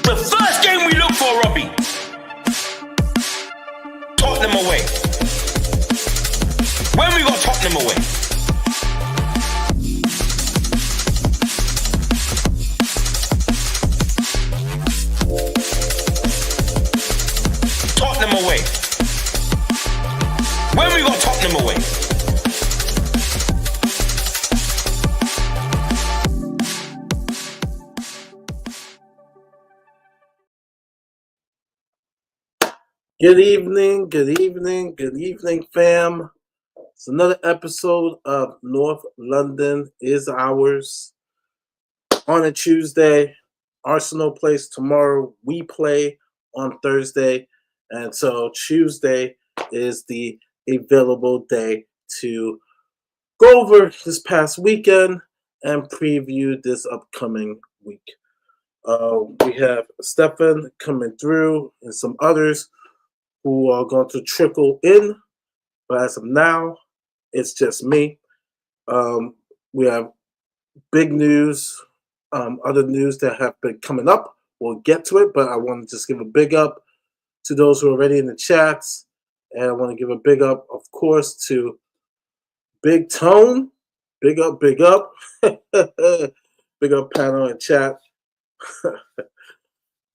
The first game we look for, Robbie. Tottenham away. When we got Tottenham away. Tottenham away. When we got Tottenham away. Good evening, fam. It's another episode of North London is Ours. On a Tuesday, Arsenal plays tomorrow. We play on Thursday. And so Tuesday is the available day to go over this past weekend and preview this upcoming week. We have Stefan coming through and some others who are going to trickle in. But as of now, it's just me. We have big news, other news that have been coming up. We'll get to it, but I want to just give a big up to those who are already in the chats. And I want to give a big up, of course, to Big Tone. Big up. Big up panel and chat.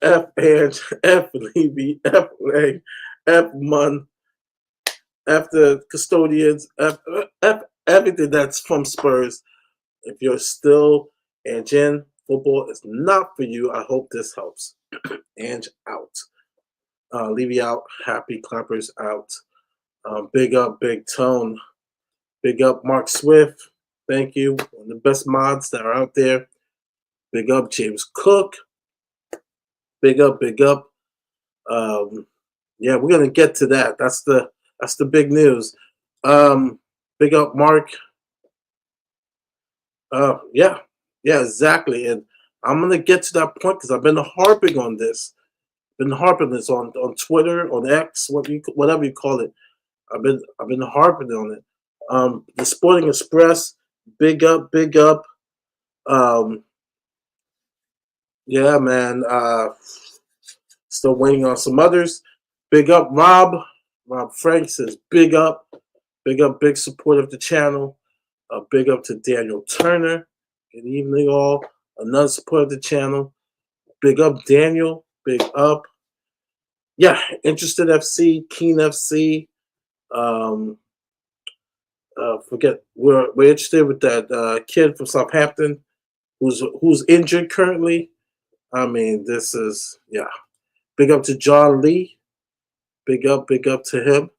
F Ange, F Levy, F Lang, F Mun, F the custodians, F everything that's from Spurs. If you're still Ange in, football is not for you. I hope this helps. Ange out. Levy out. Happy Clappers out. Big up, Big Tone. Big up, Mark Swift. Thank you. One of the best mods that are out there. Big up, James Cook. Big up. Yeah, we're gonna get to that. That's the big news. Big up, Mark. Yeah, exactly. And I'm gonna get to that point because I've been harping on this. On Twitter, on X, whatever you call it. I've been harping on it. The Sporting Express, big up. Yeah, man. Still waiting on some others. Big up, Rob. Rob Frank says big up. Big support of the channel. Big up to Daniel Turner. Good evening, all. Another support of the channel. Big up, Daniel. Big up. Yeah, Interested FC, Keen FC. Forget we're interested with that kid from Southampton who's injured currently. I mean, this is Big up to John Lee. Big up to him.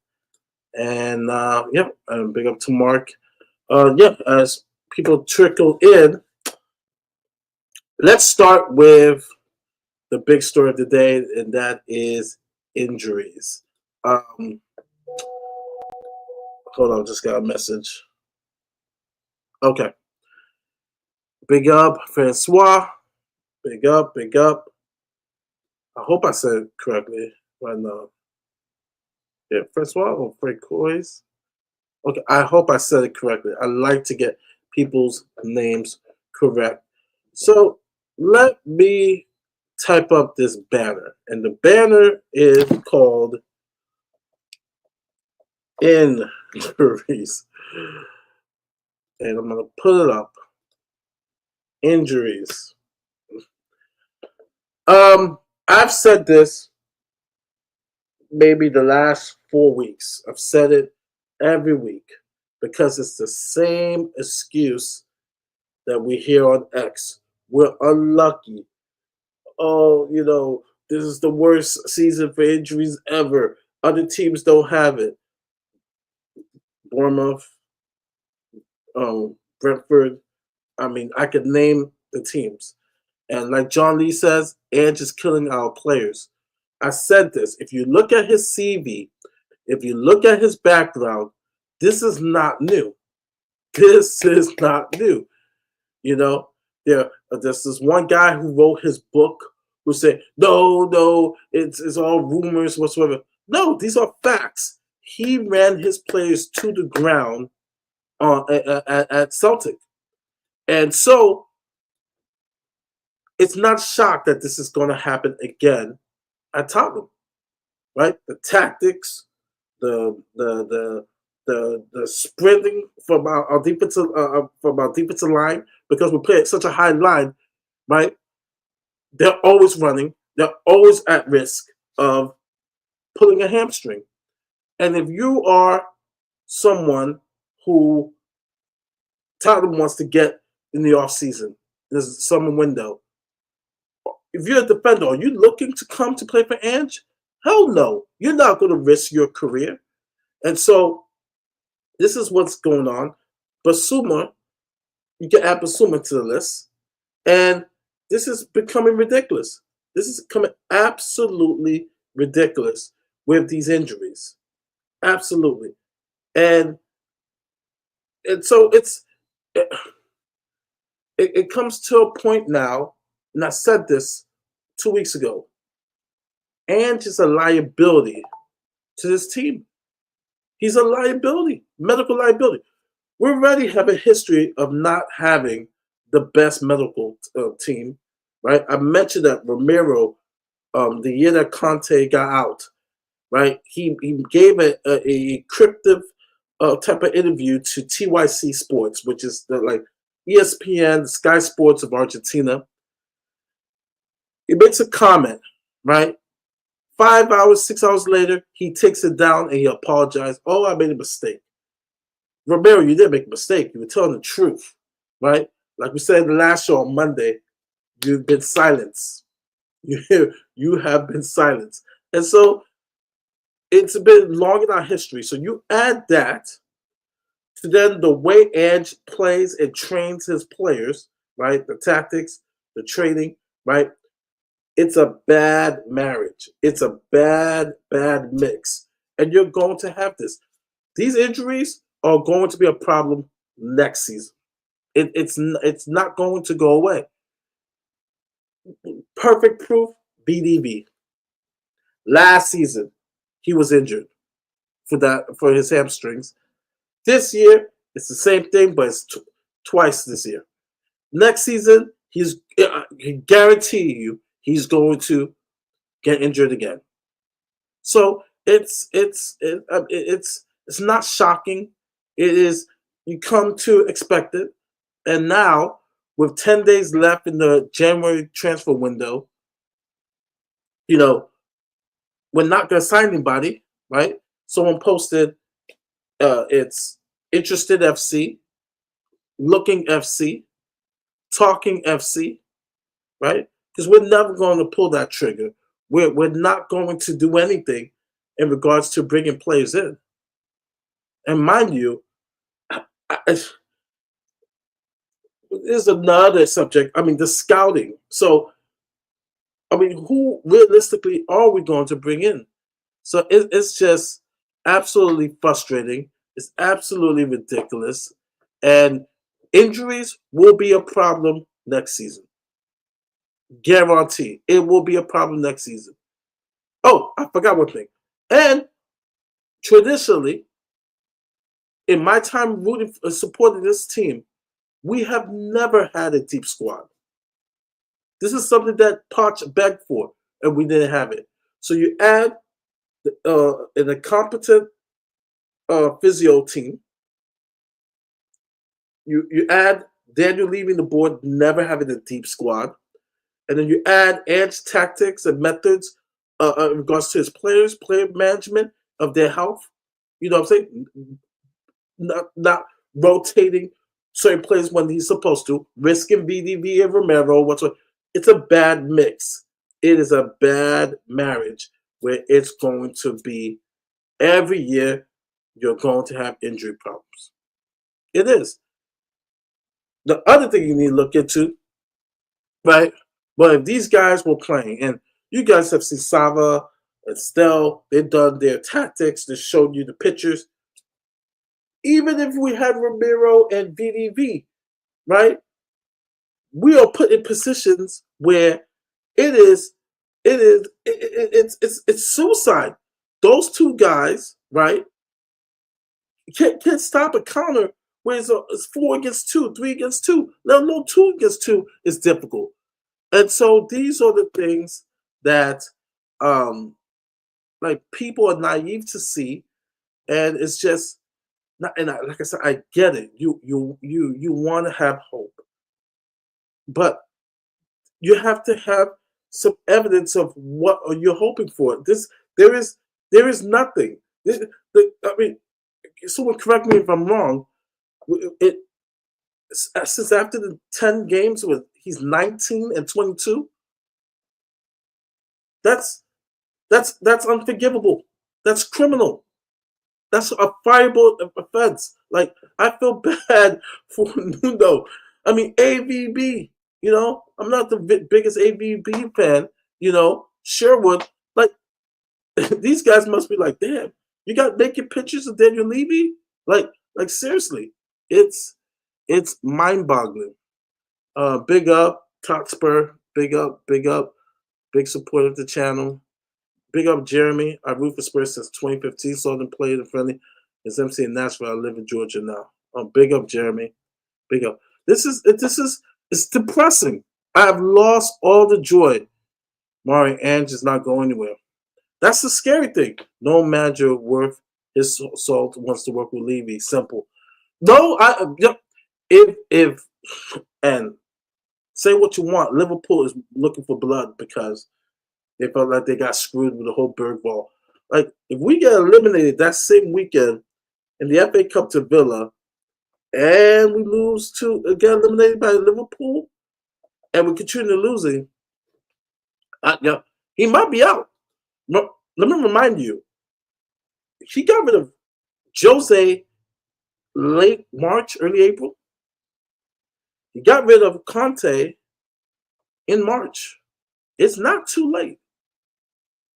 And and big up to Mark. As people trickle in, let's start with the big story of the day, and that is injuries. Hold on, just got a message. Okay. Big up, Francois. Big up. I hope I said it correctly right now. Yeah, Francois or Francois? Okay, I hope I said it correctly. I like to get people's names correct. So let me type up this banner. And the banner is called Injuries. And I'm going to put it up. Injuries. I've said this maybe the last 4 weeks. I've said it every week because it's the same excuse that we hear on X. We're unlucky. Oh, this is the worst season for injuries ever. Other teams don't have it. Bournemouth, Brentford. I mean, I could name the teams. And like John Lee says, Ange is killing our players. I said this. If you look at his CV, if you look at his background, this is not new. This is not new. There's this one guy who wrote his book who said, no, it's all rumors whatsoever. No, these are facts. He ran his players to the ground at Celtic. And so it's not shocked that this is going to happen again at Tottenham, right? The tactics, the sprinting from our defensive line, because we play at such a high line, right? They're always running. They're always at risk of pulling a hamstring. And if you are someone who Tottenham wants to get in the offseason, this summer window, if you're a defender, are you looking to come to play for Ange? Hell no. You're not going to risk your career. And so this is what's going on. Basuma, you can add Basuma to the list. And this is becoming ridiculous. This is becoming absolutely ridiculous with these injuries. Absolutely. And so it comes to a point now, and I said this 2 weeks ago. Ange is a liability to this team. He's a liability, medical liability. We already have a history of not having the best medical team, right? I mentioned that Romero, the year that Conte got out, right? He gave a cryptic type of interview to TYC Sports, which is like ESPN, Sky Sports of Argentina. He makes a comment, right? 5 hours, 6 hours later, he takes it down and he apologized. Oh, I made a mistake. Romero, you didn't make a mistake. You were telling the truth, right? Like we said in the last show on Monday, you've been silenced. You have been silenced. And so it's been long in our history. So you add that to then the way Ange plays and trains his players, right? The tactics, the training, right? It's a bad marriage. It's a bad mix. And you're going to have this. These injuries are going to be a problem next season. It's not going to go away. Perfect proof, BDB. Last season, he was injured for his hamstrings. This year, it's the same thing, but it's twice this year. Next season, I guarantee you, he's going to get injured again. So it's not shocking. It is, you come to expect it. And now, with 10 days left in the January transfer window, we're not going to sign anybody, right? Someone posted, it's interested FC, looking FC, talking FC, right? Because we're never going to pull that trigger. We're not going to do anything in regards to bringing players in. And mind you, there's another subject. I mean, the scouting. So, I mean, who realistically are we going to bring in? So it's just absolutely frustrating. It's absolutely ridiculous. And injuries will be a problem next season. Guarantee. It will be a problem next season. Oh, I forgot one thing. And traditionally, in my time supporting this team, we have never had a deep squad. This is something that Poch begged for, and we didn't have it. So you add an incompetent physio team. You add Daniel leaving the board, never having a deep squad, and then you add Ange's tactics and methods in regards to his players, player management of their health. You know what I'm saying? Not rotating certain players when he's supposed to, risking VDV and Romero, whatsoever. It's a bad mix. It is a bad marriage where it's going to be every year you're going to have injury problems. It is. The other thing you need to look into, right? Well, if these guys were playing, and you guys have seen Sava and Stell, they've done their tactics, they showed you the pictures. Even if we had Romero and VDV, right? We are put in positions where it's suicide. Those two guys, right, can't stop a counter where it's 4 against 2, 3 against 2. Let alone 2 against 2 is difficult. And so these are the things that like people are naive to see, and it's just not. And like I said, I get it. You want to have hope, but you have to have some evidence of what are you hoping for. There is there is nothing. I mean, someone correct me if I'm wrong. It since after the 10 games with he's 19 and 22. That's that's unforgivable. That's criminal. That's a fireable offense. Like I feel bad for Nuno. I mean AVB. I'm not the biggest AVB fan. Sherwood. Like these guys must be like, damn, you got naked pictures of Daniel Levy. Like seriously, it's it's mind-boggling. Big up, Totspur. Big up, big up, big support of the channel. Big up Jeremy. I root for Spurs since 2015. Saw them play in friendly. It's MC in Nashville. I live in Georgia now. Big up Jeremy. Big up. This is it's depressing. I have lost all the joy. Mari Ange is not going anywhere. That's the scary thing. No manager worth his salt wants to work with Levy. Simple. No, if and say what you want. Liverpool is looking for blood because they felt like they got screwed with the whole Berg ball. Like, if we get eliminated that same weekend in the FA Cup to Villa and we lose to get eliminated by Liverpool and we continue losing, he might be out. No, let me remind you, he got rid of Jose late March, early April. He got rid of Conte in March. It's not too late.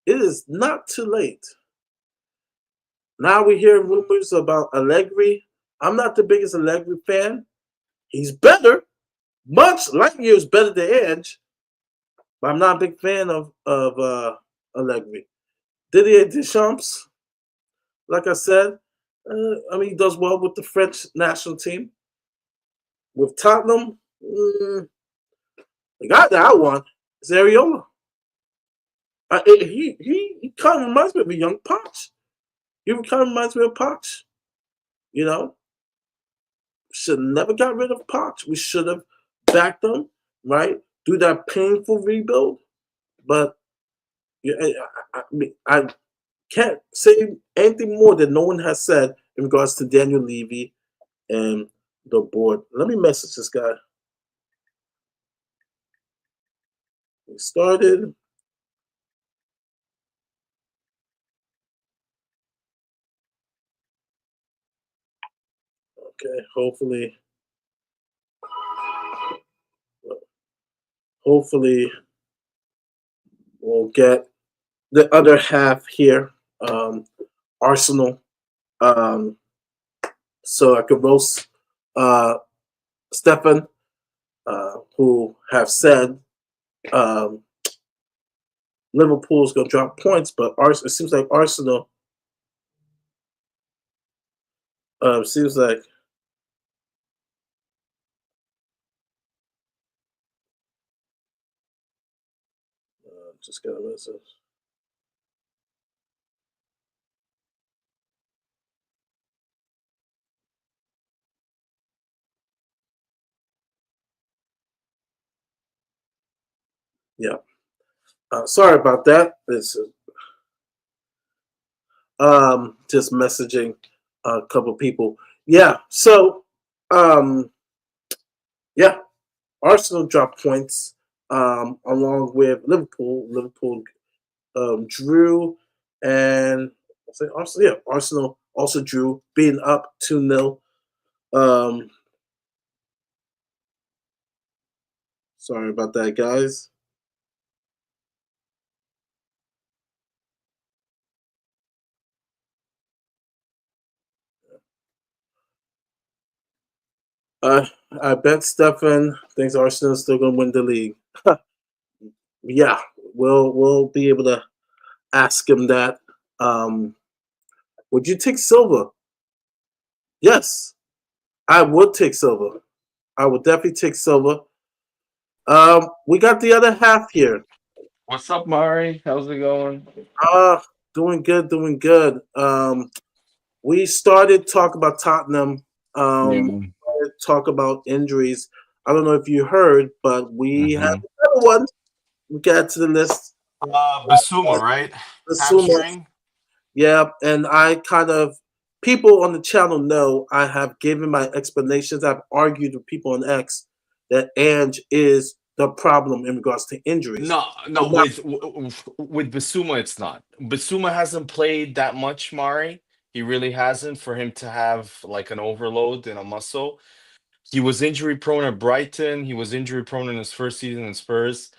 It is not too late. Now we hear rumors about Allegri. I'm not the biggest Allegri fan. He's better, much light years better than Edge, but I'm not a big fan of Allegri. Didier Deschamps, like I said, he does well with the French national team. With Tottenham, the guy that I want is Areola. He kind of reminds me of a young Poch. He kind of reminds me of Poch. Should have never got rid of Poch. We should have backed them, right? Do that painful rebuild. But I can't say anything more that no one has said in regards to Daniel Levy and the board. Let me message this guy. We started. Okay, hopefully we'll get the other half here, Arsenal, so I could roast Stefan, who have said Liverpool's going to drop points, but it seems like Arsenal seems like just got a message. Yeah. Sorry about that. It's just messaging a couple people. Yeah. So, yeah, Arsenal dropped points along with Liverpool. Liverpool drew, and Arsenal. Yeah, Arsenal also drew, being up 2-0. Sorry about that, guys. I bet Stefan thinks Arsenal's still gonna win the league. Yeah, we'll be able to ask him that. Would you take Silva? Yes, I would take Silva. I would definitely take Silva. We got the other half here. What's up, Mari? How's it going? Uh, doing good, doing good. We started talk about Tottenham. Yeah. Talk about injuries. I don't know if you heard, but we have Mm-hmm. another one. We got to the list. Basuma, right? The Sumo. Hamstring. Yeah, and I kind of people on the channel know I have given my explanations. I've argued with people on X that Ange is the problem in regards to injuries. No, no. Now, With Basuma, it's not. Basuma hasn't played that much, Mari. He really hasn't. For him to have like an overload in a muscle, he was injury prone at Brighton. He was injury prone in his first season in Spurs.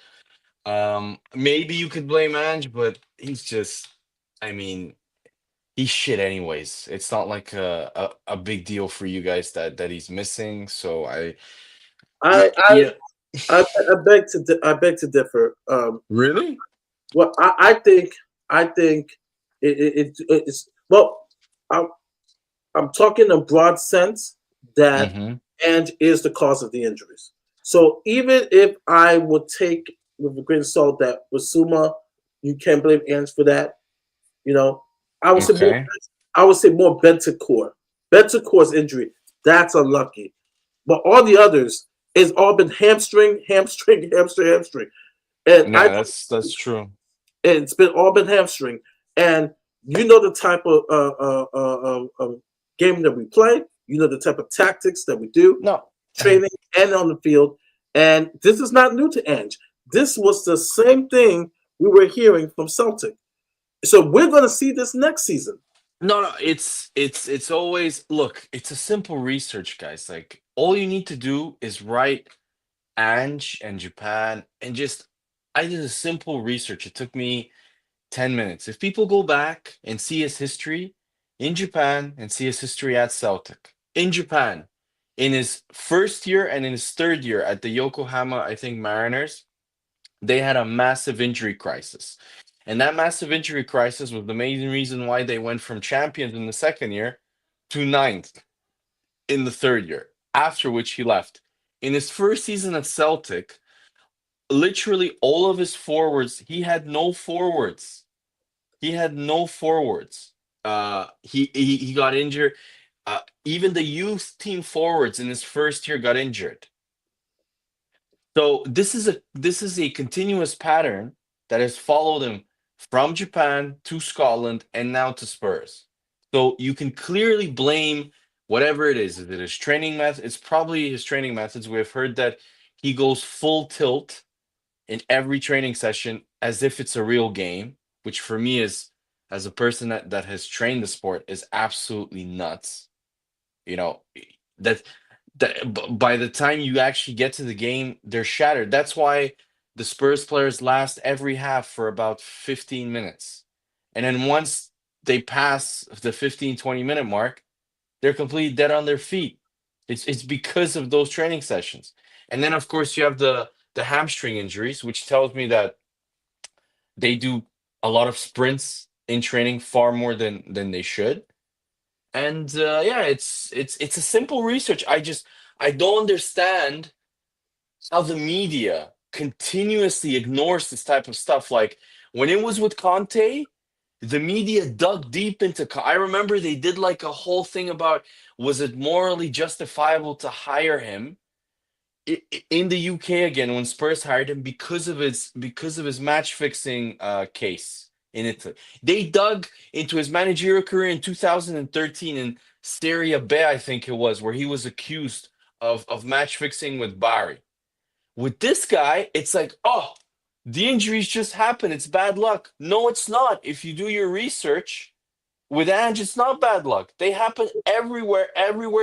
Maybe you could blame Ange, but he's just. I mean, he's shit anyways. It's not like a big deal for you guys that he's missing. So I I yeah. I beg to differ. Really? Well, I think it's well. I'm I'm talking in a broad sense that Mm-hmm. Ange is the cause of the injuries. So even if I would take with a grain of salt that Wasuma, you can't blame Ange for that. You know, I would say more. Okay. I would say more Bentancur. Bentancur's injury that's unlucky, but all the others it's all been hamstring, hamstring, hamstring, hamstring, and I Yeah, that's true. it's been all been hamstring. And you know the type of game that we play. You know the type of tactics that we do, No. training and on the field. And this is not new to Ange. This was the same thing we were hearing from Celtic. So we're going to see this next season. No, no, it's always look, it's a simple research, guys. Like all you need to do is write Ange and Japan and just I did a simple research. It took me 10 minutes. If people go back and see his history in Japan and see his history at Celtic, in Japan, in his first year and in his third year at the Yokohama, I think Mariners, they had a massive injury crisis. And that massive injury crisis was the main reason why they went from champions in the second year to ninth in the third year, after which he left. In his first season at Celtic, literally all of his forwards, he had no forwards. He had no forwards. He got injured. Even the youth team forwards in his first year got injured. So this is a continuous pattern that has followed him from Japan to Scotland and now to Spurs. So you can clearly blame whatever it is. Is it his training method? It's probably his training methods. We've heard that he goes full tilt in every training session as if it's a real game, which for me is, as a person that has trained the sport, is absolutely nuts. You know, that by the time you actually get to the game, they're shattered. That's why the Spurs players last every half for about 15 minutes. And then once they pass the 15-20 minute mark, they're completely dead on their feet. It's because of those training sessions. And then of course you have the hamstring injuries, which tells me that they do a lot of sprints in training far more than they should. And yeah, it's a simple research. I don't understand how the media continuously ignores this type of stuff. Like when it was with Conte, the media dug deep into. I remember they did like a whole thing about was it morally justifiable to hire him in the UK again when Spurs hired him because of his match fixing case in Italy. They dug into his managerial career in 2013 in Serie B, I think it was, where he was accused of match fixing with Bari. With this guy, it's like, oh, the injuries just happen. It's bad luck. No, it's not. If you do your research, with Ange, it's not bad luck. They happen everywhere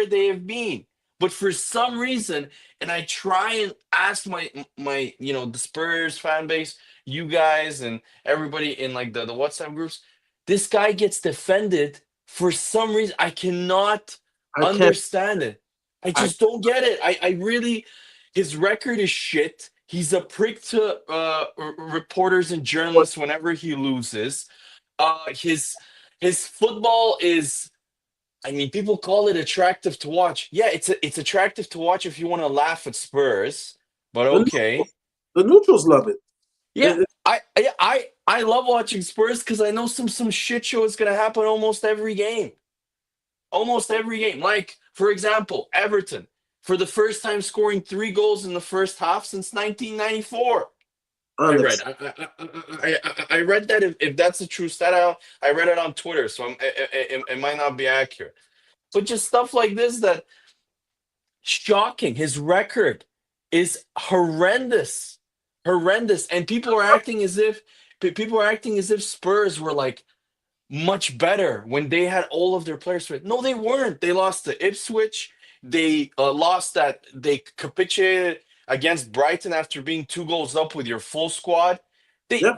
they have been. But for some reason, and I try and ask my the Spurs fan base, you guys and everybody in like the WhatsApp groups, this guy gets defended for some reason. I cannot I can't. understand it. I I just don't get it. I really his record is shit. He's a prick to reporters and journalists whenever he loses. His football is, I mean, people call it attractive to watch. Yeah, it's attractive to watch if you want to laugh at Spurs, but The okay. the neutrals love it. Yeah, It- it- I love watching Spurs because I know some shit show is gonna happen almost every game. Almost every game. Like, for example, Everton, for the first time scoring 3 goals in the first half since 1994. I read. Unex- I read that if that's a true stat, I read it on Twitter, so it might not be accurate. But just stuff like this that shocking. His record is horrendous, horrendous, and people are acting as if Spurs were like much better when they had all of their players fit. No, they weren't. They lost to Ipswich. They lost that. They capitulated against Brighton after being 2 goals up with your full squad. yeah,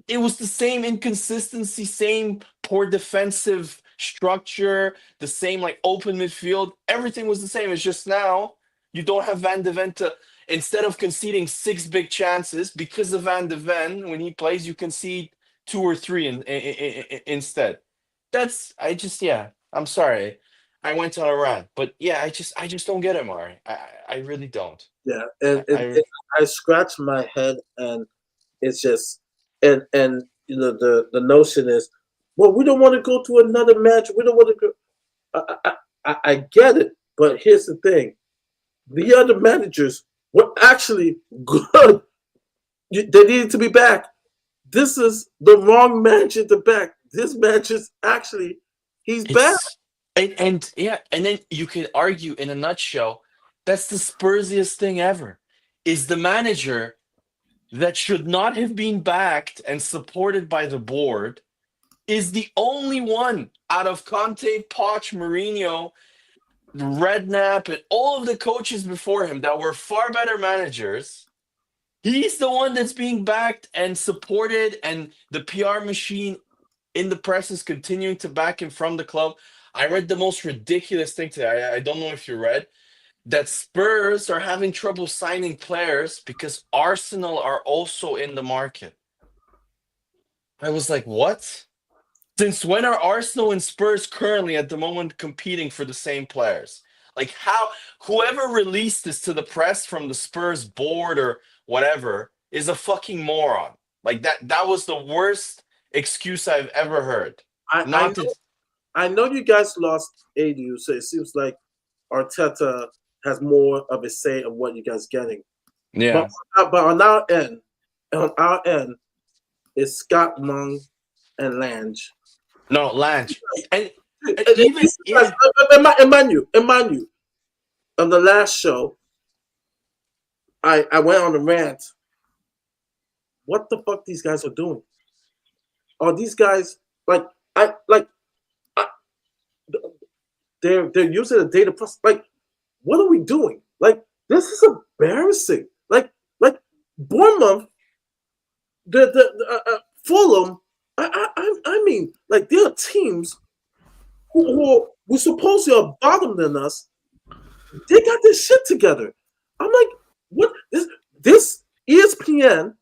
It was the same inconsistency, same poor defensive structure, the same like open midfield. Everything was the same. It's just now you don't have Van de Ven to, instead of conceding 6 big chances because of Van de Ven, when he plays, you concede 2 or 3 instead. That's I just yeah. I'm sorry. I went on a rant, but yeah, I just don't get it, Mari. I really don't. yeah. And, I, I I scratch my head, and it's just, and the notion is, well, we don't want to go to another match. We don't want to go. I get it, but here's the thing: the other managers were actually good. They needed to be back. This is the wrong manager to back. This manager's actually, he's bad. it's and yeah, and then you could argue in a nutshell, that's the Spursiest thing ever. Is the manager that should not have been backed and supported by the board is the only one out of Conte, Poch, Mourinho, Redknapp, and all of the coaches before him that were far better managers. He's the one that's being backed and supported, and the PR machine in the press is continuing to back him from the club. I read the most ridiculous thing today. I don't know if you read that Spurs are having trouble signing players because Arsenal are also in the market. I was like, what? Since when are Arsenal and Spurs currently at the moment competing for the same players? Like how whoever released this to the press from the Spurs board or whatever is a fucking moron. Like that was the worst excuse I've ever heard. I Not to know, I know you guys lost ADU, so it seems like Arteta has more of a say of what you guys getting. But yeah. but on our end, is Scott Mung and Lange. No, Lange. And, and even These guys, yeah. mind you, on the last show, I went on a rant. What the fuck these guys are doing? Are these guys like I like I, they're using a data plus like what are we doing? Like this is embarrassing. Like Bournemouth, the Fulham. I mean like there are teams who supposedly are bottom than us. They got this shit together. I'm like, what? This ESPN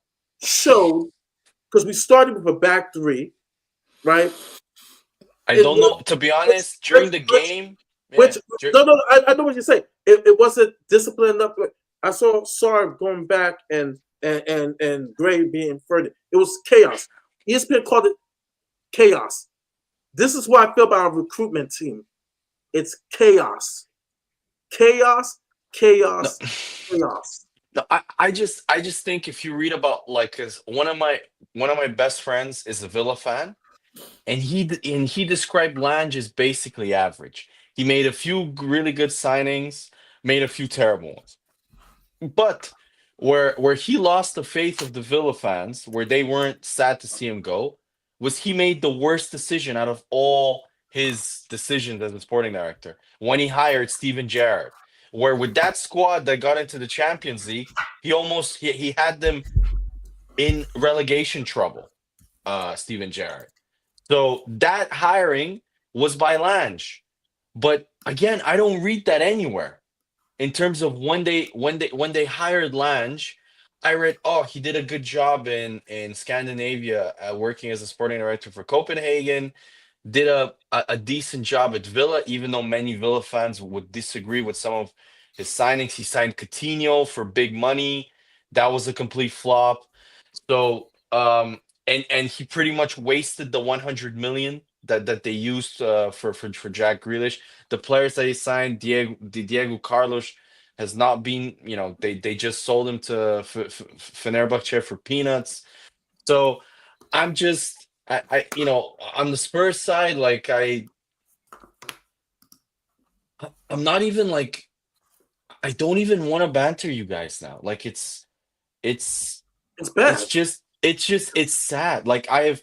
showed because we started with a back three, right? I It don't was know. To be honest, during the game, yeah. which no, I know what you're saying. It wasn't disciplined enough. I saw Sarr going back and Gray being further. It was chaos. ESPN called it chaos. This is what I feel about our recruitment team. It's chaos, chaos, No, chaos, chaos. no, I just think if you read about like, cause one of my best friends is a Villa fan, and he described Lange as basically average. He made a few really good signings, made a few terrible ones. But where he lost the faith of the Villa fans, where they weren't sad to see him go, was he made the worst decision out of all his decisions as a sporting director when he hired Steven Gerrard. Where with that squad that got into the Champions League, he had them in relegation trouble. Steven Gerrard. So that hiring was by Lange. But again, I don't read that anywhere in terms of when they hired Lange. I read, oh, he did a good job in Scandinavia, working as a sporting director for Copenhagen. Did a decent job at Villa, even though many Villa fans would disagree with some of his signings. He signed Coutinho for big money. That was a complete flop. So and he pretty much wasted the 100 million that they used for Jack Grealish. The players that he signed, Diego Carlos, has not been. They just sold him to Fenerbahce for peanuts. So I'm just on the Spurs side, like I'm not even like I don't even want to banter you guys now. Like it's It's bad. it's sad. Like I've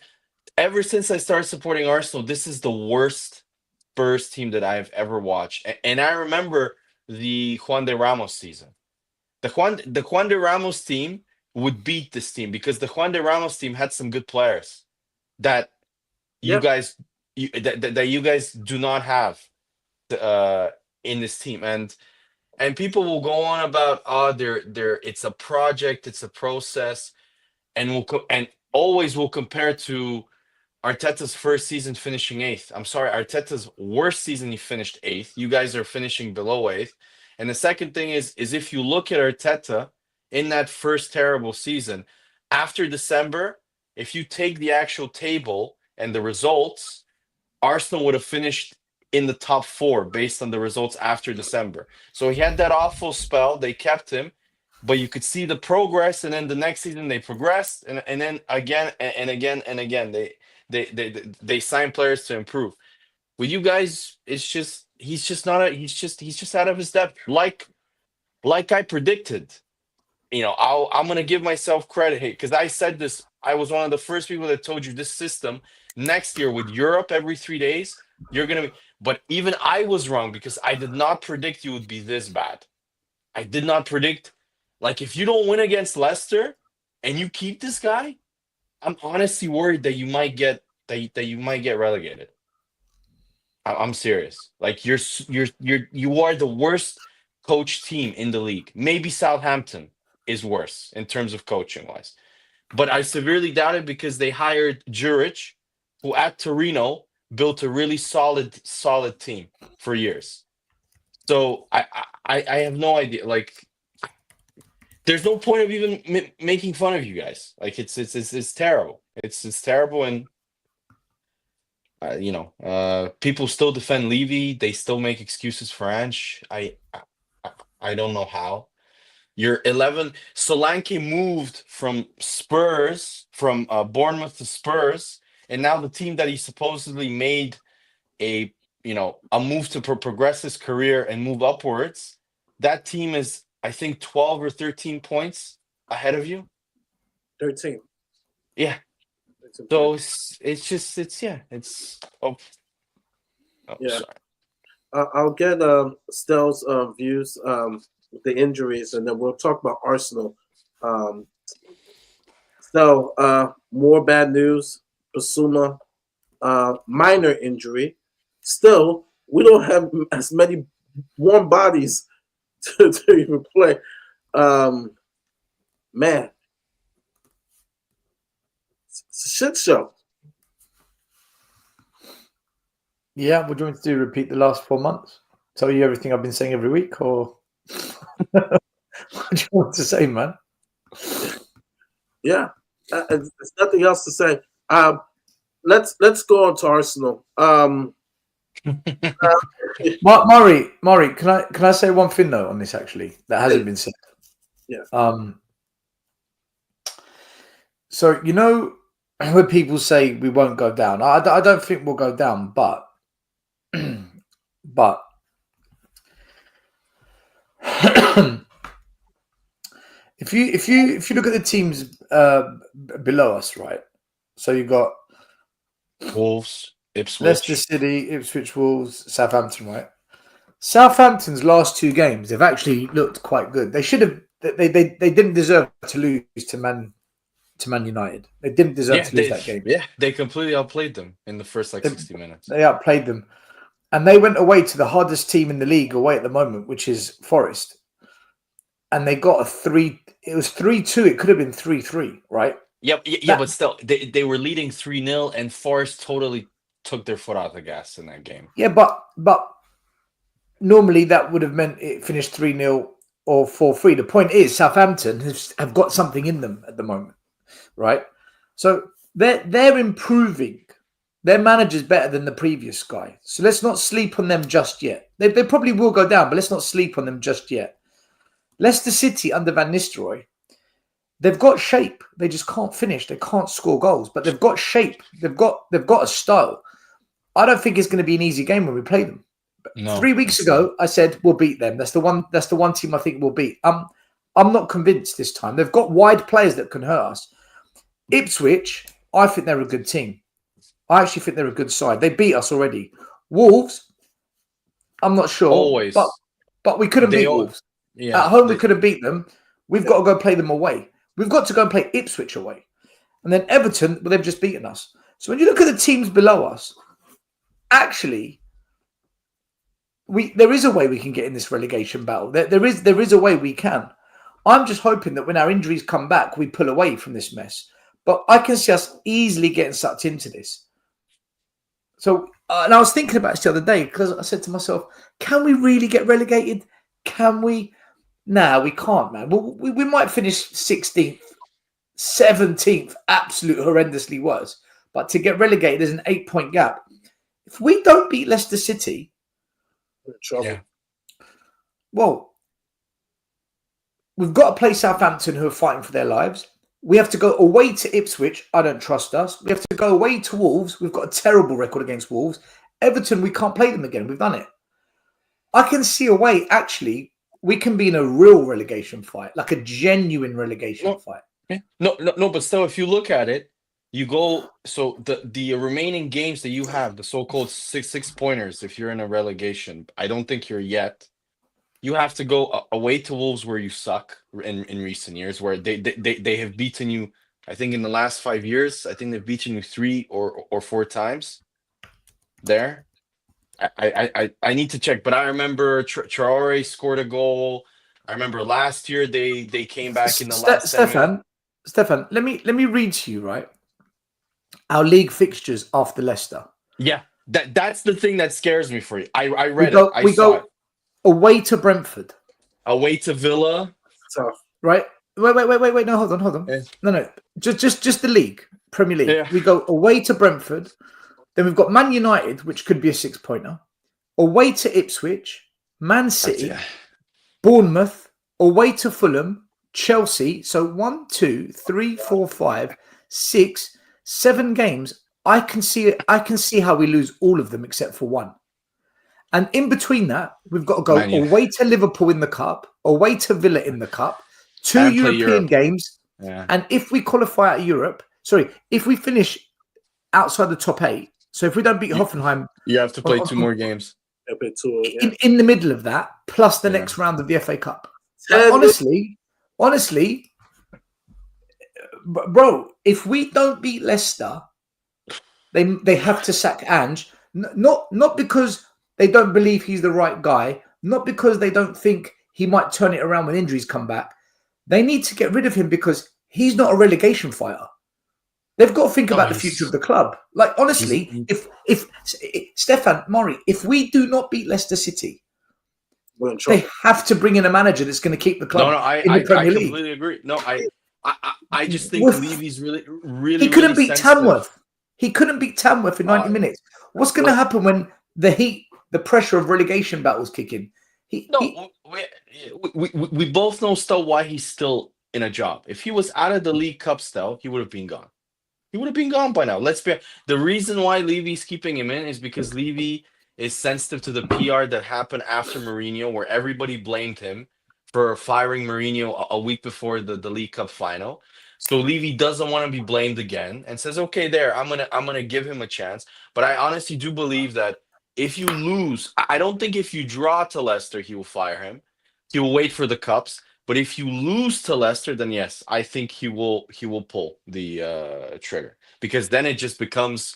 ever since I started supporting Arsenal, this is the worst Spurs team that I've ever watched. And I remember the Juan de Ramos season. The Juan de Ramos team would beat this team because the Juan de Ramos team had some good players that you Yeah. guys that you guys do not have in this team. And people will go on about they're it's a project, it's a process, and and always will compare to Arteta's first season finishing eighth. I'm sorry, Arteta's worst season he finished eighth. You guys are finishing below eighth. And the second thing is if you look at Arteta in that first terrible season, after December, if you take the actual table and the results, Arsenal would have finished in the top four based on the results after December. So he had that awful spell. They kept him, but you could see the progress. And then the next season they progressed, and then again and again and again they sign players to improve. With you guys, it's just he's just not a he's just out of his depth. Like I predicted. I'm gonna give myself credit because I said this. I was one of the first people that told you this system next year with Europe every 3 days, you're gonna be. But even I was wrong because I did not predict you would be this bad. I did not predict, like, if you don't win against Leicester and you keep this guy, I'm honestly worried that that you might get relegated. I'm serious. Like you are the worst coach team in the league. Maybe Southampton is worse in terms of coaching wise, but I severely doubt it because they hired Juric, who at Torino built a really solid team for years. So I have no idea. Like, there's no point of even making fun of you guys. Like it's terrible. It's terrible, and people still defend Levy. They still make excuses for Ange. I don't know how. You're 11. Solanke moved from Bournemouth to Spurs, and now the team that he supposedly made a a move to progress his career and move upwards. That team is, I think, 12 or 13 points ahead of you. 13. Yeah. 13 So points. oh, Yeah. sorry. I'll get Stell's views with the injuries, and then we'll talk about Arsenal. More bad news. Basuma, minor injury. Still, we don't have as many warm bodies to even play. Man, it's a shit show. Yeah, what do you want me to do? Repeat the last 4 months? Tell you everything I've been saying every week, or what do you want to say, man? Yeah, there's nothing else to say. Let's go on to Arsenal. Maury, can I say one thing though on this actually that hasn't been said? Yeah. So when people say we won't go down, I don't think we'll go down, but if you look at the teams below us, right? So you've got Wolves, Ipswich, Leicester City, Ipswich, Wolves, Southampton, right? Southampton's last 2 games, they've actually looked quite good. They should have. They didn't deserve to lose to Man United. They didn't deserve to lose that game. Yeah, they completely outplayed them in the first 60 minutes. They outplayed them, and they went away to the hardest team in the league away at the moment, which is Forest, and they got a 3. It was 3-2. It could have been 3-3, right? Yeah, but still, they were leading 3-0, and Forest totally took their foot out of the gas in that game. Yeah, but normally that would have meant it finished 3-0 or 4-3. The point is, Southampton have got something in them at the moment, right? So they're improving. Their manager's better than the previous guy. So let's not sleep on them just yet. They probably will go down, but let's not sleep on them just yet. Leicester City under Van Nistelrooy, they've got shape. They just can't finish. They can't score goals, but they've got shape. They've got a style. I don't think it's going to be an easy game when we play them. No, 3 weeks ago, I said we'll beat them. That's the one team I think we'll beat. I'm not convinced this time. They've got wide players that can hurt us. Ipswich, I think they're a good team. I actually think they're a good side. They beat us already. Wolves, I'm not sure. always. But we couldn't beat Wolves. Yeah, At home, we couldn't beat them. We've got to go play them away. We've got to go and play Ipswich away. And then Everton, well, they've just beaten us. So when you look at the teams below us, actually, there is a way we can get in this relegation battle. There is a way we can. I'm just hoping that when our injuries come back, we pull away from this mess. But I can see us easily getting sucked into this. So, and I was thinking about this the other day because I said to myself, can we really get relegated? Can we? Nah, we can't, man. We might finish 16th, 17th, absolute horrendously worse. But to get relegated, there's an 8-point gap. If we don't beat Leicester City, We're in trouble. Yeah. well, we've got to play Southampton, who are fighting for their lives. We have to go away to Ipswich. I don't trust us. We have to go away to Wolves. We've got a terrible record against Wolves. Everton, we can't play them again. We've done it. I can see a way, actually, we can be in a real relegation fight, like a genuine relegation fight. Yeah. No, but still, if you look at it, you go, so the remaining games that you have, the so-called six pointers, if you're in a relegation, I don't think you're yet. You have to go away to Wolves, where you suck in recent years, where they have beaten you. I think in the last 5 years, I think they've beaten you 3 or 4 times. There, I need to check, but I remember Traore scored a goal. I remember last year they came back in the last. Stefan, let me read to you, right, our league fixtures after Leicester. Yeah, that's the thing that scares me for you. I read it. I saw it. Away to Brentford. Away to Villa. Tough. Right? Wait. No, hold on. Yeah. No. Just the league, Premier League. Yeah. We go away to Brentford. Then we've got Man United, which could be a 6-pointer. Away to Ipswich, Man City, Bournemouth, away to Fulham, Chelsea. So 1, 2, 3, 4, 5, 6, 7 games. I can see how we lose all of them except for one. And in between that, we've got to go away to Liverpool in the Cup, away to Villa in the Cup, 2 European games. Yeah. And if we qualify out of Europe, if we finish outside the top 8, so if we don't beat Hoffenheim, you have to play 2 more games. In the middle of that, plus the next round of the FA Cup. Like, honestly, bro, if we don't beat Leicester, they have to sack Ange. Not because they don't believe he's the right guy, not because they don't think he might turn it around when injuries come back. They need to get rid of him because he's not a relegation fighter. They've got to think about the future of the club. Like, honestly, if Stefan Murray, if we do not beat Leicester City, they have to bring in a manager that's going to keep the club in the Premier League. I completely agree. No, I just think Levy's really he couldn't beat Tamworth. He couldn't beat Tamworth in 90 minutes. What's going to happen when the pressure of relegation battles kick in? We both know still why he's still in a job. If he was out of the League Cup still, he would have been gone. He would have been gone by now. The reason why Levy's keeping him in is because Levy is sensitive to the PR that happened after Mourinho, where everybody blamed him for firing Mourinho a week before the League Cup final. So Levy doesn't want to be blamed again and says, okay, I'm gonna give him a chance. But I honestly do believe that if you lose, I don't think if you draw to Leicester, he will fire him. He will wait for the cups. But if you lose to Leicester, then yes, I think he will pull the trigger, because then it just becomes,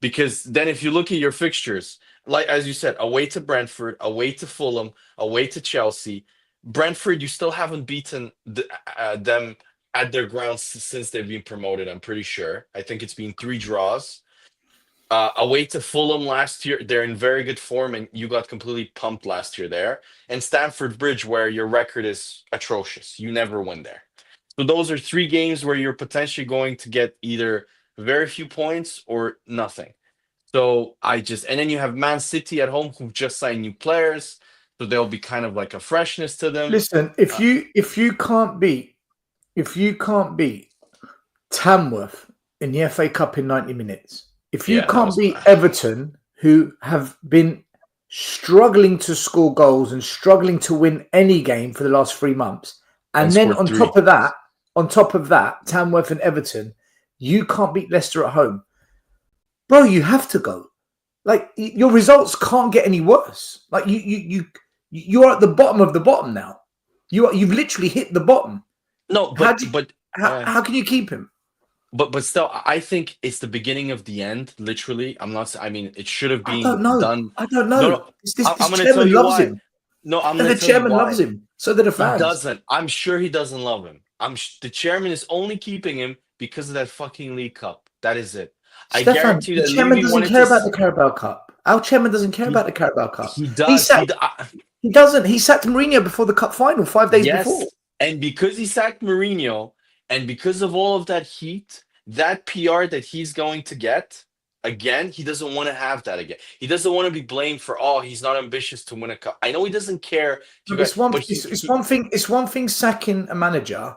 because then if you look at your fixtures, like as you said, away to Brentford, away to Fulham, away to Chelsea. Brentford, you still haven't beaten them at their grounds since they've been promoted. I'm pretty sure. I think it's been 3 draws. Away to Fulham last year, they're in very good form, and you got completely pumped last year there. And Stamford Bridge, where your record is atrocious, you never win there. So those are 3 games where you're potentially going to get either very few points or nothing. So and then you have Man City at home who've just signed new players, so there'll be kind of like a freshness to them. Listen, Uh, if you can't beat Tamworth in the FA Cup in 90 minutes, if you yeah, that can't was beat Everton, who have been struggling to score goals and struggling to win any game for the last 3 months, and then scored on 3. top of that, Tamworth and Everton, you can't beat Leicester at home, bro. You have to go. Like, your results can't get any worse. Like, you're at the bottom of the bottom now. You've literally hit the bottom. No, How can you keep him? but still, I think it's the beginning of the end. Literally, I'm not. I mean, it should have I been don't know. done. I don't No, know. no. This I'm going to tell chairman you loves why. him, No, I'm and going the to tell you chairman why. loves him. So do the He fans. doesn't. I'm sure he doesn't love him. The chairman is only keeping him because of that fucking League Cup. That is it. I Stefan, guarantee you the that chairman Levy doesn't wanted to. care about the Carabao Cup. Our chairman doesn't care He about the Carabao Cup. he does. He doesn't. He sacked Mourinho before the cup final 5 days before. Yes, and because he sacked Mourinho, and because of all of that heat, that PR that he's going to get again, he doesn't want to have that again. He doesn't want to be blamed for, oh, he's not ambitious to win a cup. I know he doesn't care if you Look, guys, it's one. but It's one thing. It's one thing sacking a manager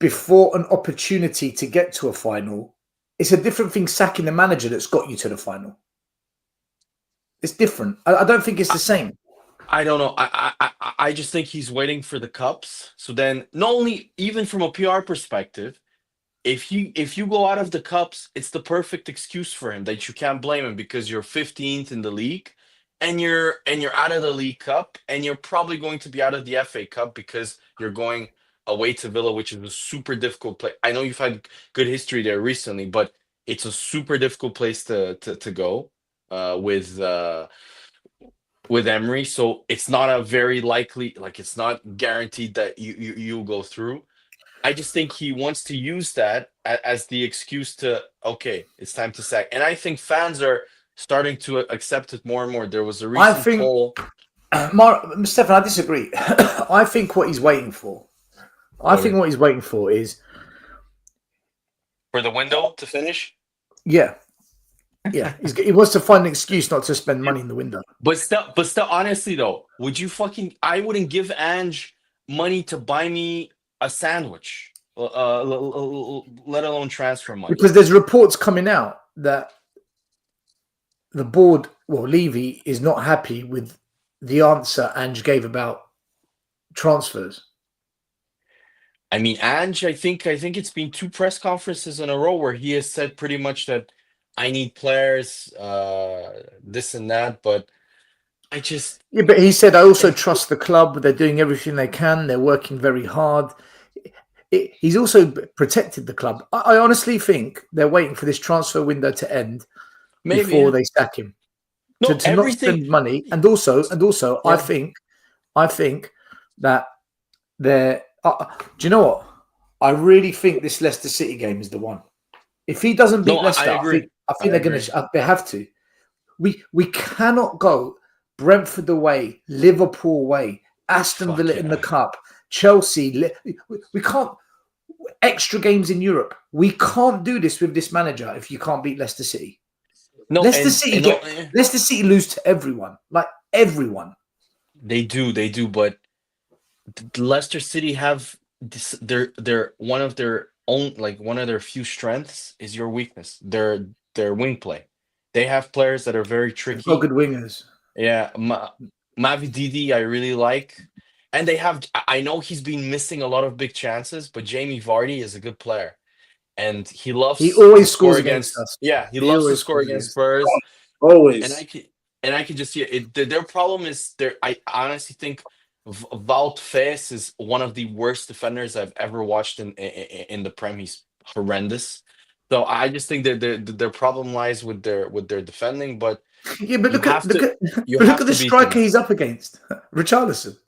before an opportunity to get to a final. It's a different thing sacking the manager that's got you to the final. It's different. I don't think it's the same. I don't know. I just think he's waiting for the cups. So then, not only even from a PR perspective, if you go out of the cups, it's the perfect excuse for him that you can't blame him because you're 15th in the league, and you're out of the League Cup, and you're probably going to be out of the FA Cup because you're going away to Villa, which is a super difficult place. I know you've had good history there recently, but it's a super difficult place to go with Emery. So it's not a very likely, like it's not guaranteed that you'll go through. I just think he wants to use that as the excuse to, okay, it's time to sack. And I think fans are starting to accept it more and more. There was a I recent think, poll. Stefan, I disagree. I think what he's waiting for. Is For the window to finish. yeah. He wants to find an excuse not to spend money in the window. But still, honestly though, I wouldn't give Ange money to buy me a sandwich, let alone transfer money. Because there's reports coming out that the board, Levy, is not happy with the answer Ange gave about transfers. I mean, Ange, I think it's been 2 press conferences in a row where he has said pretty much that I need players, this and that, but I just... Yeah, but he said, I also trust the club. They're doing everything they can. They're working very hard. He's also protected the club. I honestly think they're waiting for this transfer window to end before they sack him. No, to not spend money. And also, yeah. I think that they're... do you know what? I really think this Leicester City game is the one. If he doesn't beat Leicester, I think they're going to. They have to. We cannot go Brentford away, Liverpool away, Aston Villa in the cup, Chelsea. We can't. Extra games in Europe. We can't do this with this manager if you can't beat Leicester City. No, Leicester City lose to everyone, like everyone. They do, but Leicester City have this, they're one of their own, like one of their few strengths is your weakness. Their wing play. They have players that are very tricky. They've got good wingers. Yeah, Mavi Didi, I really like. And they have, I know he's been missing a lot of big chances, but Jamie Vardy is a good player. And he loves He always to score scores against us. Yeah, he loves to score against Spurs. Always. And I can just see it. Their problem is I honestly think Wout Faes is one of the worst defenders I've ever watched in the Prem. He's horrendous. So I just think that their problem lies with their defending. But yeah, but look at the striker he's up against, Richarlison.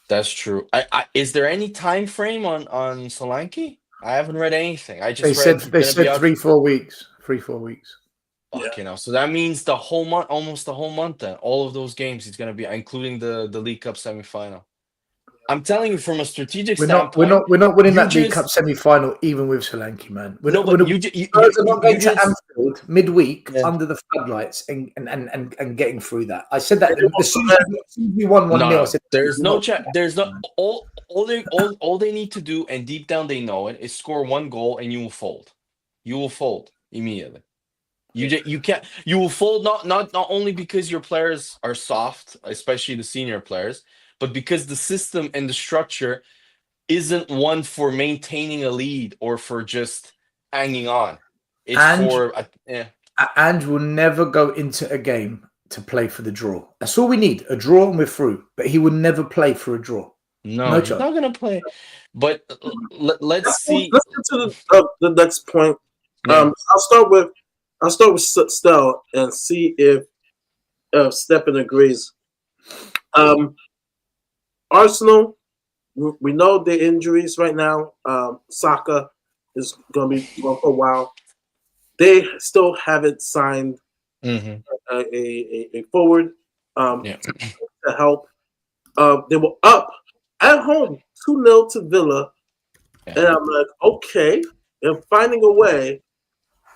That's true. Is there any time frame on Solanke? I haven't read anything. I just they said 3-4 weeks. 3-4 weeks. Fucking hell. So that means the whole month, almost the whole month then. All of those games he's gonna be, including the League Cup semifinal. I'm telling you from a strategic standpoint, We're not winning you that League Cup just semi-final even with Solanke, man. no, but Spurs are not you going to just Anfield midweek yeah. under the floodlights and getting through that. I said that And as soon as we won 1-0, No, I no. said There's we're no not chat. winning There's that, no man. all they need to do, and deep down they know it, is score one goal and you will fold. You will fold immediately. You can't you will fold not only because your players are soft, especially the senior players, but because the system and the structure isn't one for maintaining a lead or for just hanging on. It's And for yeah. and we'll never go into a game to play for the draw. That's all we need, a draw and we're through. But he would never play for a draw. No, No he's chance. not gonna play. But let's see. let's get to the next point. Yeah. I'll start with Stell and see if Stephen agrees. Arsenal, we know the injuries right now. Saka is going to be gone for a while. They still haven't signed Hmm. a forward Yeah. to help. They were up at home 2-0 to Villa, Yeah. and I'm like, okay, they're finding a way,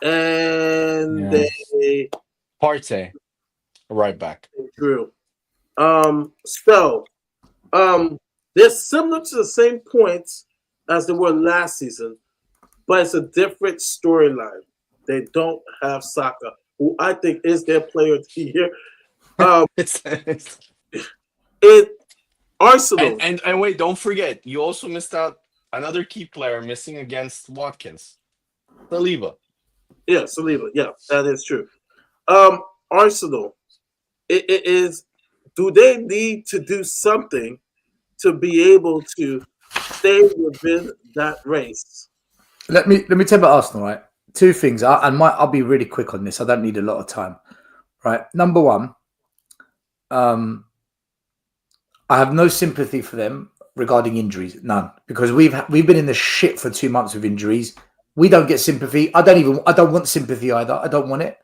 and Yeah. they Partey, right back. drew. Spell. They're similar to the same points as they were last season, but it's a different storyline. They don't have Saka, who I think is their player of the year. It's It Arsenal, and wait, don't forget, you also missed out another key player missing against Watkins. Saliba. yeah, Saliba, yeah, that is true. Arsenal, it is. Do they need to do something to be able to stay within that race? Let me tell you about Arsenal, right? Two things. I'll be really quick on this. I don't need a lot of time. Right. Number one, I have no sympathy for them regarding injuries, none, because we've been in the shit for 2 months with injuries. We don't get sympathy. I don't want sympathy either. I don't want it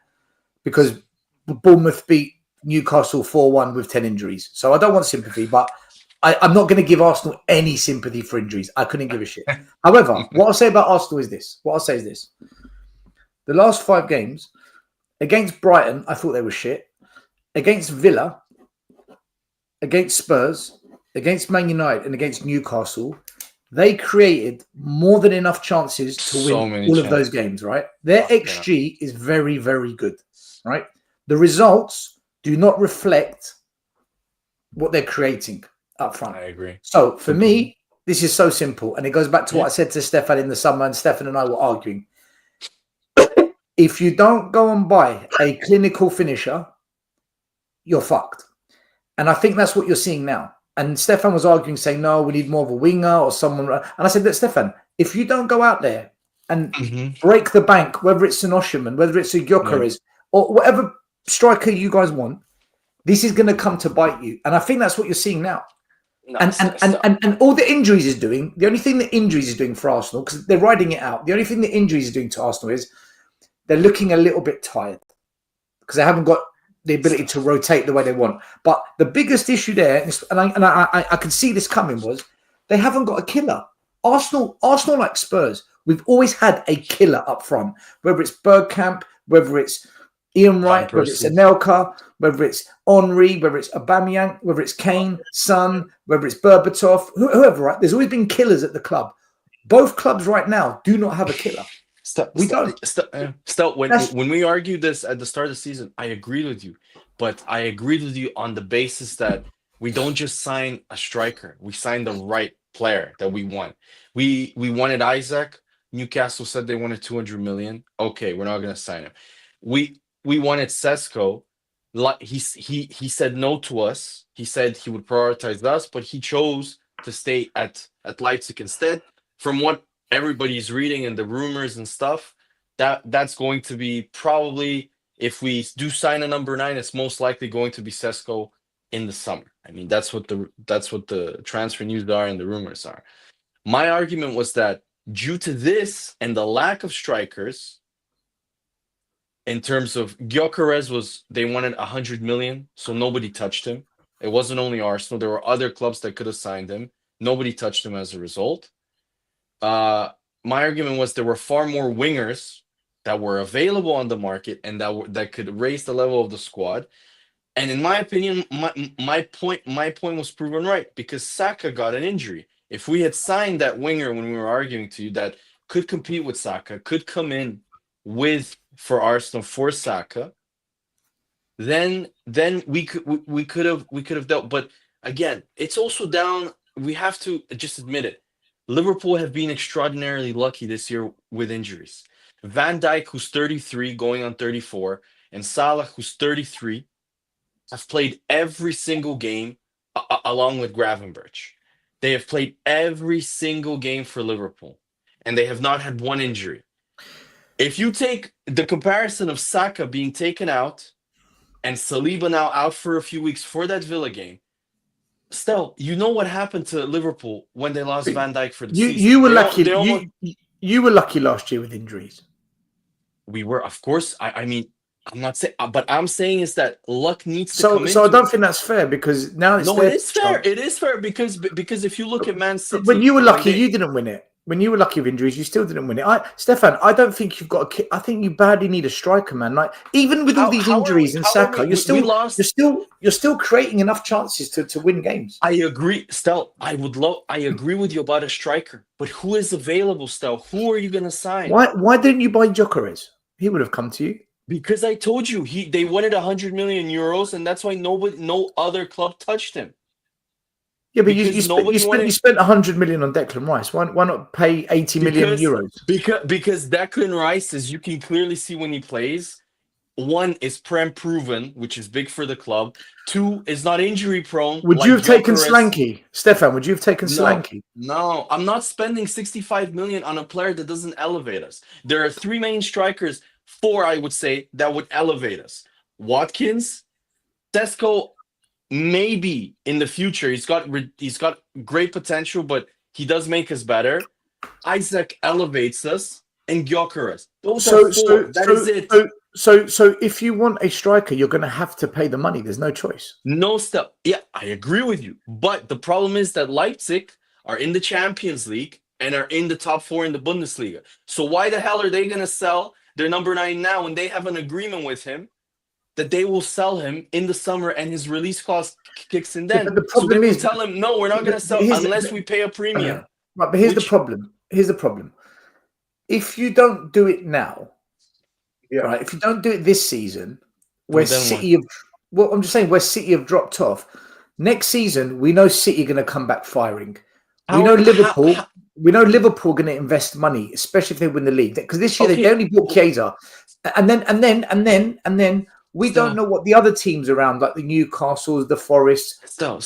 because Bournemouth beat Newcastle 4-1 with 10 injuries. So I don't want sympathy, but I'm not going to give Arsenal any sympathy for injuries. I couldn't give a shit. However, what I'll say about Arsenal is this. What I'll say is this. The last 5 games, against Brighton, I thought they were shit. Against Villa, against Spurs, against Man United, and against Newcastle, they created more than enough chances to So win many all of those chances. games, right? Their Yeah. XG is very, very good, right? The results do not reflect what they're creating up front. I agree. So for me, this is so simple. And it goes back to what I said to Stefan in the summer, and Stefan and I were arguing. If you don't go and buy a clinical finisher, you're fucked. And I think that's what you're seeing now. And Stefan was arguing, saying, no, we need more of a winger or someone. And I said, look, Stefan, if you don't go out there and break the bank, whether it's an Osherman, whether it's a Gyökeres, or whatever striker you guys want, this is going to come to bite you. And I think that's what you're seeing now. No, And all the injuries is doing, the only thing that injuries is doing for Arsenal, because they're riding it out, the only thing that injuries is doing to Arsenal is they're looking a little bit tired because they haven't got the ability to rotate the way they want. But the biggest issue there, and I can see this coming, was they haven't got a killer. Arsenal like Spurs, we've always had a killer up front, whether it's Bergkamp, whether it's Ian Wright, whether it's Anelka, whether it's Henry, whether it's Aubameyang, whether it's Kane, Son, whether it's Berbatov, whoever, right? There's always been killers at the club. Both clubs right now do not have a killer. When we argued this at the start of the season, I agreed with you, but I agreed with you on the basis that we don't just sign a striker; we sign the right player that we want. We wanted Isaac. Newcastle said they wanted 200 million. Okay, we're not going to sign him. We wanted Sesko. He said no to us. He said he would prioritize us, but he chose to stay at Leipzig instead. From what everybody's reading and the rumors and stuff, that's going to be probably, if we do sign a number 9, it's most likely going to be Sesko in the summer. I mean, that's what the transfer news are and the rumors are. My argument was that due to this and the lack of strikers, in terms of Gyökeres they wanted 100 million, so nobody touched him. It wasn't only Arsenal. There were other clubs that could have signed him. Nobody touched him as a result. My argument was there were far more wingers that were available on the market and that could raise the level of the squad. And in my opinion, my point was proven right because Saka got an injury. If we had signed that winger when we were arguing to you that could compete with Saka, could come in for Arsenal for Saka, then we could have dealt. But again, it's also down. We have to just admit it. Liverpool have been extraordinarily lucky this year with injuries. Van Dijk, who's 33, going on 34, and Salah, who's 33, have played every single game along with Gravenberch. They have played every single game for Liverpool, and they have not had one injury. If you take the comparison of Saka being taken out and Saliba now out for a few weeks for that Villa game, still, you know what happened to Liverpool when they lost Van Dijk for the season. You were lucky. You were lucky last year with injuries. We were, of course. I mean, I'm not saying, but I'm saying is that luck needs to come So I into don't it. think that's fair because now it's No, it is fair. It is fair because if you look at Man City, when you were lucky, you didn't win it. When you were lucky with injuries, you still didn't win it. Stefan, I don't think you've got I think you badly need a striker, man. Like even with all these injuries and Saka, you're still creating enough chances to win games. I agree, Stel. I agree with you about a striker, but who is available, Stel? Who are you going to sign? Why didn't you buy Gyökeres? He would have come to you. Because I told you they wanted 100 million euros, and that's why no other club touched him. Yeah, but you spent 100 million on Declan Rice. Why not pay 80 million euros? Because Declan Rice, as you can clearly see when he plays, one is prem proven, which is big for the club. Two is not injury prone. Would you have taken Solanke, Stefan? Would you have taken Solanke? No, I'm not spending 65 million on a player that doesn't elevate us. There are three main strikers. Four, I would say, that would elevate us. Watkins, Sesko, maybe in the future. He's got great potential, but he does make us better. Isaac elevates us, and Gyökeres. Those are four. That is it. So if you want a striker, you're going to have to pay the money. There's no choice. No stuff. Yeah, I agree with you. But the problem is that Leipzig are in the Champions League and are in the top four in the Bundesliga. So why the hell are they going to sell their number 9 now when they have an agreement with him that they will sell him in the summer and his release clause kicks in then? Yeah, the problem so they will is, tell him, no, we're not going to sell unless we pay a premium. Right, but here's the problem. If you don't do it now, right? If you don't do it this season, where City have dropped off. Next season, we know City are going to come back firing. We know Liverpool are going to invest money, especially if they win the league. Because this year they only bought Chiesa, and then we don't know what the other teams around, like the Newcastles, the Forest. Stop.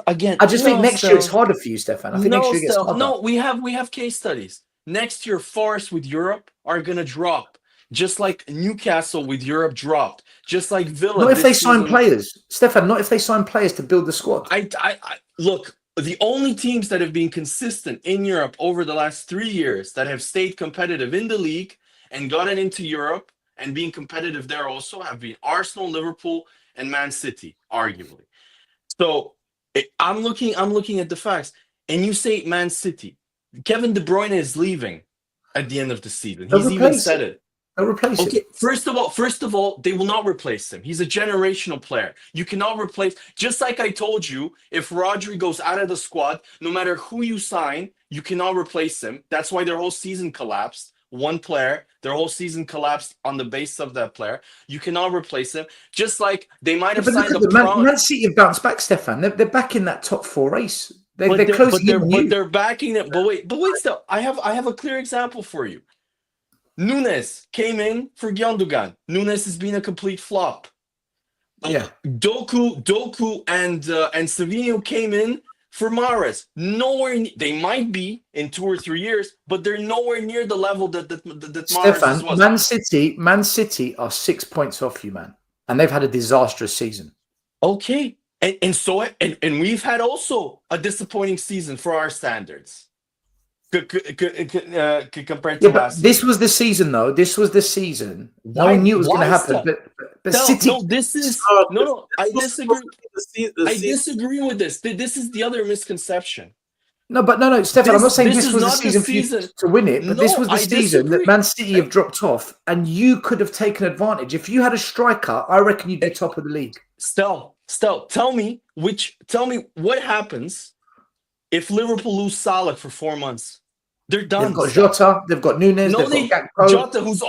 Again, I just think next year it's harder for you, Stefan. I think next year it gets harder. No, we have case studies. Next year, Forest with Europe are going to drop, just like Newcastle with Europe dropped, just like Villa. Not if they sign players, Stefan. Not if they sign players to build the squad. I look. The only teams that have been consistent in Europe over the last 3 years that have stayed competitive in the league and gotten into Europe and being competitive there also have been Arsenal, Liverpool, and Man City, arguably. So I'm looking at the facts. And you say Man City. Kevin De Bruyne is leaving at the end of the season. He's even said it. They'll replace him. First of all, they will not replace him. He's a generational player. You cannot replace. Just like I told you, if Rodri goes out of the squad, no matter who you sign, you cannot replace him. That's why their whole season collapsed. One player, their whole season collapsed on the basis of that player. You cannot replace him. Just like they might have signed a Man City have bounced back, Stefan. They're back in that top 4 race. They're closing in. But they're backing it. But wait, still, I have a clear example for you. Nunes came in for Gundogan. Nunes has been a complete flop. Doku and Savinho came in for Mahrez. They might be in 2 or 3 years, but they're nowhere near the level that Mahrez was. Man City are 6 points off you, man, and they've had a disastrous season. Okay, and we've had also a disappointing season for our standards. compared Yeah, to but last this season. was the season, though. This was the season. No Why? one knew it was going to Why happen. still? But No, City, no. This is This no. I was supposed disagree. to be the I season. disagree with this. This is the other misconception. no, Stefan. I'm not saying This this is was the not the season for you season. to win it, but this No, was the I season that disagree. Man City have dropped off, and you could have taken advantage. If you had a striker, I reckon you'd be top of the league. Stel, tell me what happens if Liverpool lose Salah for 4 months? They're done. They've got Stel. Jota, they've got Nunes, No, they've got they Gakpo. Jota, who's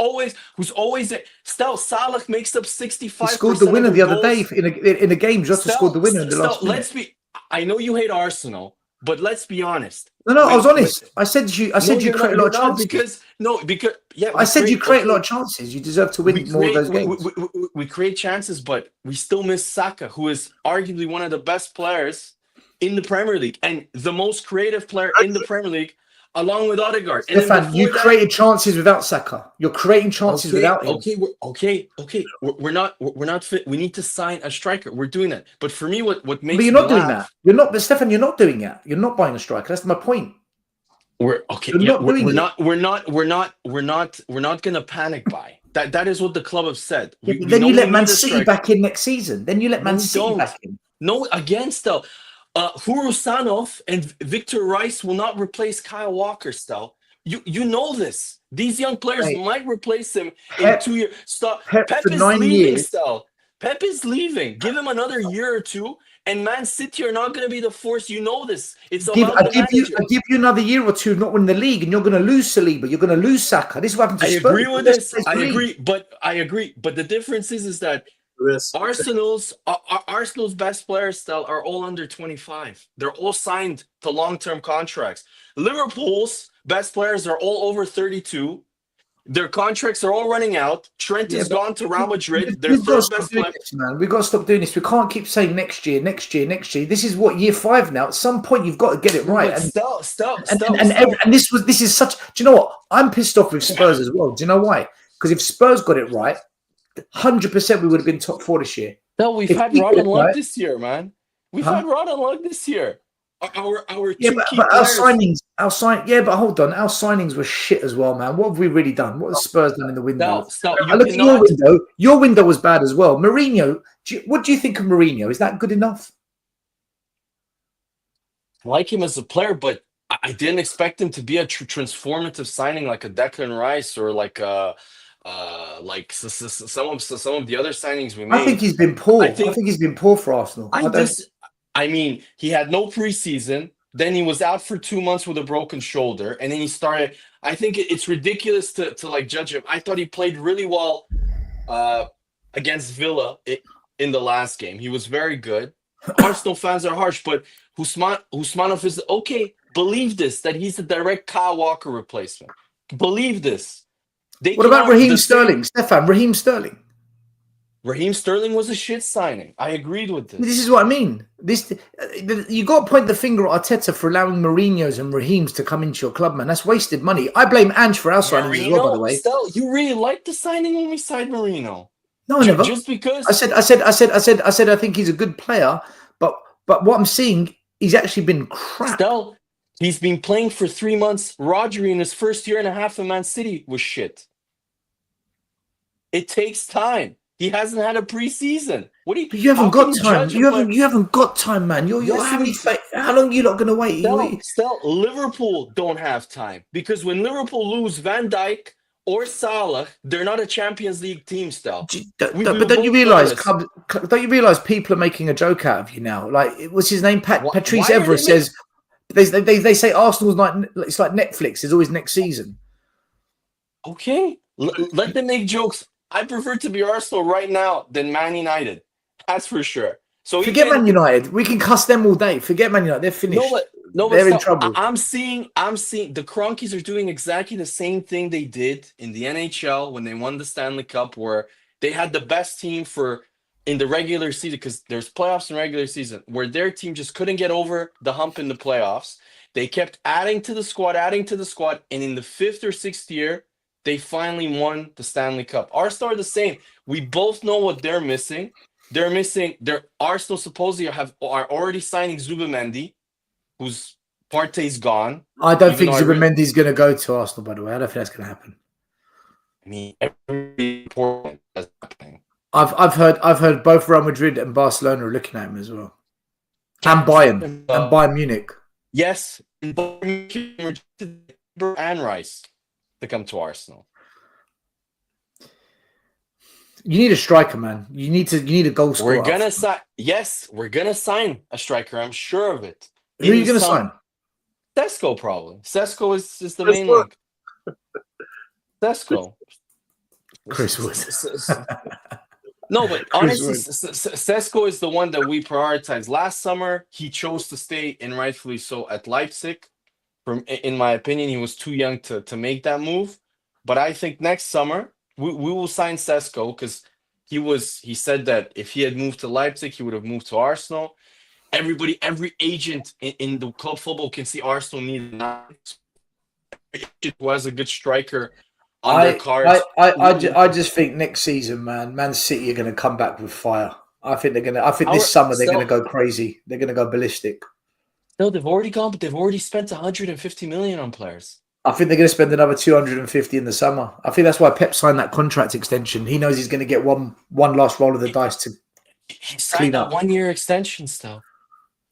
always Stel. Salah makes up He 65% scored the winner of the their other day goals. in a game. Jota scored the winner in the last minute. Let's be. I know you hate Arsenal, but let's be honest. No, I was honest. I said you You're create not, a lot you're of not chances. because yeah, I said you create a lot of chances. You deserve to win more of those games. we create chances, but we still miss Saka, who is arguably one of the best players in the Premier League and the most creative player in the Premier League, along with Odegaard. And then Stefan, you created chances without Saka. You're creating chances without him. We're not fit. We need to sign a striker. We're doing that. But for me, what makes But you're me not doing laugh, that. You're not. But Stefan, you're not doing that. You're not buying a striker. That's my point. we're okay. You're Yeah, not doing it. we're not gonna panic buy. That is what the club have said. Yeah, We but then know you we let Man need a City striker. back in next season. Then you let Man we City don't. back in. No, again, still, Hurusanov and Victor Rice will not replace Kyle Walker. Still, you know this. These young players Mate, might replace him in Pep- 2 years. Stop. Pep Pep for is 9 leaving. years. Still, Pep is leaving. Give him another year or two, and Man City are not going to be the force. You know this. It's about the manager. I give you another year or two of not winning the league, and you're going to lose Saliba. You're going to lose Saka. This is what happened to I Spurs. agree with this. I agree. But the difference is that Risk. Arsenal's best players still are all under 25. They're all signed to long-term contracts. Liverpool's best players are all over 32. Their contracts are all running out. Trent has gone to Real Madrid. Their We've got to third stop best doing player. this, man. We've got to stop doing this. We can't keep saying next year. This is what, year 5 now. At some point, you've got to get it right. And this is such. Do you know what? I'm pissed off with Spurs as well. Do you know why? Because if Spurs got it right, 100% we would have been top 4 this year. No, we've had rotten luck this year, man. We've had rotten luck this year. Our two key players. But hold on, our signings were shit as well, man. What have we really done? What has Spurs done in the window? You look at your window. Your window was bad as well. Mourinho, what do you think of Mourinho? Is that good enough? I like him as a player, but I didn't expect him to be a transformative signing like a Declan Rice or like some of the other signings we made. I think he's been poor. I think he's been poor for Arsenal. I mean, he had no preseason. Then he was out for 2 months with a broken shoulder, and then he started. I think it's ridiculous to like judge him. I thought he played really well against Villa in the last game. He was very good. Arsenal fans are harsh, but Usmanov is okay. Believe this, that he's a direct Kyle Walker replacement. Believe this. What about Raheem Sterling? Stefan, Raheem Sterling. Raheem Sterling was a shit signing. I agreed with this. This is what I mean. You got to point the finger at Arteta for allowing Mourinho's and Raheem's to come into your club, man. That's wasted money. I blame Ange for our signings as well, by the way. Stel, you really liked the signing when we signed Marino. No, I never. Just because I said I think he's a good player, but what I'm seeing, he's actually been crap. Stel, he's been playing for 3 months. Rodri in his first year and a half in Man City was shit. It takes time. He hasn't had a preseason. What do you? You haven't got time. You haven't got time, man. How long are you not going to wait? Still, Liverpool don't have time because when Liverpool lose Van Dijk or Salah, they're not a Champions League team. Still, but don't you realize? Don't you realize people are making a joke out of you now? Like, what's his name? Patrice Evra says they say Arsenal's like it's like Netflix. There's always next season. Okay, let them make jokes. I prefer to be Arsenal right now than Man United. That's for sure. So forget Man United. We can cuss them all day. Forget Man United. They're finished. They're in trouble. I'm seeing the Kroenkes are doing exactly the same thing they did in the NHL when they won the Stanley Cup, where they had the best team in the regular season because there's playoffs in regular season where their team just couldn't get over the hump in the playoffs. They kept adding to the squad, and in the 5th or 6th year, they finally won the Stanley Cup. Arsenal are the same. We both know what they're missing. Their Arsenal supposedly are already signing Zubimendi, who's Partey's gone. I don't Even think though Zubimendi's going to go to Arsenal, by the way. I don't think that's going to happen. I mean, every important that's happening. I've heard both Real Madrid and Barcelona are looking at him as well. And Bayern Munich. Yes, and Rice to come to Arsenal. You need a striker, man. You need a goal scorer. We're gonna sign. Yes, we're gonna sign a striker. I'm sure of it. Who are you going to sign? Sesko probably. Sesko is the main link. Sesko. Chris Wood. No, but honestly, Sesko is the one that we prioritize. Last summer, he chose to stay, and rightfully so, at Leipzig. In my opinion, he was too young to make that move. But I think next summer we will sign Sesko because he said that if he had moved to Leipzig, he would have moved to Arsenal. Every agent in the club football can see Arsenal need who has a good striker on their cards. I just think next season, Man City are going to come back with fire. I think this summer they're going to go crazy. They're going to go ballistic. No, they've already gone, but they've already spent 150 million on players. I think they're going to spend another 250 in the summer. I think that's why Pep signed that contract extension. He knows he's going to get one last roll of the dice to he signed a 1-year extension still.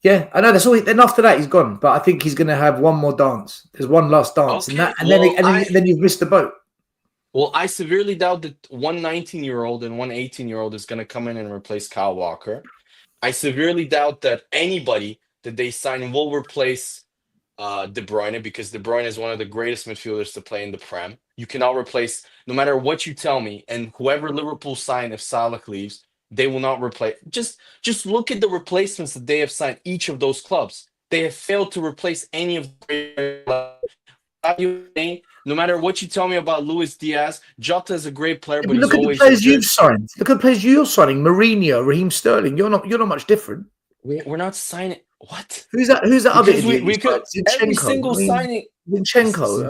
Yeah, I know. That's all. Then after that, he's gone. But I think he's going to have one more dance. There's one last dance, Okay, then you've missed the boat. Well, I severely doubt that one 19-year-old and one 18-year-old is going to come in and replace Kyle Walker. I severely doubt that anybody that they sign will replace De Bruyne, because De Bruyne is one of the greatest midfielders to play in the Prem. You cannot replace, no matter what you tell me, and whoever Liverpool sign if Salah leaves, they will not replace. Just look at the replacements that they have signed, each of those clubs. They have failed to replace any of the. No matter what you tell me about Luis Diaz, Jota is a great player, but look at the players you've signed. Look at the players you're signing. Mourinho, Raheem Sterling. You're not much different. We're not signing. What? Who's that? Who's that other idiot? We could every single signing. Zinchenko.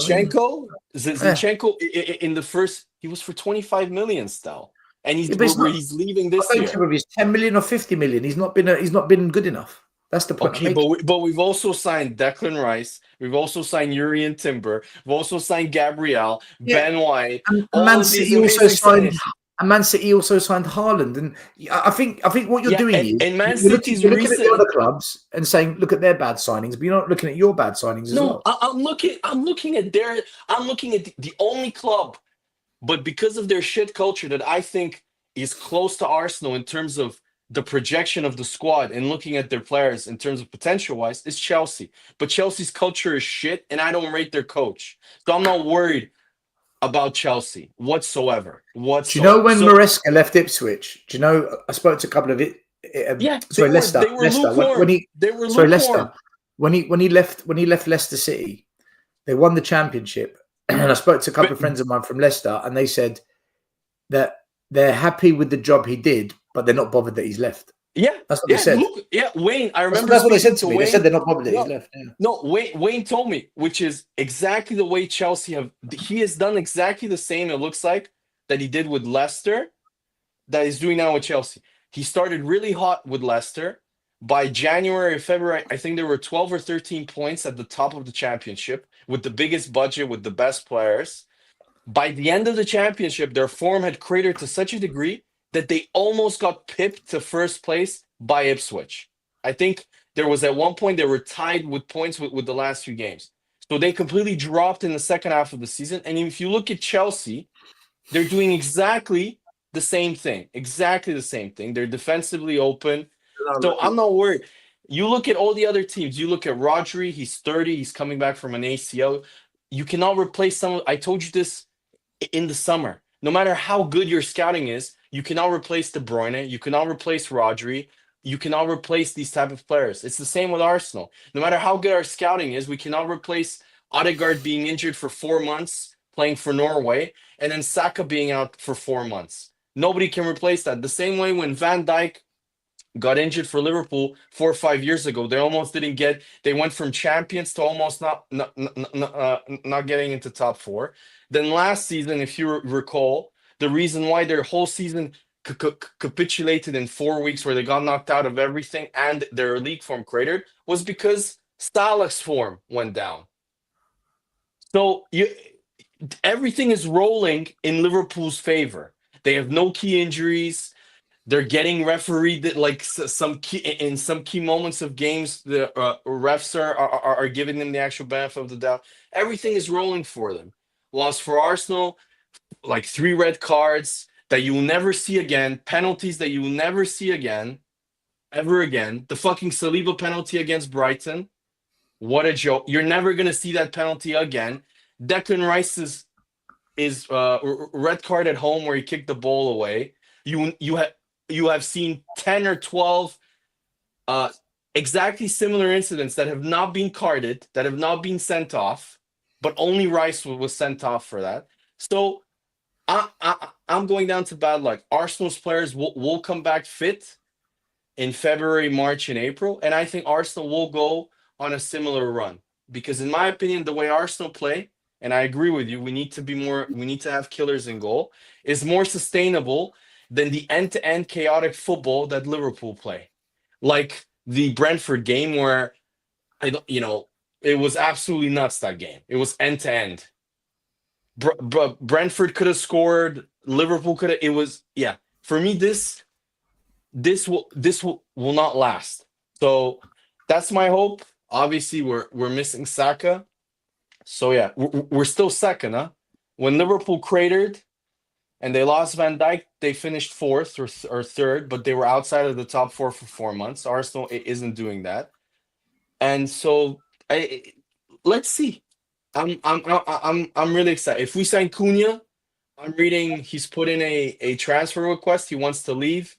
Zinchenko in the first, he was for 25 million still, and he's leaving this year. Whether he's 10 million or 50 million. He's not been good enough. That's the point. Okay, but we've also signed Declan Rice. We've also signed Urian Timber. We've also signed Gabriel, Ben White. And Man City also signed. And Man City also signed Haaland. And I think what you're doing is and you're looking at the other clubs and saying, look at their bad signings, but you're not looking at your bad signings as well. I'm looking at the only club, but because of their shit culture that I think is close to Arsenal in terms of the projection of the squad and looking at their players in terms of potential-wise, is Chelsea. But Chelsea's culture is shit, and I don't rate their coach. So I'm not worried about Chelsea whatsoever. Do you know when Maresca left Ipswich? Do you know, I spoke to a couple of Leicester. They were Leicester. When he left Leicester City, they won the championship. And I spoke to a couple of friends of mine from Leicester, and they said that they're happy with the job he did, but they're not bothered that he's left. Yeah, that's what they said. Wayne, I remember that's what they said to me. Wayne. They said they're not bothered that he's left. Yeah. No, Wayne told me, which is exactly the way Chelsea he has done exactly the same, it looks like, that he did with Leicester, that he's doing now with Chelsea. He started really hot with Leicester. By January or February, I think there were 12 or 13 points at the top of the championship, with the biggest budget, with the best players. By the end of the championship, their form had cratered to such a degree that they almost got pipped to first place by Ipswich. I think there was at one point they were tied with points with the last few games. So they completely dropped in the second half of the season. And if you look at Chelsea, they're doing exactly the same thing. Exactly the same thing. They're defensively open. So I'm not worried. You look at all the other teams. You look at Rodri. He's 30. He's coming back from an ACL. You cannot replace someone. I told you this in the summer. No matter how good your scouting is, you cannot replace De Bruyne. You cannot replace Rodri. You cannot replace these type of players. It's the same with Arsenal. No matter how good our scouting is, we cannot replace Odegaard being injured for 4 months, playing for Norway, and then Saka being out for 4 months. Nobody can replace that. The same way when Van Dijk got injured for Liverpool 4 or 5 years ago, they almost didn't get. They went from champions to almost not getting into top 4. Then last season, if you recall, the reason why their whole season capitulated in 4 weeks, where they got knocked out of everything and their league form cratered, was because Salah's form went down. So everything is rolling in Liverpool's favor. They have no key injuries. They're getting refereed that like some key moments of games. The refs are giving them the actual benefit of the doubt. Everything is rolling for them. Whilst for Arsenal, like 3 red cards that you will never see again, penalties that you will never see again, ever again. The fucking Saliba penalty against Brighton. What a joke! You're never gonna see that penalty again. Declan Rice's red card at home where he kicked the ball away. You have seen 10 or 12 exactly similar incidents that have not been carded, that have not been sent off, but only Rice was sent off for that. So I'm going down to bad luck. Arsenal's players will come back fit in February, March, and April, and I think Arsenal will go on a similar run because, in my opinion, the way Arsenal play, and I agree with you, we need to have killers in goal, is more sustainable than the end-to-end chaotic football that Liverpool play. Like the Brentford game where it was absolutely nuts, that game. It was end-to-end. Brentford could have scored, Liverpool could have, it was, yeah. For me, this will not last. So that's my hope. Obviously, we're missing Saka. So yeah, we're still second, huh? When Liverpool cratered and they lost Van Dijk, they finished 4th or 3rd, but they were outside of the top 4 for 4 months. Arsenal isn't doing that, and so let's see. I'm really excited. If we sign Cunha, I'm reading he's put in a transfer request. He wants to leave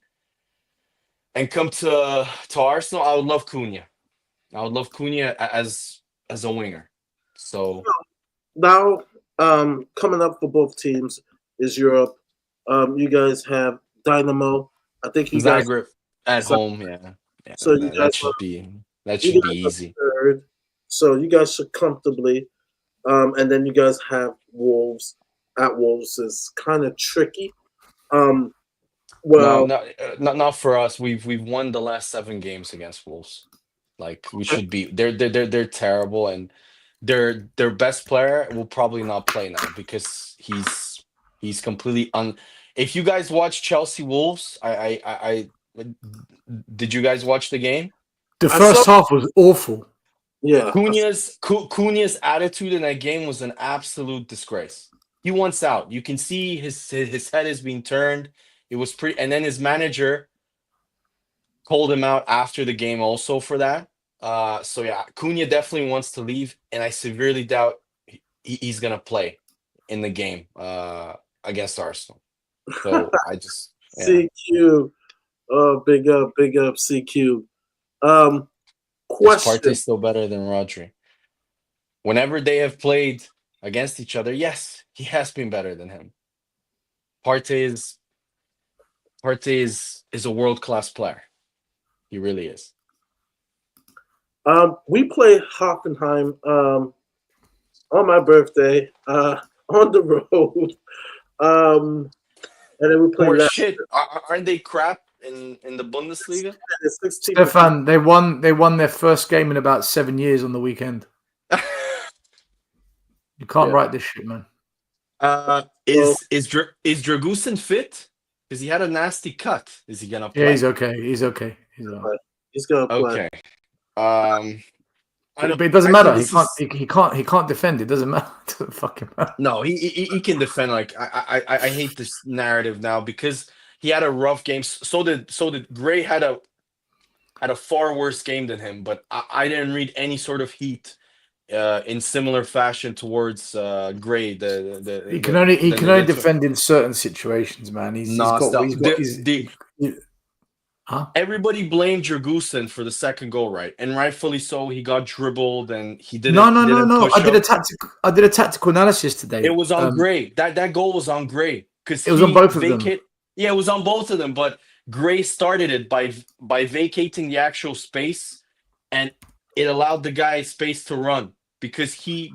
and come to Arsenal. I would love Cunha. As a winger. So Now, coming up for both teams is Europe. You guys have Dynamo. I think you guys. Zagreb at home, yeah. So you That guys should be you easy. guys are third. So you guys should comfortably. And then you guys have Wolves. At Wolves is kind of tricky. Well, Not for us. We've won the last 7 games against Wolves. Like we should be. They're terrible, and their best player will probably not play now because he's completely If you guys watch Chelsea Wolves, I did you guys watch the game? The I first saw- half was awful. yeah. Cunha's attitude in that game was an absolute disgrace. He wants out. You can see his head is being turned. It was pretty, and then his manager called him out after the game also for that. So yeah, Cunha definitely wants to leave, and I severely doubt he's gonna play in the game against Arsenal. So I just CQ. Big up, CQ. Is Question. Partey still better than Rodri? Whenever they have played against each other, yes, he has been better than him. Partey is a world-class player. He really is. We play Hoffenheim on my birthday on the road. And then we play Or Leicester. shit, aren't they crap in the Bundesliga? It's 16. Stefan, they won their first game in about 7 years on the weekend. You can't Yeah. write this shit, man. Is Dragusin fit? Because he had a nasty cut. Is he gonna play? Yeah, he's okay. He's okay. He's all right. He's gonna play. Okay. But it doesn't matter. He can't defend. It doesn't matter. It doesn't fucking matter. No, he can defend. Like I hate this narrative now because he had a rough game. So did Gray had a far worse game than him, but I didn't read any sort of heat in similar fashion towards Gray. He can only defend in certain situations, man. Everybody blamed Dragusin for the second goal, right? And rightfully so. He got dribbled and he didn't. No. I did a tactical analysis today. It was on Gray. That goal was on Gray because it was on both of them. Yeah, it was on both of them. But Gray started it by vacating the actual space, and it allowed the guy space to run because he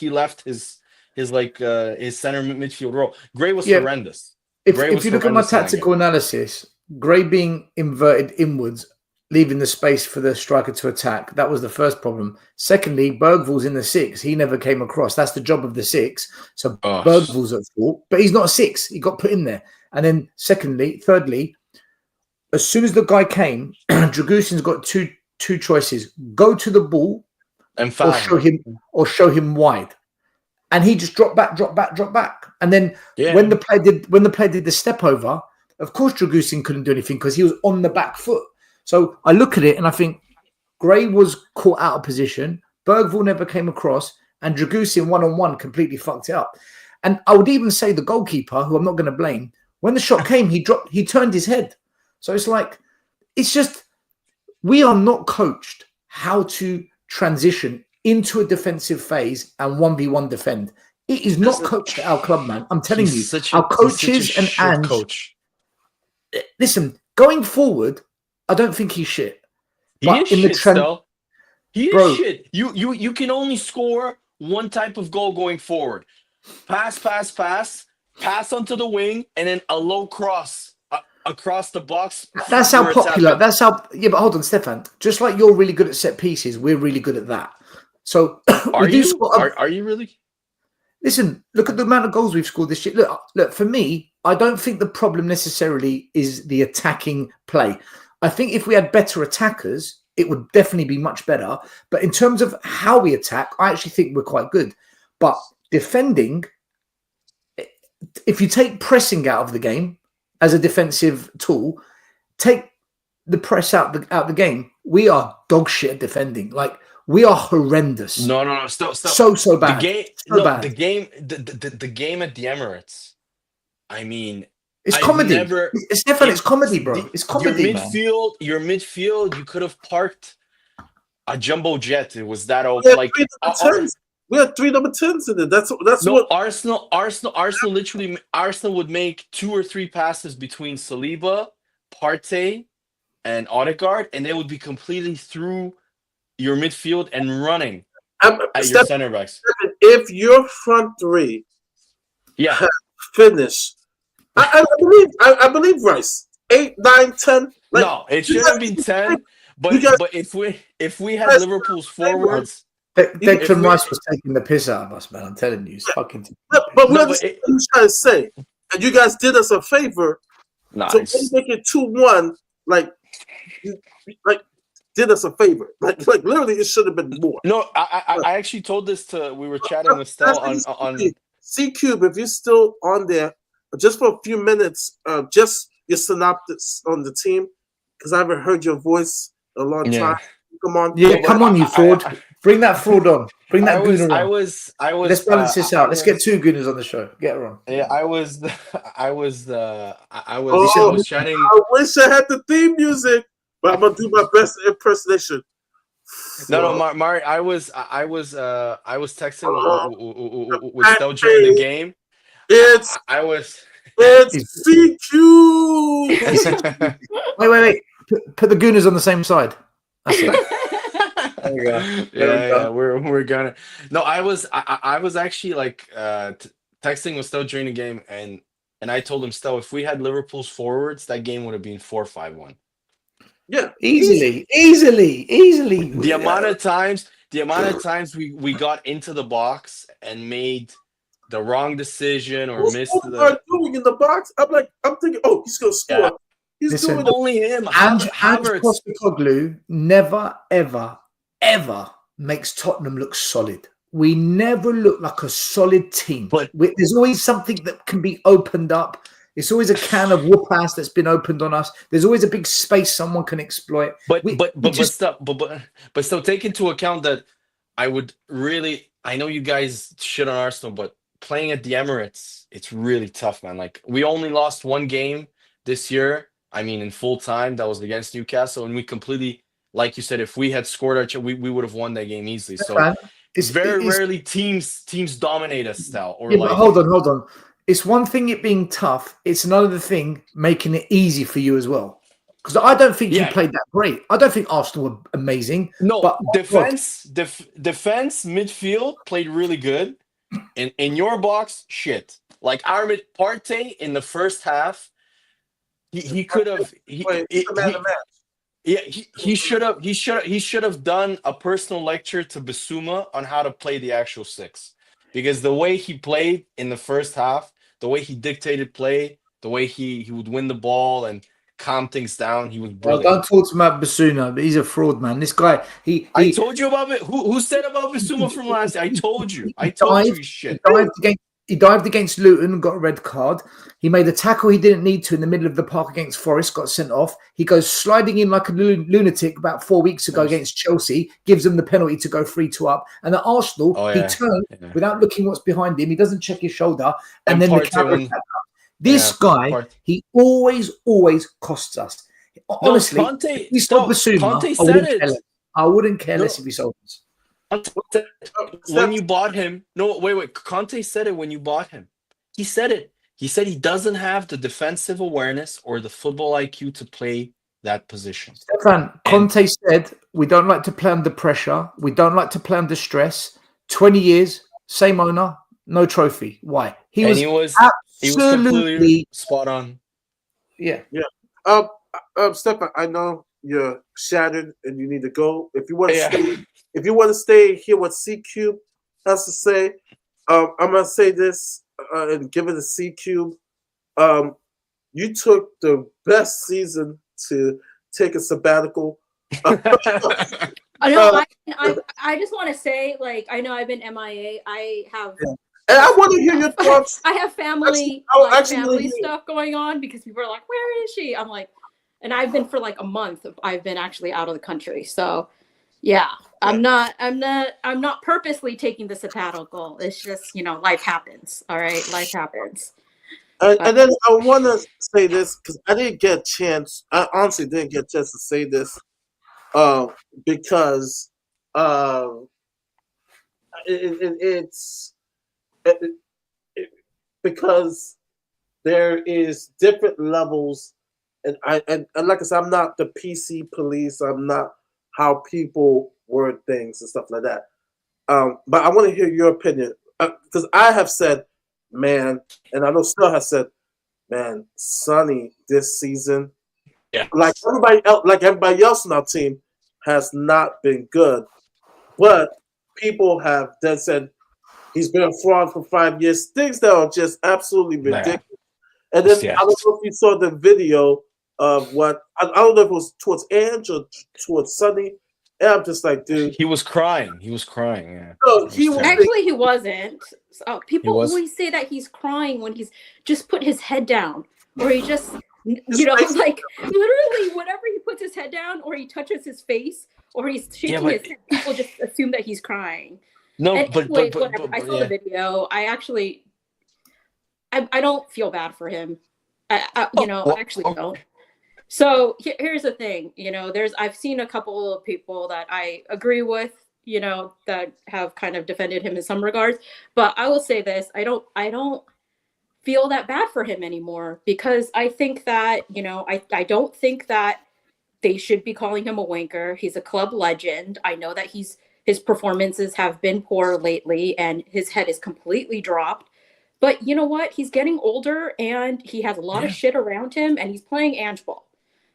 left his center midfield role. Gray was horrendous. If you look at my tactical analysis, Gray being inverted inwards leaving the space for the striker to attack. That was the first problem. Secondly, Bergvall's in the 6. He never came across. That's the job of the 6. So Oh, Bergvall's at fault, but he's not a 6. He got put in there. And then thirdly, as soon as the guy came, Dragusin's got two choices: go to the ball and or foul. show him wide. And he just dropped back. And then Yeah. when the player did the step over, of course Dragusin couldn't do anything because he was on the back foot. So I look at it and I think Gray was caught out of position. Bergvall never came across, and Dragusin 1-on-1 completely fucked it up. And I would even say the goalkeeper, who I'm not going to blame, when the shot came, he turned his head. So it's just we are not coached how to transition into a defensive phase and 1v1 defend. It is not coached at our club, man. I'm telling you, our coaches and Ange. Coach. Listen, going forward, I don't think he's shit. He is shit, still. He is Bro. shit. You can only score one type of goal going forward. Pass onto the wing, and then a low cross across the box. That's how popular. That's how. Yeah, but hold on, Stefan. Just like you're really good at set pieces, we're really good at that. So are you really? Listen, look at the amount of goals we've scored this year. Look. For me, I don't think the problem necessarily is the attacking play. I think if we had better attackers, it would definitely be much better. But in terms of how we attack, I actually think we're quite good. But defending, if you take pressing out of the game as a defensive tool, take the press out the game, we are dog shit at defending. Like, we are horrendous. No. Stop. So bad. The game at the Emirates. I mean, it's comedy. Stefan, it's comedy, bro. It's comedy, Your midfield, you could have parked a jumbo jet. It was that old. We had 3 number 10s in it. That's no, what Arsenal literally. Arsenal would make 2 or 3 passes between Saliba, Partey, and Odegaard, and they would be completely through your midfield and running at your center backs. If your front 3 finish, I believe Rice 8, 9, 10. Like, no, it should have been 10. But if we had Liverpool's forwards, Declan Rice was taking the piss out of us, man. I'm telling you, he's fucking. But what I'm trying to say, and you guys did us a favor. Nice. So when make it 2-1, like did us a favor. Like literally, it should have been more. No, I actually told this to. We were chatting with Stell on C Cube. If you're still on there, just for a few minutes, just your synopsis on the team, because I haven't heard your voice in a long time. Come on, come on, you fraud! Bring that fraud on. Bring that gooner on. I was. Let's balance this out. Let's get 2 gooners on the show. Get her on. Yeah, I was chatting. I wish I had the theme music, but I'm gonna do my best impersonation. No, Mari, I was texting with Stell during the game. It's CQ. Wait. Put the gooners on the same side. That's it. There you go. Yeah, we're gonna. No, I was actually texting with Stell during the game, and I told him, Stell, if we had Liverpool's forwards, that game would have been 4-5-1. Yeah, easily. The amount of times we got into the box and made the wrong decision or missed the doing in the box. I'm thinking, oh, he's gonna score. Yeah. He's doing only him. And Postecoglou never, ever makes Tottenham look solid. We never look like a solid team. But there's always something that can be opened up. It's always a can of whoop-ass that's been opened on us. There's always a big space someone can exploit. But still take into account that I know you guys shit on Arsenal, but playing at the Emirates, it's really tough, man. Like, we only lost 1 game this year. I mean, in full time, that was against Newcastle, and we completely, like you said, if we had scored we would have won that game easily. So it's rarely teams dominate us, Stal. But hold on. It's one thing it being tough. It's another thing making it easy for you as well. Because I don't think you played that great. I don't think Arsenal were amazing. No, but defense, midfield played really good. In your box, shit. Like our Partey in the first half, he could have. Man of the match. Yeah, he should have done a personal lecture to Basuma on how to play the actual six, because the way he played in the first half, the way he dictated play, the way he would win the ball and calm things down, he was Well, brilliant. don't talk to him about Basuna, but he's a fraud, man. This guy, I told you about it. Who said about Basuma from last year? I told you. I told you he's shit. he dived against Luton and got a red card. He made a tackle he didn't need to in the middle of the park against Forest, got sent off. He goes sliding in like a lunatic about 4 weeks ago against Chelsea, gives them the penalty to go 3-2 up. And at Arsenal, Oh, he yeah. turned Yeah. without looking what's behind him. He doesn't check his shoulder. And then the Partey counter when- attack. This guy, he always costs us. Honestly, Conte, if we sold Basuma, Conte said it. I wouldn't care less if he sold us. When you bought him, no, wait. Conte said it when you bought him. He said it. He said he doesn't have the defensive awareness or the football IQ to play that position. Stefan, Conte said, we don't like to play under pressure. We don't like to play under stress. 20 years, same owner, no trophy. Why? He was completely spot on. Yeah. Stefan, I know you're shattered and you need to go. If you want to stay, hear what C Cube has to say. I'm gonna say this and give it a C Cube. You took the best season to take a sabbatical. I know. I just want to say, like, I know I've been MIA. I have. Yeah. And I want to hear your thoughts. I have family stuff going on because people are like, "Where is she?" I'm like, and I've been for like a month. I've been actually out of the country, so yeah. I'm not purposely taking the sabbatical. It's just, life happens. All right, life happens. And then I want to say this because I didn't get a chance. I honestly didn't get a chance to say this because because there is different levels, and like I said, I'm not the PC police. I'm not how people word things and stuff like that. But I want to hear your opinion because I have said, man, and I know Still has said, man, Sonny this season, like everybody else on our team, has not been good. But people have then said he's been a fraud for 5 years. Things that are just absolutely ridiculous. And then I don't know if you saw the video of what I don't know if it was towards Ange or towards Sonny. And I'm just like, dude, he was crying. Yeah. No, he wasn't. So people always say that he's crying when he's just put his head down, or he just, like literally whenever he puts his head down, or he touches his face, or he's shaking his head, people just assume that he's crying. No, but whatever. I saw the video. I actually, I don't feel bad for him. I actually don't. So here's the thing, I've seen a couple of people that I agree with, that have kind of defended him in some regards, but I will say this, I don't feel that bad for him anymore, because I think that, I don't think that they should be calling him a wanker. He's a club legend. I know that his performances have been poor lately and his head is completely dropped. But you know what? He's getting older and he has a lot of shit around him and he's playing Ange ball.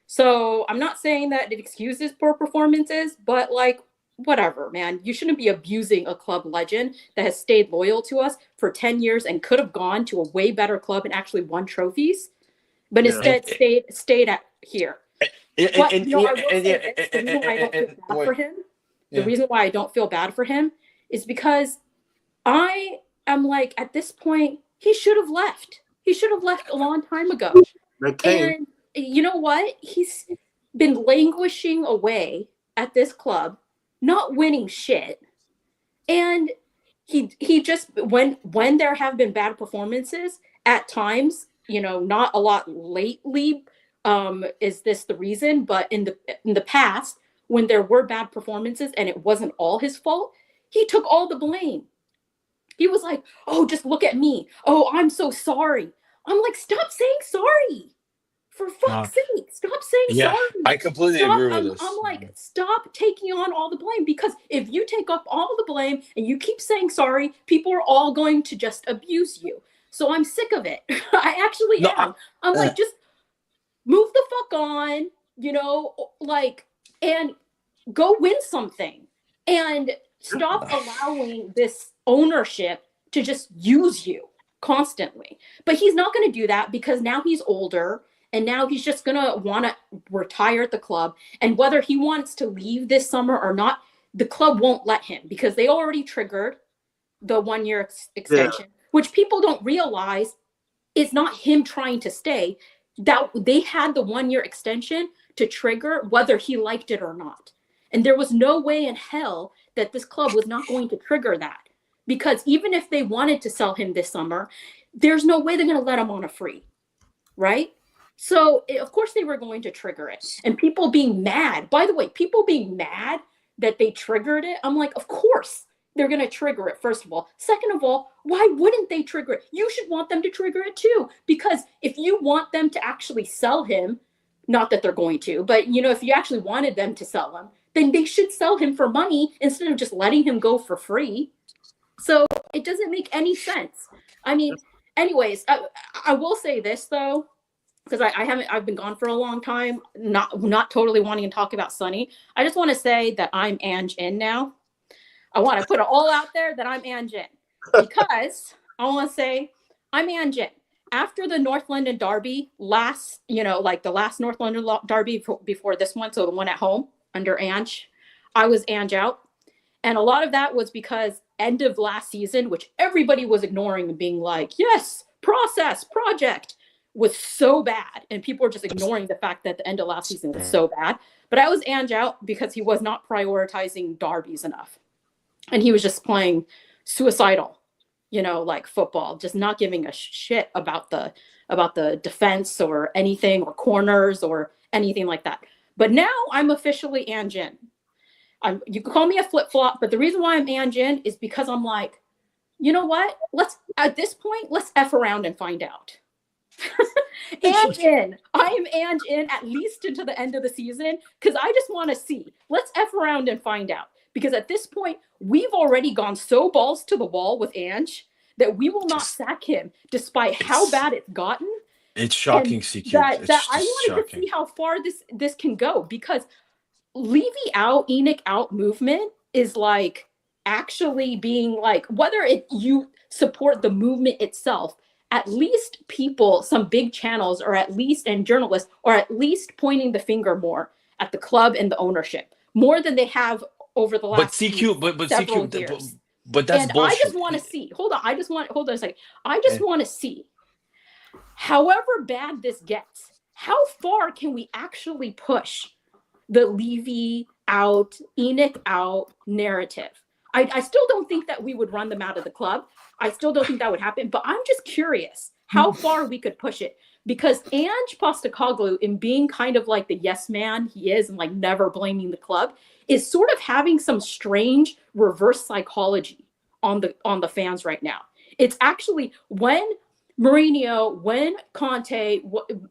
So I'm not saying that it excuses poor performances, but like, whatever, man. You shouldn't be abusing a club legend that has stayed loyal to us for 10 years and could have gone to a way better club and actually won trophies, but instead stayed at here. The reason why I don't feel bad for him is because I am like, at this point, he should have left. He should have left a long time ago. And you know what? He's been languishing away at this club, not winning shit. And he just, when there have been bad performances at times, not a lot lately, is this the reason? But in the past, when there were bad performances and it wasn't all his fault, he took all the blame. He was like, "Oh, just look at me. Oh, I'm so sorry." I'm like, stop saying sorry. For fuck's sake, stop saying sorry. I completely agree with this. I'm like, stop taking on all the blame, because if you take up all the blame and you keep saying sorry, people are all going to just abuse you. So I'm sick of it. I actually am. I'm like, just move the fuck on. like, and go win something and stop allowing this ownership to just use you constantly. But he's not going to do that because now he's older and now he's just going to want to retire at the club. And whether he wants to leave this summer or not, the club won't let him because they already triggered the 1-year extension, which people don't realize is not him trying to stay. That they had the 1-year extension to trigger whether he liked it or not. And there was no way in hell that this club was not going to trigger that. Because even if they wanted to sell him this summer, there's no way they're going to let him on a free, right? So, of course, they were going to trigger it. And people being mad, by the way, people being mad that they triggered it, I'm like, of course they're going to trigger it, first of all. Second of all, why wouldn't they trigger it? You should want them to trigger it too. Because if you want them to actually sell him, not that they're going to, but, if you actually wanted them to sell him, then they should sell him for money instead of just letting him go for free. So it doesn't make any sense. I mean, anyways, I will say this though, because I've been gone for a long time, not totally wanting to talk about Sonny. I just want to say that I'm Ange in now. I want to put it all out there that I'm Ange in because I want to say I'm Ange in. After the North London Derby last, like the last North London Derby before this one, so the one at home under Ange, I was Ange out. And a lot of that was because end of last season, which everybody was ignoring and being like, yes, project was so bad. And people were just ignoring the fact that the end of last season was so bad. But I was Ange out because he was not prioritizing derbies enough. And he was just playing suicidal, like football, just not giving a shit about the defense or anything or corners or anything like that. But now I'm officially Ange in. You can call me a flip-flop, but the reason why I'm Ange in is because I'm like, you know what? At this point, let's F around and find out. Ange in. I am Ange in at least into the end of the season because I just want to see. Let's F around and find out. Because at this point, we've already gone so balls to the wall with Ange that we will not sack him despite how bad it's gotten. It's shocking, CQ. That I wanted to see how far this can go because Levy out, Enoch out movement is like actually being like, whether you support the movement itself, at least people, some big channels and journalists are at least pointing the finger more at the club and the ownership more than they have over the last several years. But that's bullshit. I just want to see. Hold on a second. I just want to see, however bad this gets, how far can we actually push the Levy out, Enoch out narrative? I still don't think that we would run them out of the club. I still don't think that would happen. But I'm just curious how far we could push it. Because Ange Postecoglou, in being kind of like the yes man he is and like never blaming the club, is sort of having some strange reverse psychology on the fans right now. It's actually when Mourinho, when Conte,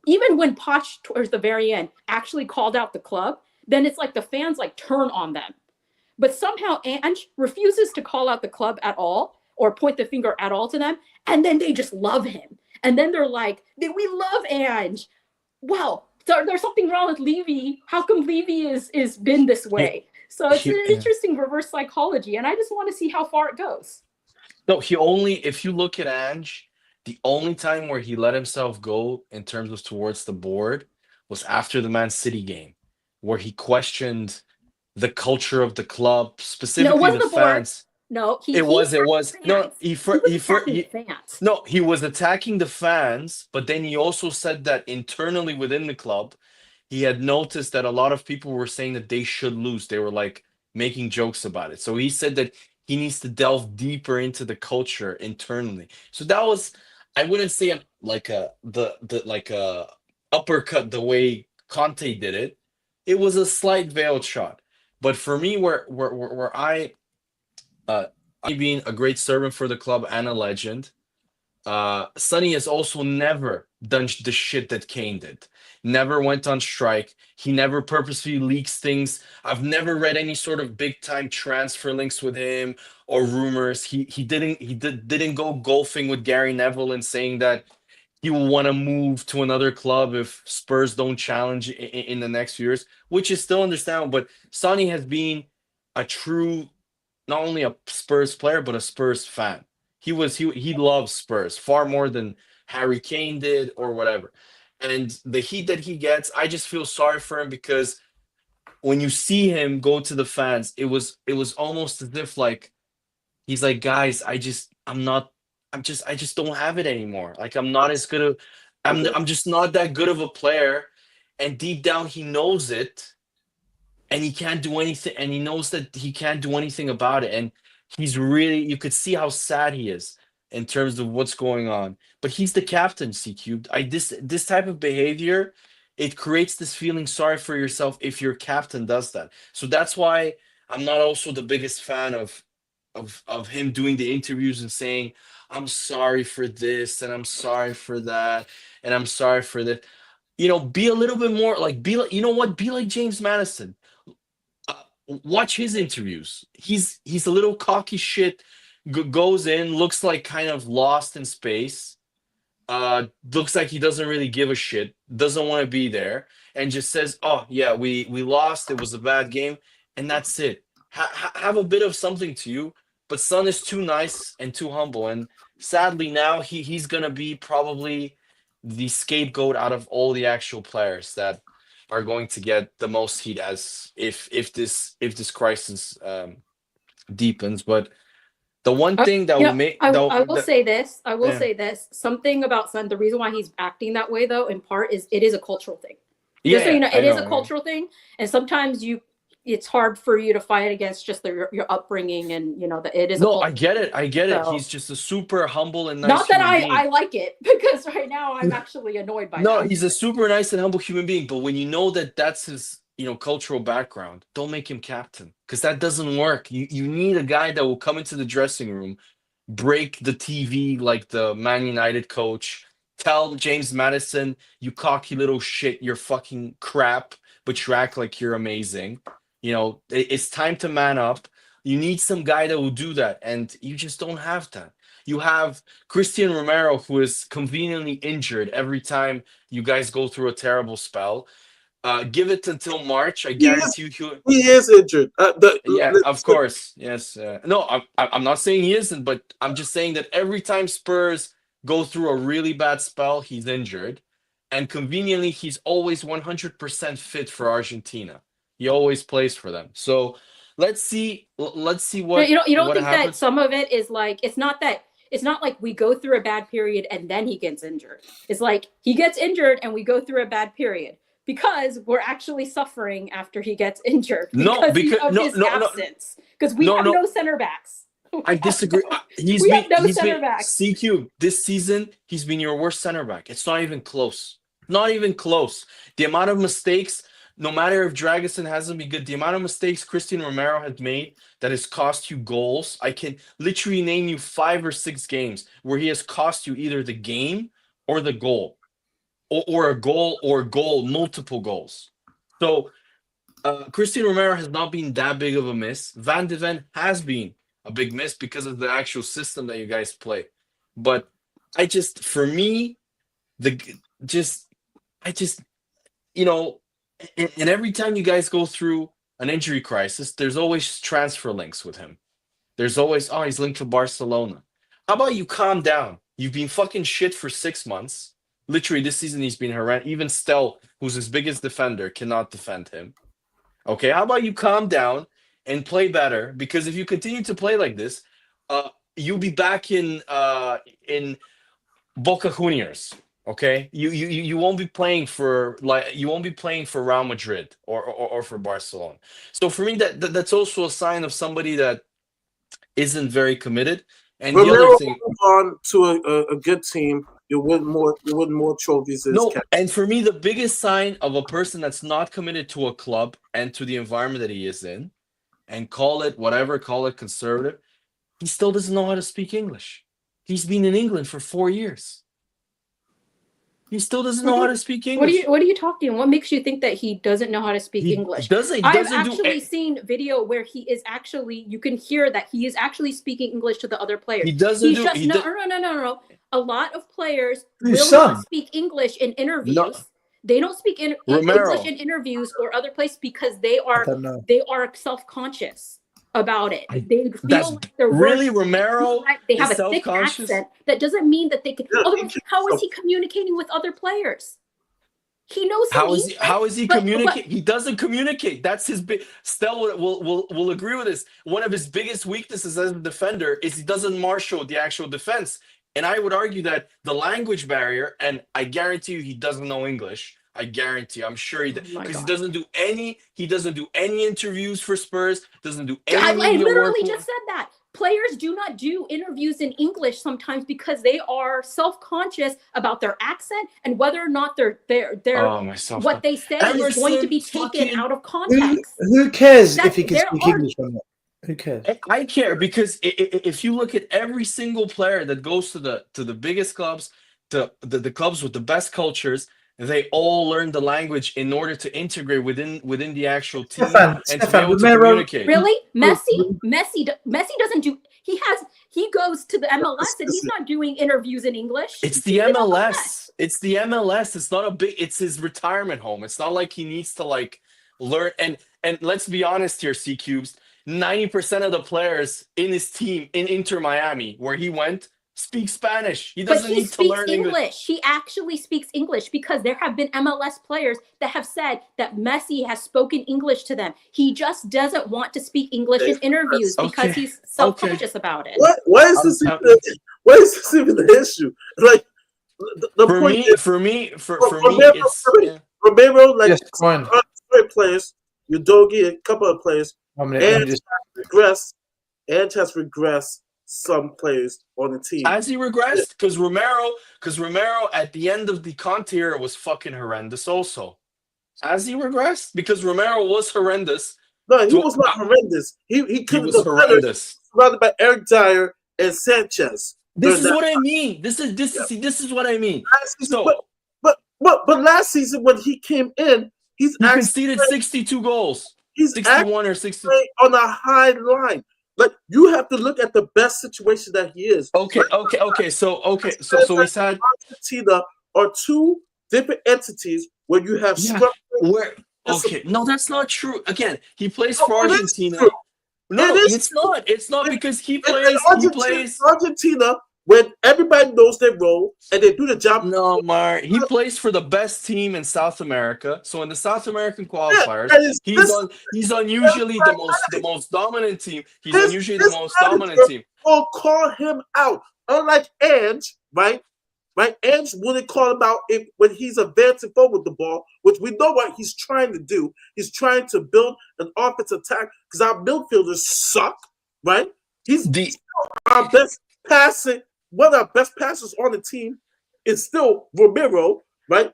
even when Poch towards the very end actually called out the club, then it's like the fans like turn on them. But somehow Ange refuses to call out the club at all or point the finger at all to them. And then they just love him. And then they're like, we love Ange. Well, there's something wrong with Levy. How come Levy is been this way? So it's an interesting reverse psychology. And I just want to see how far it goes. No, if you look at Ange, the only time where he let himself go in terms of towards the board was after the Man City game, where he questioned the culture of the club, specifically the fans. No, it was. No, he was attacking the fans, but then he also said that internally within the club, he had noticed that a lot of people were saying that they should lose. They were like making jokes about it. So he said that he needs to delve deeper into the culture internally. So that was, I wouldn't say like a uppercut the way Conte did it. It was a slight veiled shot. But for me, where I being a great servant for the club and a legend, Sonny has also never done the shit that Kane did. Never went on strike. He never purposely leaks things. I've never read any sort of big time transfer links with him or rumors. He didn't go golfing with Gary Neville and saying that he will want to move to another club if Spurs don't challenge in the next few years, which is still understandable. But Sonny has been a true, not only a Spurs player, but a Spurs fan. He loves Spurs far more than Harry Kane did or whatever. And the heat that he gets, I just feel sorry for him because when you see him go to the fans, it was almost as if like he's like, guys, I just don't have it anymore. Like I'm not as good of I'm just not that good of a player. And deep down he knows it and he can't do anything, and he knows that he can't do anything about it. And he's really, you could see how sad he is in terms of what's going on. But he's the captain, C Cubed. This type of behavior, it creates this feeling sorry for yourself if your captain does that. So that's why I'm not also the biggest fan of him doing the interviews and saying, I'm sorry for this and I'm sorry for that and I'm sorry for that. Be a little bit more like, be like, you know what? Be like James Madison. Watch his interviews. He's a little cocky shit. Goes in, looks like kind of lost in space. Looks like he doesn't really give a shit. Doesn't want to be there, and just says, "Oh yeah, we lost. It was a bad game," and that's it. Have a bit of something to you. But Son is too nice and too humble, and sadly now he's gonna be probably the scapegoat out of all the actual players that are going to get the most heat as if this crisis deepens. But the one thing that will make I will say this. I will Yeah. say this. Something about Son. The reason why he's acting that way, though, in part, is it is a cultural thing. Just so you know, it is a cultural thing, and sometimes it's hard for you to fight against just your upbringing, and that it is. No, I get it. So, He's just a super humble and nice. Not that human being. I like it, because right now I'm actually annoyed by. No, that. he's a super nice and humble human being. But when you know that that's his, cultural background, don't make him captain, because that doesn't work. You need a guy that will come into the dressing room, break the TV like the Man United coach, tell James Madison, you cocky little shit, you're fucking crap, but you act like you're amazing. It's time to man up. You need some guy that will do that, and you just don't have that. You have Christian Romero, who is conveniently injured every time you guys go through a terrible spell. Give it until March. I guarantee you he is injured. Of course. Yes. No, I'm not saying he isn't, but I'm just saying that every time Spurs go through a really bad spell, he's injured. And conveniently, he's always 100% fit for Argentina. He always plays for them. So let's see what you don't what think happens. that some of it is like, it's not like we go through a bad period and then he gets injured. It's like he gets injured and we go through a bad period because we're actually suffering after he gets injured because of his absence. Because we have no center backs. I disagree. We have no center backs. CQ, this season, he's been your worst center back. It's not even close. Not even close. The amount of mistakes, no matter if Dragusin hasn't been good, the amount of mistakes Christian Romero has made that has cost you goals, I can literally name you 5 or 6 games where he has cost you either the game or the goal. Or a goal or multiple goals. So Christian Romero has not been that big of a miss. Van de Ven has been a big miss because of the actual system that you guys play. But for me, and every time you guys go through an injury crisis, there's always transfer links with him. There's always, he's linked to Barcelona. How about you calm down? You've been fucking shit for 6 months. Literally, this season he's been horrendous. Even Stel, who's his biggest defender, cannot defend him. Okay, how about you calm down and play better? Because if you continue to play like this, you'll be back in Boca Juniors. Okay, you won't be playing for Real Madrid or for Barcelona. So for me, that's also a sign of somebody that isn't very committed. And Romero the other thing, move on to a good team. You win more trophies. And for me, the biggest sign of a person that's not committed to a club and to the environment that he is in, and call it conservative, he still doesn't know how to speak English. He's been in England for 4 years. He still doesn't know how to speak What English. are you talking? What makes you think that he doesn't know how to speak English? He I've doesn't do actually seen video where he is actually, you can hear that he is actually speaking English to the other players. He doesn't He's do just he no, does, no, no, no, no. A lot of players Whose will son? not speak English in interviews. No. They don't speak English Romero. in interviews or other places because I don't know. they are self-conscious about it. They That's feel like their really words Romero right. They have is a thick self-conscious. accent. That doesn't mean that they can. Yeah, Otherwise, how is he communicating with other players? He knows some English. How is he but- communicate? He doesn't communicate. That's his big. Stell will agree with this. One of his biggest weaknesses as a defender is he doesn't marshal the actual defense. And I would argue that the language barrier, and I guarantee you, he doesn't know English. I guarantee you, I'm sure he Oh my because he God. doesn't do any. He doesn't do any interviews for Spurs. Doesn't do any I media work. literally just said that. Players do not do interviews in English sometimes because they are self-conscious about their accent and whether or not Oh, myself. what they say is going to be Emerson taken fucking- out of context. Who cares That- if he can there speak are- English or not? Who cares? I care because if you look at every single player that goes to the biggest clubs, to the clubs with the best cultures, they all learn the language in order to integrate within the actual team and to be Stefan, able to Romero- communicate. Really? Oh, Messi doesn't do. He goes to the MLS and he's not doing interviews in English. It's the He's in MLS. It's the MLS. It's not a big. It's his retirement home. It's not like he needs to like learn. And let's be honest here, C Cubes. 90% of the players in his team in Inter Miami, where he went, speak Spanish. He But doesn't he need to speaks learn English. English. He actually speaks English because there have been MLS players that have said that Messi has spoken English to them. He just doesn't want to speak English in interviews because Okay. he's self-conscious about it. Why is this I'm- why is this even the issue? Like the For point me, is, for me, Romero, it's yeah. Romero, like Yes, fine. great players, Udogi, a couple of players, One minute, let me and just- has regressed some players on the team. Has he regressed? Because Romero at the end of the Conte era was fucking horrendous also. Has he regressed? Because Romero was horrendous. No, he was not horrendous. He He could have was done better horrendous. surrounded by Eric Dyer and Sanchez. This is During what I mean. This is what I mean. last season. So But last season when he came in, he conceded 62 goals. he's 61 or 60. actually on a high line. Like you have to look at the best situation that he is. Okay. So we had Argentina are two different entities where you have Yeah. structure. where okay. No, that's not true. Again, he plays No, for it is Argentina. true. No, It is it's not. It's not because he In plays. Argentina, when everybody knows their role and they do the job. No, Mar. He plays for the best team in South America. So in the South American qualifiers, that is- he's on usually the most dominant team. He's on usually the this most manager- dominant team. Will call him out. Unlike Ange, right? Ange wouldn't call him out when he's advancing forward with the ball, which we know what he's trying to do. He's trying to build an offensive attack because our midfielders suck, right? He's our best passing. One of our best passers on the team is still Romero, right?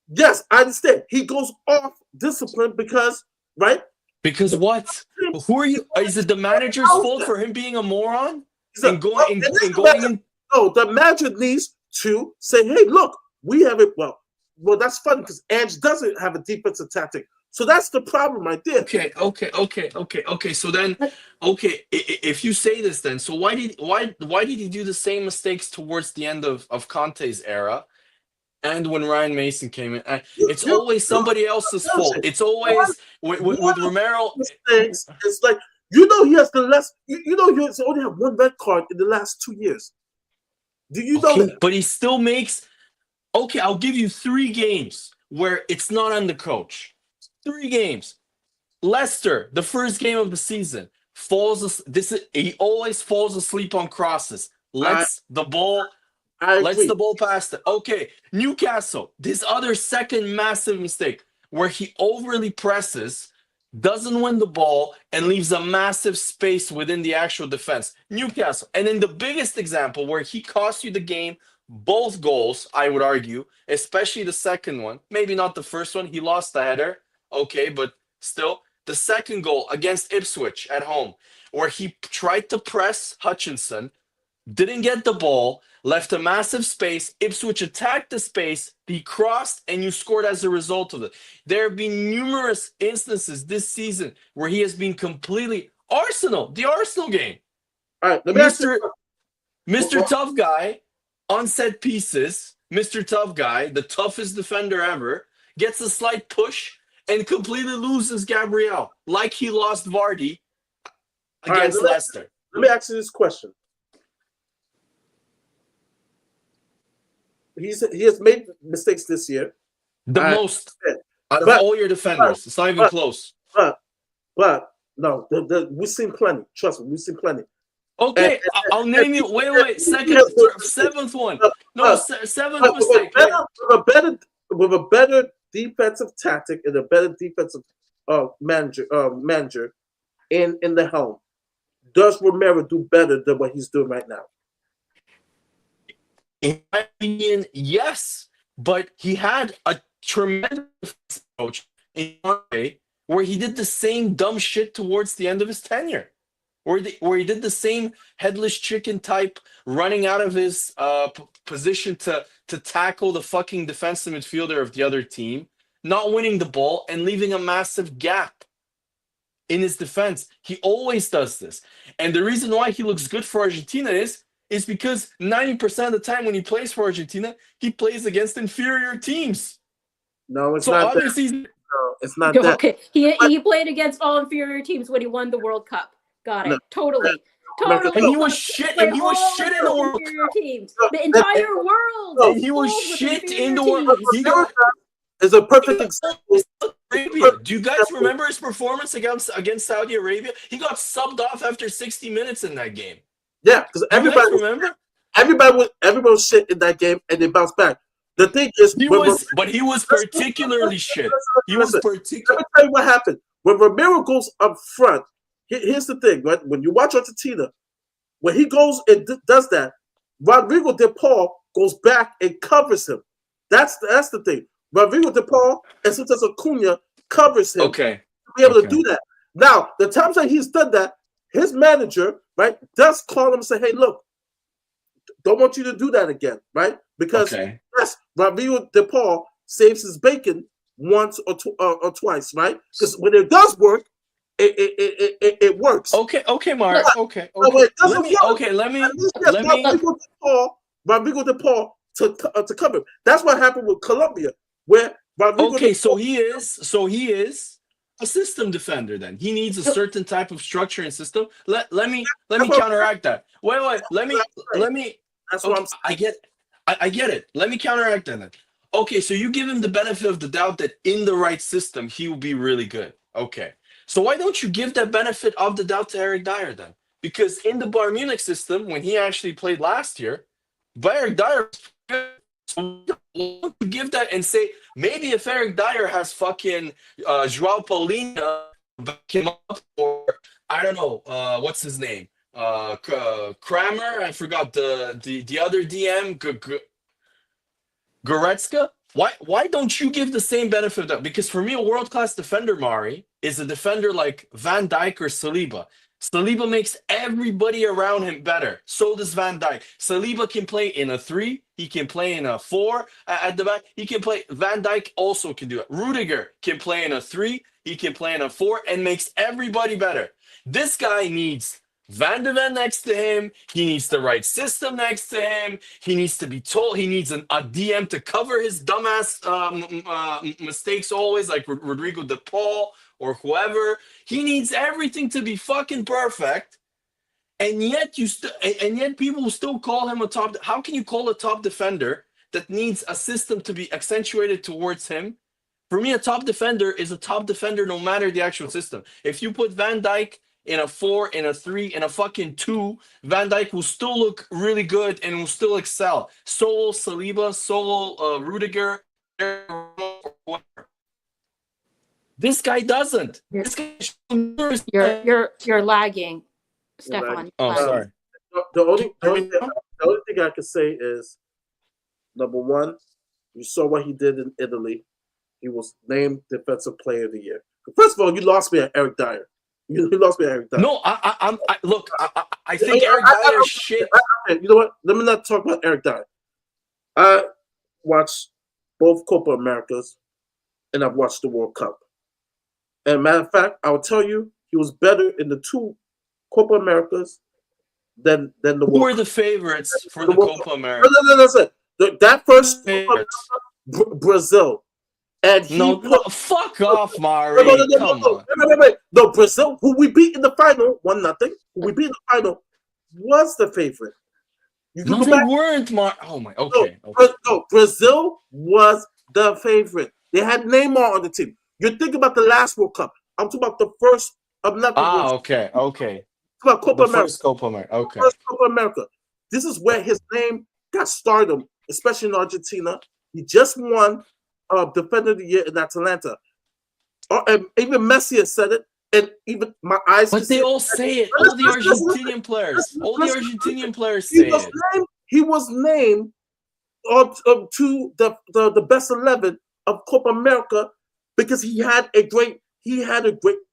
Yes, I understand. He goes off discipline because, right? Because what? Who are you? Is it the manager's fault for him being a moron and going in? No, the manager needs to say, "Hey, look, we have it." Well, that's funny because Ange doesn't have a defensive tactic, so that's the problem right there. Okay. So then, if you say this, then so why did he do the same mistakes towards the end of Conte's era, and when Ryan Mason came in? It's always somebody else's fault. It's always with Romero. Mistakes. It's like he has the less. He has only have one red card in the last 2 years. Do you know that? But he still makes. Okay, I'll give you 3 games where it's not on the coach. 3 games. Leicester, the first game of the season, he always falls asleep on crosses. Lets the ball pass. Okay, Newcastle, this other second massive mistake where he overly presses, doesn't win the ball, and leaves a massive space within the actual defense. Newcastle. And then the biggest example where he cost you the game, both goals, I would argue, especially the second one. Maybe not the first one. He lost the header. Okay, but still, the second goal against Ipswich at home, where he tried to press Hutchinson, didn't get the ball, left a massive space. Ipswich attacked the space, he crossed, and you scored as a result of it. There have been numerous instances this season where he has been completely the Arsenal game. All right, let me ask you. Mr. Tough Guy on set pieces, Mr. Tough Guy, the toughest defender ever, gets a slight push and completely loses Gabriel, like he lost Vardy against Leicester. Let me ask you this question. He has made mistakes this year. The most out of all your defenders. It's not even close. But no, we've seen plenty. Trust me, we've seen plenty. Okay, I'll name you. Wait. Seventh one. No, seventh mistake. With a better defensive tactic and a better defensive manager in the helm, does Romero do better than what he's doing right now? In my opinion, yes. But he had a tremendous approach in Monday where he did the same dumb shit towards the end of his tenure. Where he did the same headless chicken type running out of his position to tackle the fucking defensive midfielder of the other team, not winning the ball and leaving a massive gap in his defense. He always does this. And the reason why he looks good for Argentina is because 90% of the time when he plays for Argentina, he plays against inferior teams. No, it's not that. No, it's not that. Okay, he played against all inferior teams when he won the World Cup. Got it. No. Totally. And he was shit. And he was shit in the World Cup. Teams. The entire world. And he was shit in the World Cup. Is a perfect example. Do you guys remember his performance against Saudi Arabia? He got subbed off after 60 minutes in that game. Yeah, because everybody was shit in that game, and they bounced back. The thing is, he was particularly shit. Let me tell you what happened when Romero goes up front. Here's the thing, right? When you watch Argentina, when he goes and does that, Rodrigo de Paul goes back and covers him. That's the thing. Rodrigo de Paul and sometimes Acuna covers him. Okay. To be able to do that. Now, the times that he's done that, his manager, right, does call him and say, hey, look, don't want you to do that again, right? Because, yes, Rodrigo de Paul saves his bacon once or twice, right? Because when it does work, it works. Okay, Mark. Okay. Let me Rodrigo de Paul to cover. That's what happened with Colombia, where Rodrigo so he is a system defender. Then he needs a certain type of structure and system. Let me counteract that. Wait. Let me. That's what I'm saying. I get it. Let me counteract that then. Okay, so you give him the benefit of the doubt that in the right system he will be really good. Okay. So why don't you give that benefit of the doubt to Eric Dyer then? Because in the Bayern Munich system, when he actually played last year, Eric Dyer, so you give that and say, maybe if Eric Dyer has fucking Joao Paulina back him up, or I don't know, what's his name? Kramer, I forgot the other DM, Goretzka. Why don't you give the same benefit of that? Because for me, a world-class defender, Mari, is a defender like Van Dijk or Saliba. Saliba makes everybody around him better. So does Van Dijk. Saliba can play in a 3. He can play in a 4 at the back. He can play. Van Dijk also can do it. Rudiger can play in a 3. He can play in a 4 and makes everybody better. This guy needs Van de Ven next to him. He needs the right system next to him. He needs to be told. He needs a DM to cover his dumbass mistakes always, like Rodrigo de Paul or whoever. He needs everything to be fucking perfect. And yet people still call him a top. How can you call a top defender that needs a system to be accentuated towards him? For me, a top defender is a top defender no matter the actual system. If you put Van Dijk in a 4, in a 3, in a fucking 2, Van Dijk will still look really good and will still excel. So will Saliba, so will Rudiger. This guy doesn't. You're lagging, Stefan. Oh, sorry. The only thing I can say is, number one, you saw what he did in Italy. He was named Defensive Player of the Year. First of all, you lost me at Eric Dyer. You lost me, Eric Dyer. No, look. I think Eric Dyer is shit. You know what? Let me not talk about Eric Dyer. I watched both Copa Americas, and I've watched the World Cup. And matter of fact, I'll tell you, he was better in the 2 Copa Americas than the World Cup. Who are the favorites for the Copa America? No. That first Brazil. And fuck off, Mari. Come on. Wait. No, Brazil, who we beat in the final, 1-0, who we beat in the final, was the favorite. No, they weren't, Mari. Oh my. Okay. No, Brazil was the favorite. They had Neymar on the team. You're thinking about the last World Cup. I'm talking about the first of nothing. Okay. About Copa America. First Copa America. Okay. First Copa America. This is where his name got stardom, especially in Argentina. He just won Defender of the Year in Atlanta. And even Messi has said it, and even my eyes. But they all say it. All the Argentinian players. All the Argentinian players say it. He was named to the best 11 of Copa America because he had a great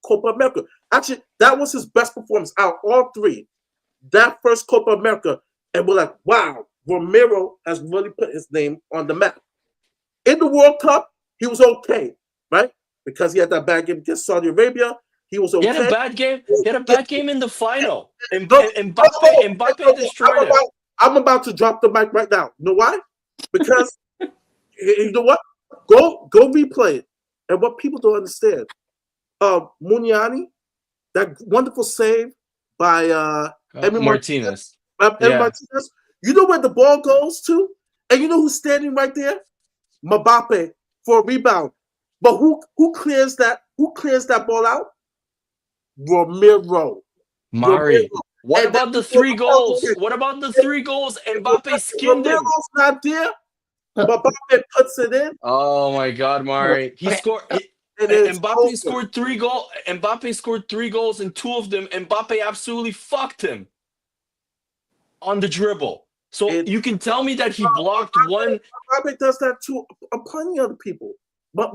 Copa America. Actually, that was his best performance out of all 3. That first Copa America, and we're like, wow, Romero has really put his name on the map. In the World Cup, he was okay, right? Because he had that bad game against Saudi Arabia. He was okay. He had a bad game. He had a bad game in the final. Mbappe destroyed him. I'm about to drop the mic right now. You know why? Because you know what? Go replay it. And what people don't understand, Muniani, that wonderful save by Martinez. Martinez. You know where the ball goes to? And you know who's standing right there? Mbappe for a rebound. But who clears that? Who clears that ball out? Romero. Mari. What about the 3 goals? What about the 3 goals? Mbappe skinned him. Romero's not there. Mbappe puts it in. Oh my God, Mari. He scored. Mbappe scored 3 goals. Mbappe scored 3 goals, and 2 of them, Mbappe absolutely fucked him on the dribble. So you can tell me that he blocked one. Mbappe does that to plenty of other people. But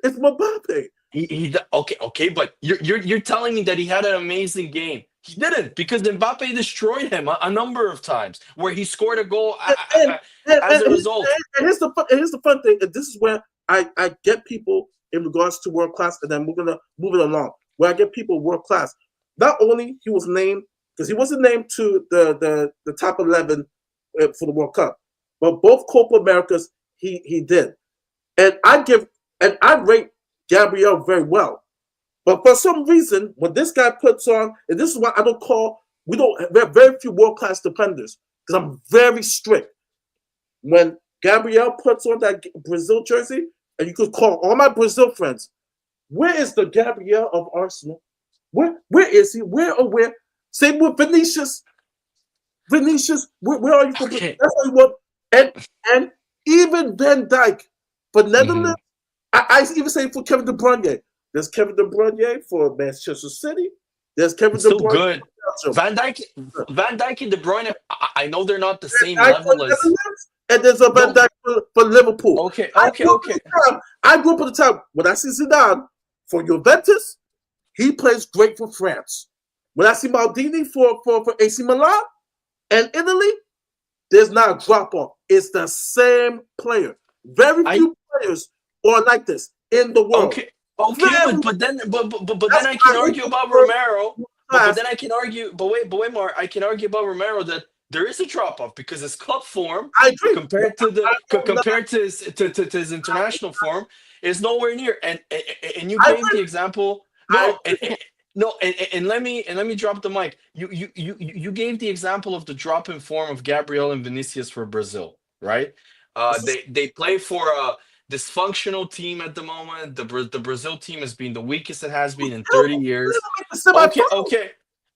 it's Mbappe. Okay, but you're telling me that he had an amazing game. He didn't, because Mbappe destroyed him a number of times where he scored a goal as a result. And here's the fun thing, and this is where I get people in regards to world class, and then we're gonna move it along. Where I get people world class. Not only he was named, because he wasn't named to the top 11 for the World Cup, but both Copa Americas he did. And I rate Gabriel very well. But for some reason, when this guy puts on, and this is why we have very few world-class defenders, because I'm very strict. When Gabriel puts on that Brazil jersey, and you could call all my Brazil friends, where is the Gabriel of Arsenal? Where is he? Where? Same with Vinicius. Where are you? Okay. That's what you want. And even Van Dijk for Netherlands. I even say for Kevin De Bruyne. There's Kevin De Bruyne for Manchester City. There's Kevin De Bruyne. Still good. Van Dijk and De Bruyne. I know they're not the same level as. And there's a Van Dijk for Liverpool. Okay. I grew up at the time when I see Zidane for Juventus, he plays great for France. When I see Maldini for AC Milan and Italy, there's not a drop off. It's the same player. Very few players are like this in the world. Okay, but then I can argue about Romero. But then I can argue. But wait, Mark. I can argue about Romero that there is a drop off because his club form, compared to his international form, is nowhere near. And you gave the example. And let me drop the mic. You gave the example of the drop in form of Gabriel and Vinicius for Brazil, right? They play for a dysfunctional team at the moment. The Brazil team has been the weakest it has been in 30 years. Okay.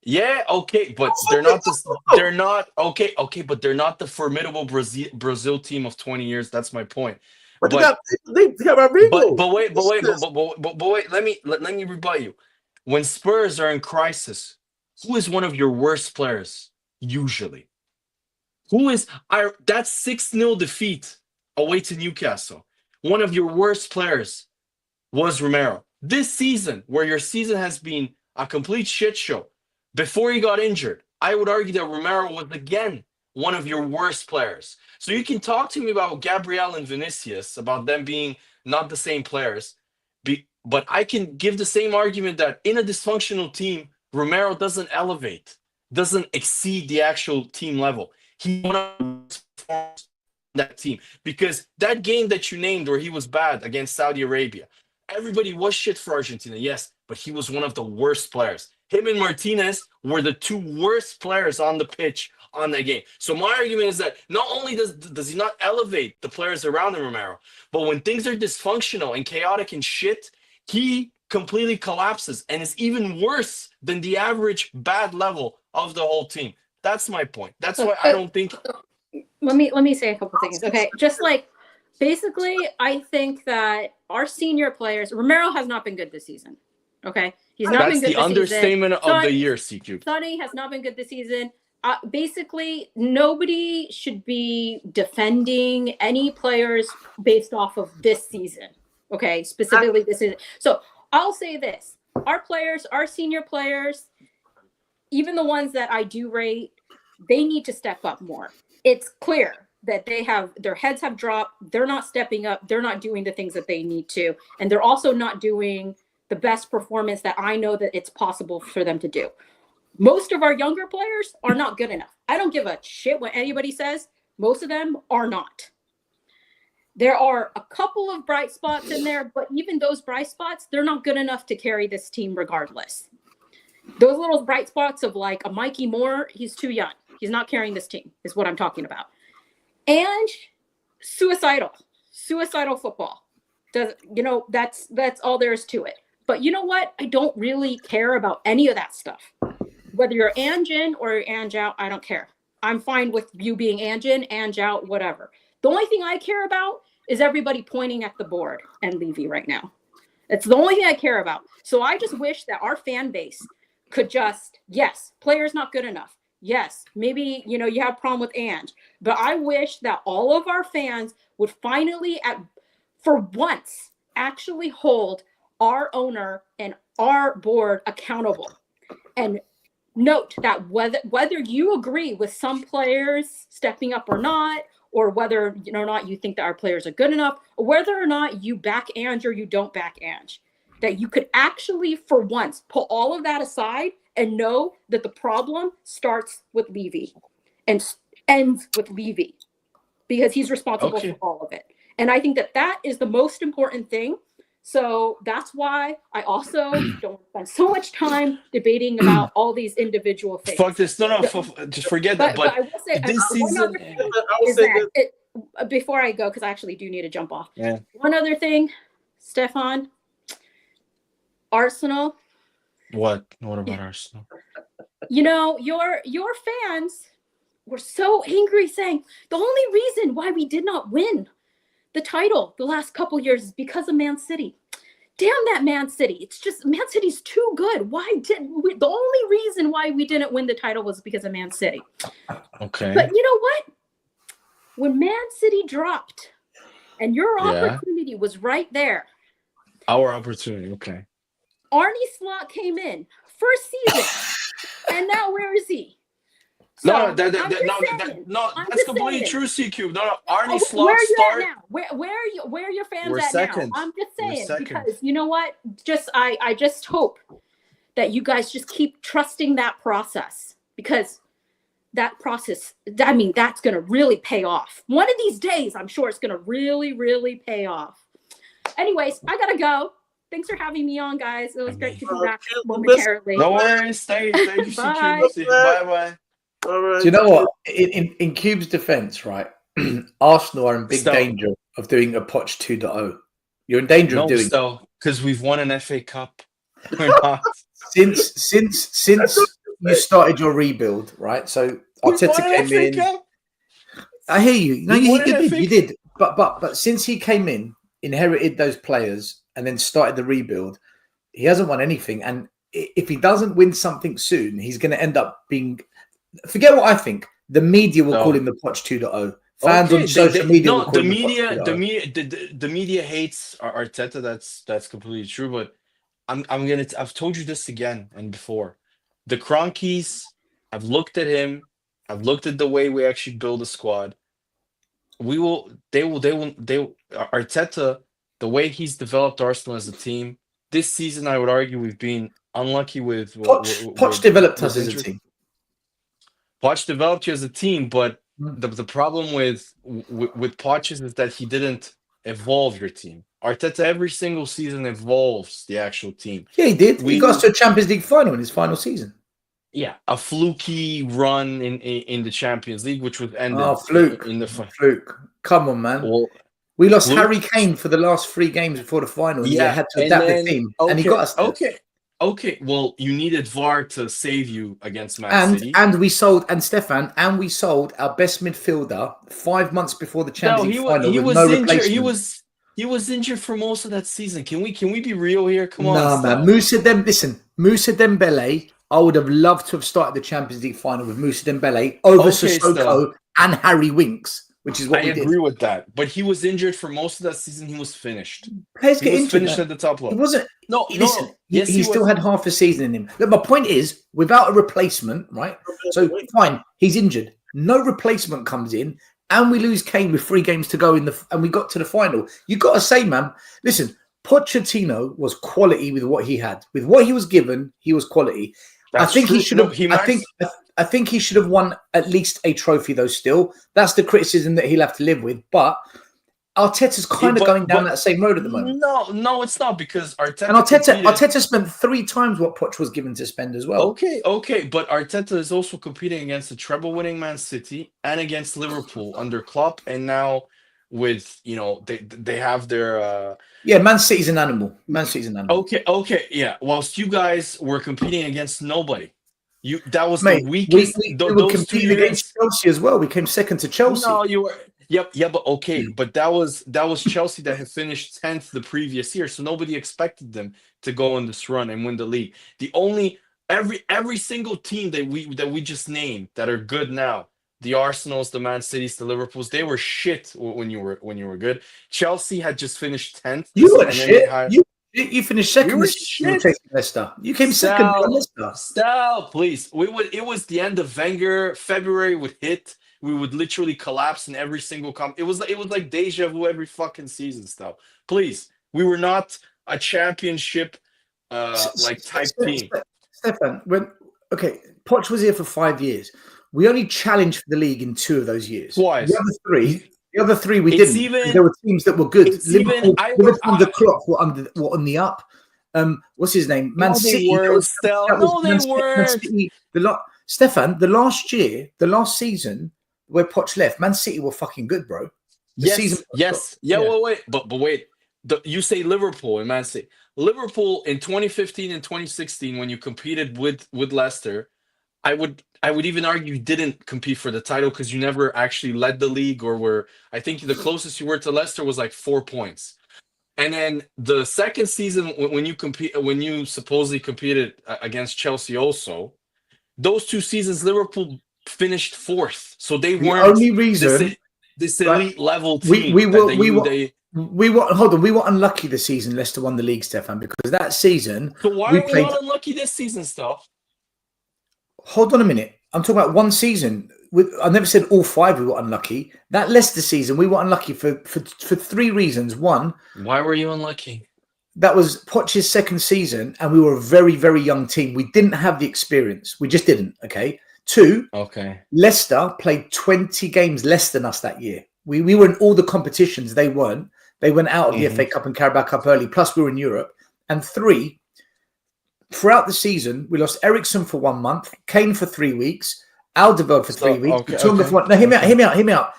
Yeah, okay, but they're not but they're not the formidable Brazil team of 20 years. That's my point. But wait, let me rebut you. When Spurs are in crisis, who is one of your worst players? Usually. That 6-0 defeat away to Newcastle. One of your worst players was Romero. This season, where your season has been a complete shit show. Before he got injured, I would argue that Romero was again one of your worst players. So you can talk to me about Gabriel and Vinicius, about them being not the same players. But I can give the same argument that in a dysfunctional team, Romero doesn't elevate, doesn't exceed the actual team level. He won that team because that game that you named where he was bad against Saudi Arabia, everybody was shit for Argentina, yes, but he was one of the worst players. Him and Martinez were the two worst players on the pitch on that game. So my argument is that not only does he not elevate the players around him, Romero, but when things are dysfunctional and chaotic and shit, he completely collapses and is even worse than the average bad level of the whole team. That's my point. That's why I don't think. Let me say a couple things. Okay, just like basically, I think that our senior players, Romero has not been good this season. Okay, he's not been good this season. That's the understatement of the year, CQ. Sonny has not been good this season. Basically, nobody should be defending any players based off of this season. Okay, specifically this season. So I'll say this: our players, our senior players, even the ones that I do rate, they need to step up more. It's clear that their heads have dropped. They're not stepping up. They're not doing the things that they need to. And they're also not doing the best performance that I know that it's possible for them to do. Most of our younger players are not good enough. I don't give a shit what anybody says. Most of them are not. There are a couple of bright spots in there, but even those bright spots, they're not good enough to carry this team regardless. Those little bright spots of like a Mikey Moore, he's too young. He's not carrying this team, is what I'm talking about. And suicidal football. That's all there is to it. But you know what? I don't really care about any of that stuff. Whether you're Anjin or you're Ange out, I don't care. I'm fine with you being Anjin, Ange out, whatever. The only thing I care about is everybody pointing at the board and Levy right now. That's the only thing I care about. So I just wish that our fan base could just, yes, players not good enough. Yes, maybe, you have a problem with Ange. But I wish that all of our fans would finally, for once, actually hold our owner and our board accountable. And note that whether you agree with some players stepping up or not, or whether or not you think that our players are good enough, or whether or not you back Ange or you don't back Ange, that you could actually, for once, put all of that aside and know that the problem starts with Levy and ends with Levy because he's responsible for all of it. And I think that is the most important thing. So that's why I also don't spend so much time debating about all these individual things. Fuck this. No, just forget that. But I will say, this season, before I go, because I actually do need to jump off. Yeah. One other thing, Stefan, Arsenal. What about Arsenal? Your fans were so angry, saying the only reason why we did not win the title the last couple years is because of Man City. Damn that Man City. It's just Man City's too good. The only reason why we didn't win the title was because of Man City. Okay. But you know what? When Man City dropped and your opportunity was right there. Our opportunity, okay. Arnie Slot came in first season. And now where is he? So, that's completely true, CQ. No, Arnie Slot start. Where are your fans We're at second. now? I'm just saying because you know what? I just hope that you guys just keep trusting that process because that process, that's going to really pay off. One of these days, I'm sure it's going to really, really pay off. Anyways, I got to go. Thanks for having me on, guys. It was great to be back momentarily. No worries. Thank you, CQ. Bye-bye. All right. Do you know what? In Cube's defense, right? Arsenal are in big danger of doing a Poch 2.0. You're in danger of doing because we've won an FA Cup. We're not. Since you started your rebuild, right? So Arteta came in. I hear you. No, you did. But since he came in, inherited those players, and then started the rebuild, he hasn't won anything. And if he doesn't win something soon, he's going to end up being. Forget what I think. The media will call him the Poch 2.0. Fans on social media will call him the media hates Arteta. That's completely true. But I've told you this again and before. The Cronkies, I've looked at him. I've looked at the way we actually build a squad. Arteta, the way he's developed Arsenal as a team. This season, I would argue we've been unlucky with Poch developed us with as a injuries. team. Poch developed you as a team, but Mm. the problem with Poch is that he didn't evolve your team. Arteta every single season evolves the actual team. Yeah, he did. He We- got us to a Champions League final in his final season. Yeah, a fluky run in the Champions League, which was ended Oh, fluke. in the Fluke. Come on, man. well, We lost Fluke? Harry Kane for the last 3 games before the final. And yeah, he had to and adapt then the team. And he got us there. okay. Well, you needed VAR to save you against Man City. And we sold, and Stefan, and we sold our best midfielder 5 months before the Champions League final he with was no injured. replacement. He was injured for most of that season. Can we be real here? Come Nah, on, man. Moussa Dembele, I would have loved to have started the Champions League final with Moussa Dembele over Okay, Sissoko and Harry Winks, which is what I we agree did. with that, but he was injured for most of that season. He was finished. Players He get was injured. finished Man. at the top He level. wasn't. No, Listen, no. Yes, he still was. had half a season in him. Look, my point is, without a replacement, right? So fine, he's injured. No replacement comes in, and we lose Kane with 3 games to go and we got to the final. You got to say, man, listen, Pochettino was quality with what he had. With what he was given, he was quality. That's I think true. he should No, have. I think he should have won at least a trophy, though. Still, that's the criticism that he'll have to live with. But Arteta's kind of going down that same road at the moment. No, it's not, because Arteta And competed. Arteta spent 3 times what Poch was given to spend as well. Okay, but Arteta is also competing against the treble-winning Man City and against Liverpool under Klopp, and now with they have their Yeah, Man City's an animal. Okay, yeah. Whilst you guys were competing against nobody, that was Mate, the weakest. we those were 2 competing years, against Chelsea as well. We came second to Chelsea. No, you were. Yep, yeah, but okay, but that was Chelsea that had finished 10th the previous year, so nobody expected them to go on this run and win the league. The only every single team that we just named that are good now, the Arsenals, the Man Cities, the Liverpools, they were shit when you were good. Chelsea had just finished 10th. You were shit. You finished second. We were this season chasing Leicester. You came second to Leicester. Stop, please. It was the end of Wenger. February would hit. We would literally collapse in every single it was like deja vu every fucking season stuff. Please, we were not a championship type team. Stefan, Poch was here for 5 years. We only challenged for the league in 2 of those years. Twice. The other three we didn't. There were teams that were good. Liverpool under Klopp were on the up. What's his name? Man City. They weren't. Stefan, the last season where Poch left, Man City were fucking good, bro. Yes. Yeah. Well, wait, but wait. You say Liverpool and Man City. Liverpool in 2015 and 2016, when you competed with Leicester, I would even argue you didn't compete for the title because you never actually led the league or were. I think the closest you were to Leicester was like 4 points. And then the second season, when you supposedly competed against Chelsea, also those 2 seasons, Liverpool finished 4th, so they weren't the only reason this elite level team. We were unlucky this season. Leicester won the league, Stefan, because that season. So why are we not unlucky this season, stuff? Hold on a minute. I'm talking about one season. I never said all 5 we were unlucky. That Leicester season, we were unlucky for 3 reasons. One, why were you unlucky? That was Poch's second season, and we were a very, very young team. We didn't have the experience. We just didn't. Okay. 2. Okay. Leicester played 20 games less than us that year. We were in all the competitions. They weren't. They went out of the FA Cup and Carabao Cup early. Plus, we were in Europe. And 3, throughout the season, we lost Ericsson for 1 month, Kane for 3 weeks, Alderweireld for 3 weeks. For 1. No, hear me out.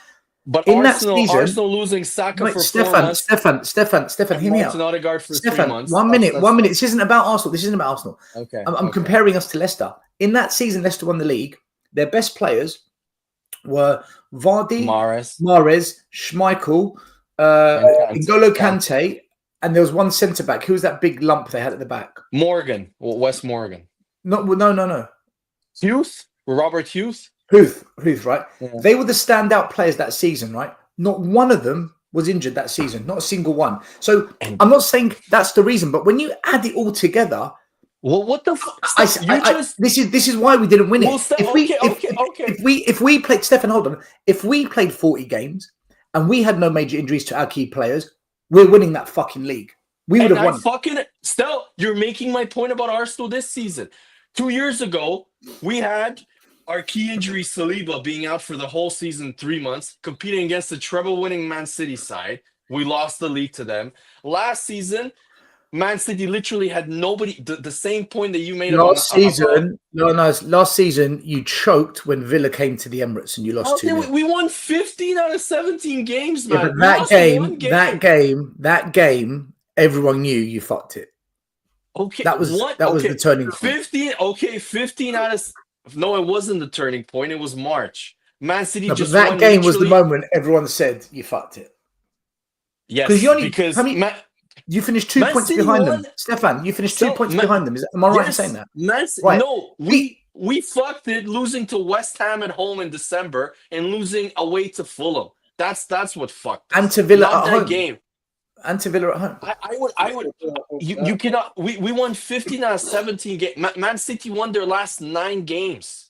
But in Arsenal, that season, Arsenal losing Saka for Stefan, 4 months. Stefan, hear me out. Odegaard for Stefan, 3 months. 1 minute. This isn't about Arsenal. Okay. I'm comparing us to Leicester. In that season, Leicester won the league. Their best players were Vardy, Mahrez, Schmeichel, N'Golo Kante, and there was one centre back. Who was that big lump they had at the back? Morgan, Wes Morgan. No. Hughes, Robert Hughes. Huth, right? Yeah. They were the standout players that season, right? Not one of them was injured that season. Not a single one. So I'm not saying that's the reason, but when you add it all together, well, what the fuck? This is why we didn't win it. If we played Stefan, hold on. If we played 40 games and we had no major injuries to our key players, we're winning that fucking league. We would have won. Still, you're making my point about Arsenal this season. 2 years ago, we had our key injury, Saliba, being out for the whole season, 3 months, competing against the treble-winning Man City side. We lost the league to them. Last season, Man City literally had nobody. The same point that you made last season. Last season you choked when Villa came to the Emirates and you lost 2-0. We won 15 out of 17 games, man. Yeah, but that game, everyone knew you fucked it. Okay, that was the turning point. 15 out of. No, it wasn't the turning point. It was March. Man City just that won game was the moment everyone said you fucked it. Yes, because you finished 2 points behind them. Stefan, you finished 2 points behind them. Am I right in saying that? Right. No, we fucked it losing to West Ham at home in December and losing away to Fulham. That's what fucked us. And to Villa Not at that home. game. And to Villa at home. I would. You cannot. We won 15 out of 17 games. Man City won their last 9 games.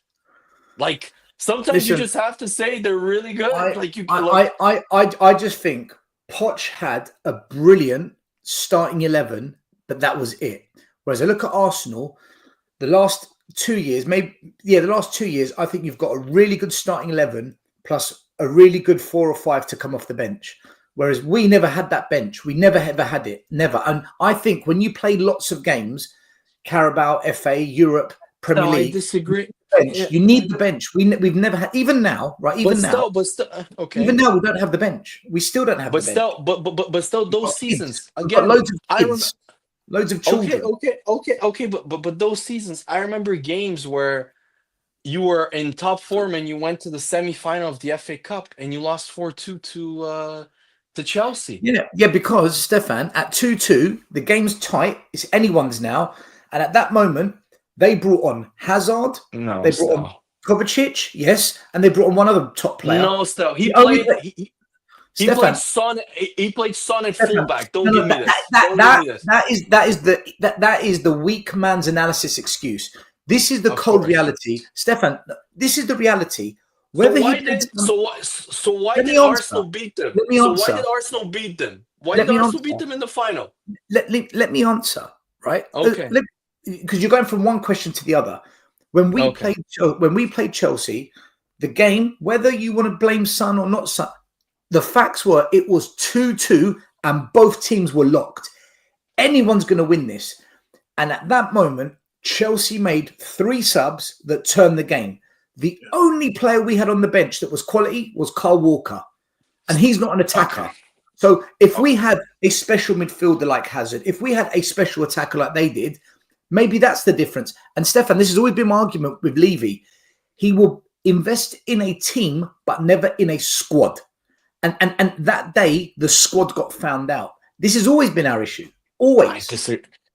Like sometimes you just have to say they're really good. I just think Poch had a brilliant starting 11, but that was it. Whereas I look at Arsenal, the last 2 years, I think you've got a really good starting 11 plus a really good 4 or 5 to come off the bench. Whereas we never had that bench. We never ever had it. Never. And I think when you play lots of games, Carabao, FA, Europe, Premier League, I disagree. You need the bench. We've never had, even now, right? Even now, we don't have the bench. We still don't have the bench. But still, those seasons again. Loads of kids, loads of children. Okay. But those seasons, I remember games where you were in top form and you went to the semi-final of the FA Cup and you lost 4-2 to Chelsea. Yeah, because Stefan, at 2-2, the game's tight. It's anyone's now, and at that moment. They brought on Hazard. No, they brought on Kovacic. Yes, and they brought on one other top player. No, still he played Son. He played Son at fullback. Don't give me this. That is the weak man's analysis excuse. This is the cold reality, Stefan. This is the reality. Whether why did Arsenal beat them? Why did Arsenal beat them? Why did Arsenal beat them in the final? Let me answer. Right. Okay. Because you're going from one question to the other. When we played Chelsea, the game, whether you want to blame Son or not Son, the facts were it was 2-2 and both teams were locked. Anyone's going to win this. And at that moment, Chelsea made 3 subs that turned the game. The only player we had on the bench that was quality was Kyle Walker. And he's not an attacker. Okay. So if we had a special midfielder like Hazard, if we had a special attacker like they did, maybe that's the difference. And Stefan, this has always been my argument with Levy. He will invest in a team, but never in a squad. And that day, the squad got found out. This has always been our issue. Always.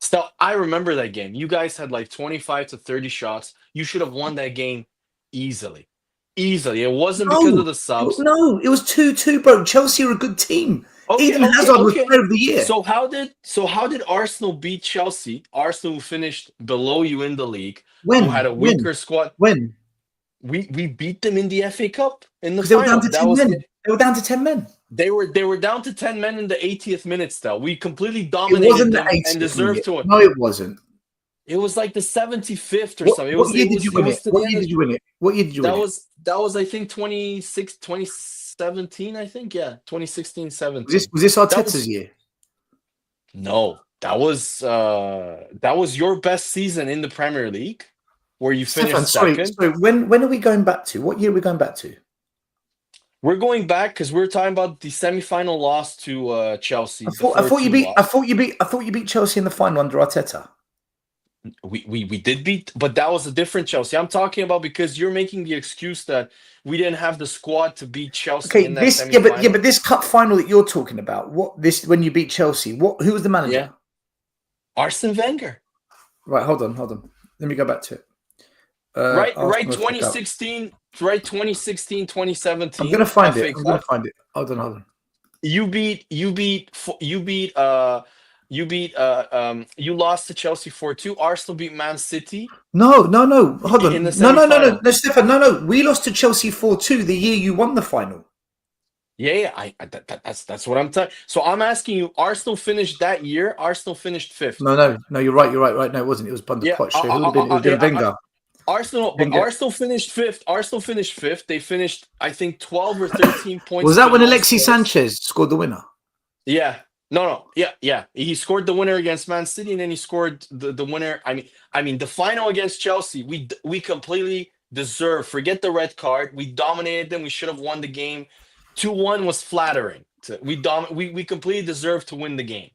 Still, I remember that game. You guys had like 25 to 30 shots. You should have won that game easily. It wasn't because of the subs. No, it was 2-2, bro. Chelsea are a good team. Eden Hazard was player of the year. So how did Arsenal beat Chelsea? Arsenal finished below you in the league. Who had a weaker squad. When? We beat them in the FA Cup in the final. They were down to 10 men. They were down to 10 men in the 80th minute still. We completely dominated them and deserved to win. No, it wasn't. It was like the 75th or something. What year did you win it? What year did you win it? That was I think 2017, I think. Yeah, 2016-17. Was this Arteta's year? No, that was your best season in the Premier League, where you finished second. Sorry. When are we going back to? What year are we going back to? We're going back because we're talking about the semi-final loss to Chelsea. I thought you beat Chelsea in the final under Arteta. We did beat, but that was a different Chelsea. I'm talking about because you're making the excuse that we didn't have the squad to beat Chelsea in that semi-final. But this cup final that you're talking about, when you beat Chelsea, who was the manager? Yeah. Arsene Wenger. Right, hold on. Let me go back to it. Right 2016, 2017. I'm gonna find it. Hold on. you lost to Chelsea 4-2. Arsenal beat Man City No. Hold on. in the No, semi-final. Stefan. No. We lost to Chelsea 4-2 the year you won the final. Yeah. That's what I'm telling. So I'm asking you. Arsenal finished that year. Arsenal finished 5th. No. You're right. Right. No, it wasn't. It was under Yeah, Poch. So who would have been? It would have been Wenger. Arsenal finished 5th. They finished, I think, 12 or 13 points. Was that when below Alexis Spurs. Sanchez scored the winner? Yeah. No. Yeah. He scored the winner against Man City, and then he scored the winner. I mean, the final against Chelsea, we completely deserved. Forget the red card. We dominated them. We should have won the game. 2-1 was flattering. We completely deserved to win the game.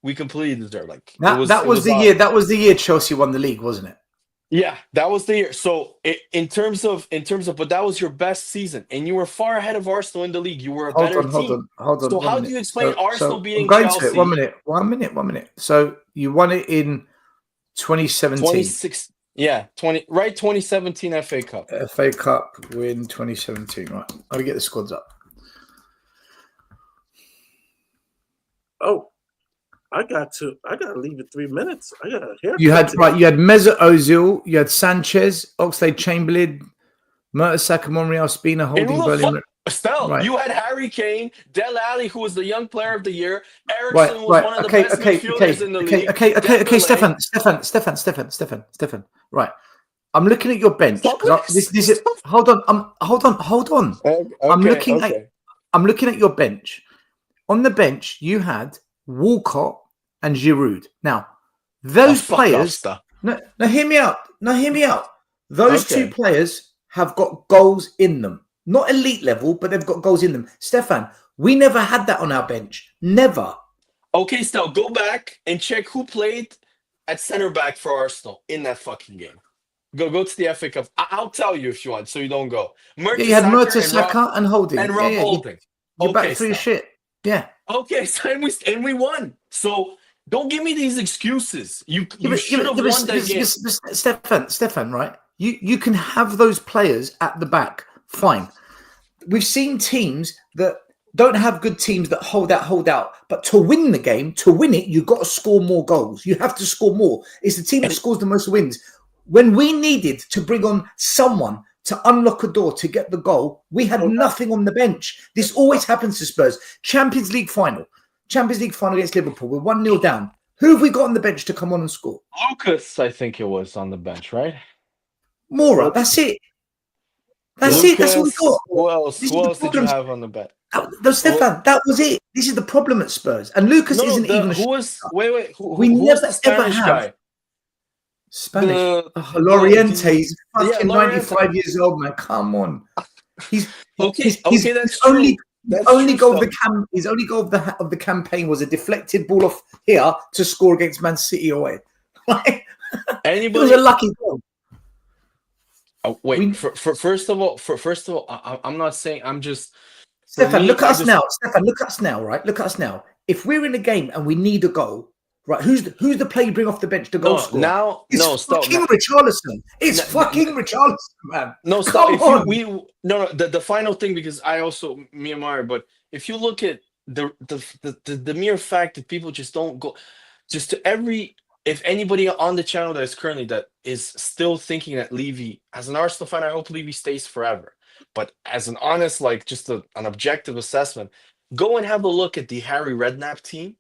We completely deserved. Like That was the year Chelsea won the league, wasn't it? Yeah, that was the year. So in terms of, but that was your best season, and you were far ahead of Arsenal in the league. You were a better team. Hold on. So how minute. do you explain Arsenal beating I'm going Chelsea? to it. 1 minute. So you won it in 2017. 2017 FA Cup. FA Cup win 2017. Right. Let me get the squads up. Oh, I got to leave in 3 minutes. I got a haircut. You had Mesut Ozil, you had Sanchez, Oxlade-Chamberlain, Mertesacker, Monreal, Spina, Holding, Berlin. Stell, you had Harry Kane, Dele Alli, who was the young player of the year. Ericsson was one of the best midfielders in the league. Okay, Stefan. Right. I'm looking at your bench. Hold on. I'm looking at your bench. On the bench, you had Walcott and Giroud. Now, those players. No, hear me out. Those two players have got goals in them. Not elite level, but they've got goals in them. Stefan, we never had that on our bench. Never. Okay, Stel, go back and check who played at center back for Arsenal in that fucking game. Go to the FA Cup. I'll tell you if you want, so you don't go. You had Mertesacker and Holding. And Rob Holding. You're back through your shit. Yeah. Okay, so and we won. So don't give me these excuses. You should have won that game. Stefan, right? You can have those players at the back. Fine. We've seen teams that don't have good teams that hold out. But to win the game, you've got to score more goals. You have to score more. It's the team that scores the most wins. When we needed to bring on someone to unlock a door to get the goal, we had nothing on the bench. This always happens to Spurs. Champions League final against Liverpool. We're 1-0 down. Who have we got on the bench to come on and score? Lucas, I think it was on the bench, right? Mora, that's it. That's what we got. Who else did you have on the bench? Stefan, that was it. This is the problem at Spurs. And Lucas isn't even a wait. We never the Spanish ever have guy? Spanish. Loriente is fucking 95 years old, man. Come on. He's that's only true. Goal of the campaign was a deflected ball off here to score against Man City away. It was a lucky goal. Oh, wait. First of all, I'm not saying. I'm just. Stefan, look at us now. Stefan, look at us now. Right, look at us now. If we're in a game and we need a goal, right? Who's the player you bring off the bench to goal score? Richarlison. It's fucking Richarlison, man. No, stop. The final thing, because I also me and Mario, but if you look at the mere fact that people just don't go, just to every. If anybody on the channel that is still thinking that Levy, as an Arsenal fan, I hope Levy stays forever. But as an honest, an objective assessment, go and have a look at the Harry Redknapp team,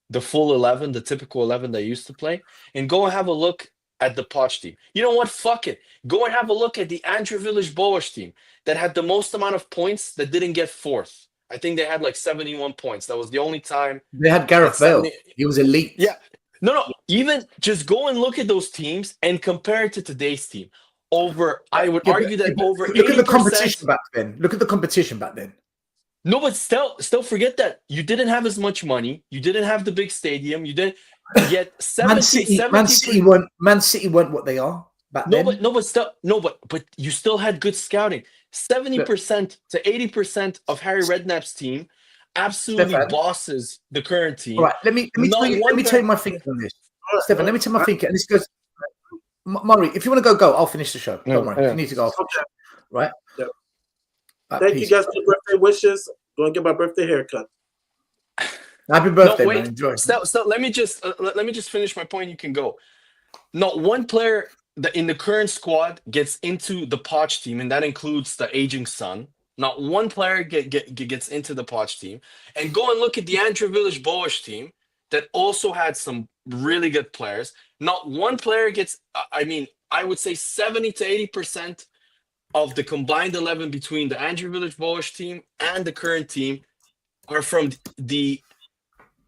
the full 11, the typical 11 they used to play, and go and have a look at the Poch team. You know what? Fuck it. Go and have a look at the Andrew Villas-Boas team that had the most amount of points that didn't get fourth. I think they had 71 points. That was the only time. They had Gareth Bale. He was elite. Yeah. No. Even just go and look at those teams and compare it to today's team. I would argue that over 80%. Look at the competition back then. No, but still forget that you didn't have as much money. You didn't have the big stadium. You didn't get 70. Man City weren't what they are back then. But you still had good scouting. 70% to 80% of Harry Redknapp's team absolutely bosses the current team. All right, let me tell you my thinking on this. Stefan, let me tell you my thinking. And this goes, Murray, if you want to go, I'll finish the show. Don't worry. You need to go. Right? Thank you guys for birthday wishes. Go and get my birthday haircut. Happy birthday, man. Enjoy. So let me just finish my point. You can go. Not one player that in the current squad gets into the Poch team, and that includes the aging son. Not one player gets into the Poch team. And go and look at the Andrew Village Boas team that also had some really good players. Not one player gets, I would say 70 to 80% of the combined 11 between the Andrew Village Boas team and the current team are from the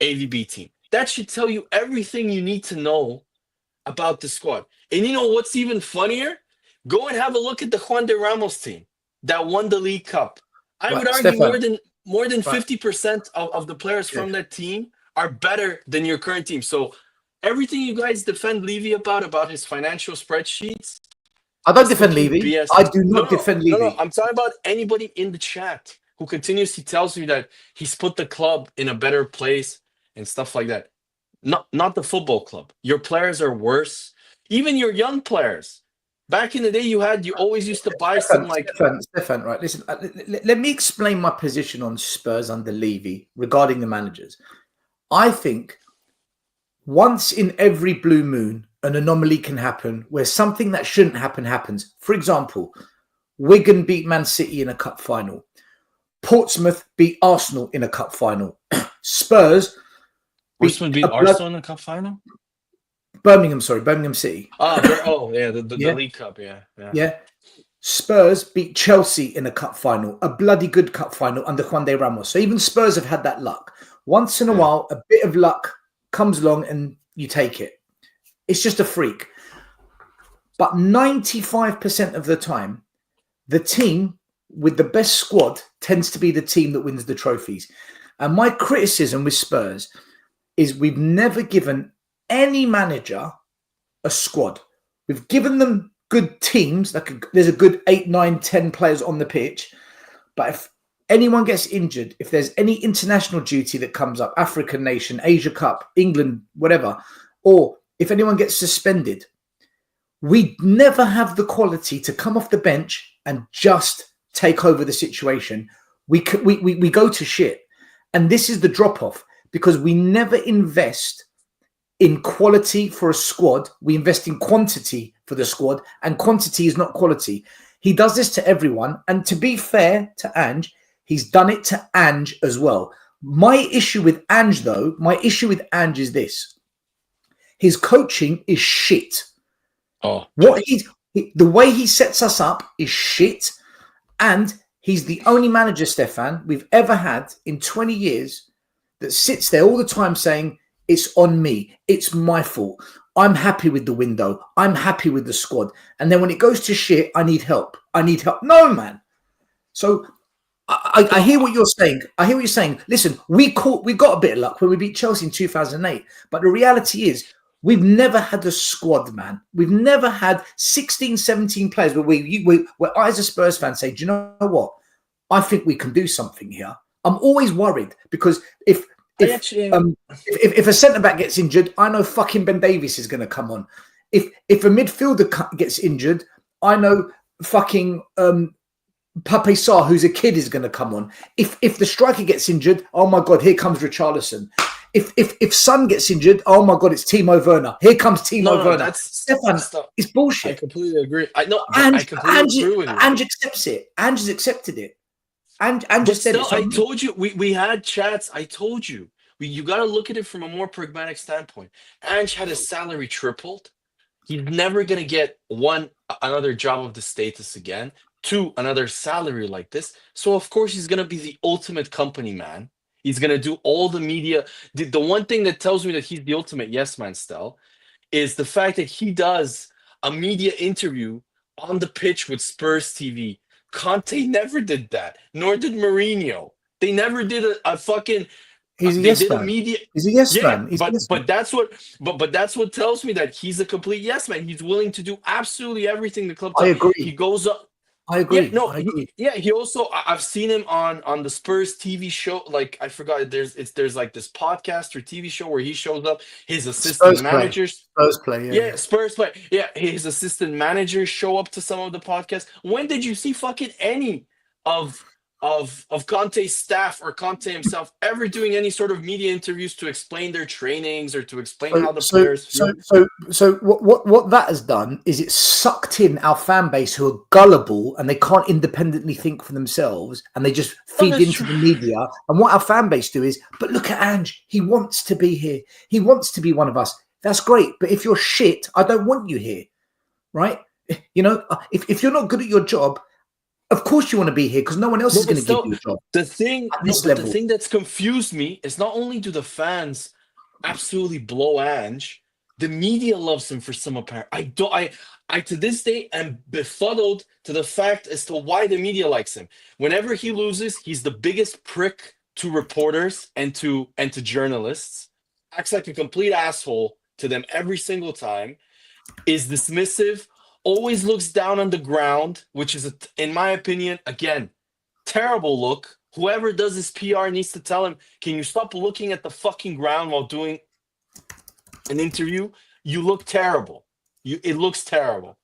AVB team. That should tell you everything you need to know about the squad. And you know what's even funnier? Go and have a look at the Juan de Ramos team that won the League Cup. I would argue more than 50% of the players from that team are better than your current team. So everything you guys defend Levy about his financial spreadsheets. I don't defend Levy. BS. I do not defend Levy. No, I'm talking about anybody in the chat who continuously tells me that he's put the club in a better place and stuff like that. Not the football club. Your players are worse. Even your young players. Back in the day, you always used to buy some like... Stefan, right, listen, let me explain my position on Spurs under Levy regarding the managers. I think once in every blue moon, an anomaly can happen where something that shouldn't happen happens. For example, Wigan beat Man City in a cup final. Portsmouth beat Arsenal in a cup final. Spurs beat Arsenal in the cup final? Birmingham City. The League Cup, yeah. Spurs beat Chelsea in a cup final, a bloody good cup final under Juan de Ramos. So even Spurs have had that luck. Once in a while, a bit of luck comes along and you take it. It's just a freak. But 95% of the time, the team with the best squad tends to be the team that wins the trophies. And my criticism with Spurs is we've never given any manager a squad. We've given them good teams. There's a good 8, 9, 10 players on the pitch. But if anyone gets injured, if there's any international duty that comes up, African nation, Asia Cup, England, whatever, or if anyone gets suspended, we never have the quality to come off the bench and just take over the situation. We go to shit. And this is the drop-off because we never invest in quality for a squad. We invest in quantity for the squad, and quantity is not quality. He does this to everyone. And to be fair to Ange, he's done it to Ange as well. My issue with Ange is this. His coaching is shit. The way he sets us up is shit. And he's the only manager, Stefan, we've ever had in 20 years that sits there all the time saying, it's on me. It's my fault. I'm happy with the window. I'm happy with the squad. And then when it goes to shit, I need help. No, man. So I hear what you're saying. Listen, we got a bit of luck when we beat Chelsea in 2008. But the reality is we've never had a squad, man. We've never had 16, 17 players where I as a Spurs fan say, do you know what? I think we can do something here. I'm always worried because if a centre-back gets injured, I know fucking Ben Davies is going to come on. If a midfielder gets injured, I know fucking Pape Sarr, who's a kid, is going to come on. If the striker gets injured, oh my God, here comes Richarlison. If Son gets injured, oh my God, it's Timo Werner. Here comes Timo Werner. Stefan, it's bullshit. I completely agree. I completely agree with you. Ange accepts it. Ange has accepted it. And just said it. I told you we had chats. I told you you got to look at it from a more pragmatic standpoint. Ange had his salary tripled. He's never gonna get another job of the status again. 2, another salary like this. So of course he's gonna be the ultimate company man. He's gonna do all the media. The one thing that tells me that he's the ultimate yes man still is the fact that he does a media interview on the pitch with Spurs TV. Conte never did that, nor did Mourinho. They never did a fucking. He's a yes man. He's a yes man. But that's what tells me that he's a complete yes man. He's willing to do absolutely everything the club does. I agree. He goes up. I agree. I agree. He also. I've seen him on the Spurs TV show. Like I forgot. There's like this podcast or TV show where he shows up. His assistant managers. Spurs play. Yeah. Spurs play. Yeah. His assistant managers show up to some of the podcasts. When did you see fucking any of of Conte's staff or Conte himself ever doing any sort of media interviews to explain their trainings or to explain how the players feel? So what that has done is it's sucked in our fan base who are gullible and they can't independently think for themselves and they just feed into the media. And what our fan base do is, but look at Ange, he wants to be here. He wants to be one of us. That's great. But if you're shit, I don't want you here, right? You know, if you're not good at your job, of course you want to be here because no one else is going to give you a job. The thing that's confused me is not only do the fans absolutely blow Ange, the media loves him for some apparent. I to this day am befuddled to the fact as to why the media likes him. Whenever he loses, he's the biggest prick to reporters and to journalists. Acts like a complete asshole to them every single time. Is dismissive. Always looks down on the ground, which is, in my opinion, again, terrible look. Whoever does his PR needs to tell him, can you stop looking at the fucking ground while doing an interview? You look terrible. It looks terrible.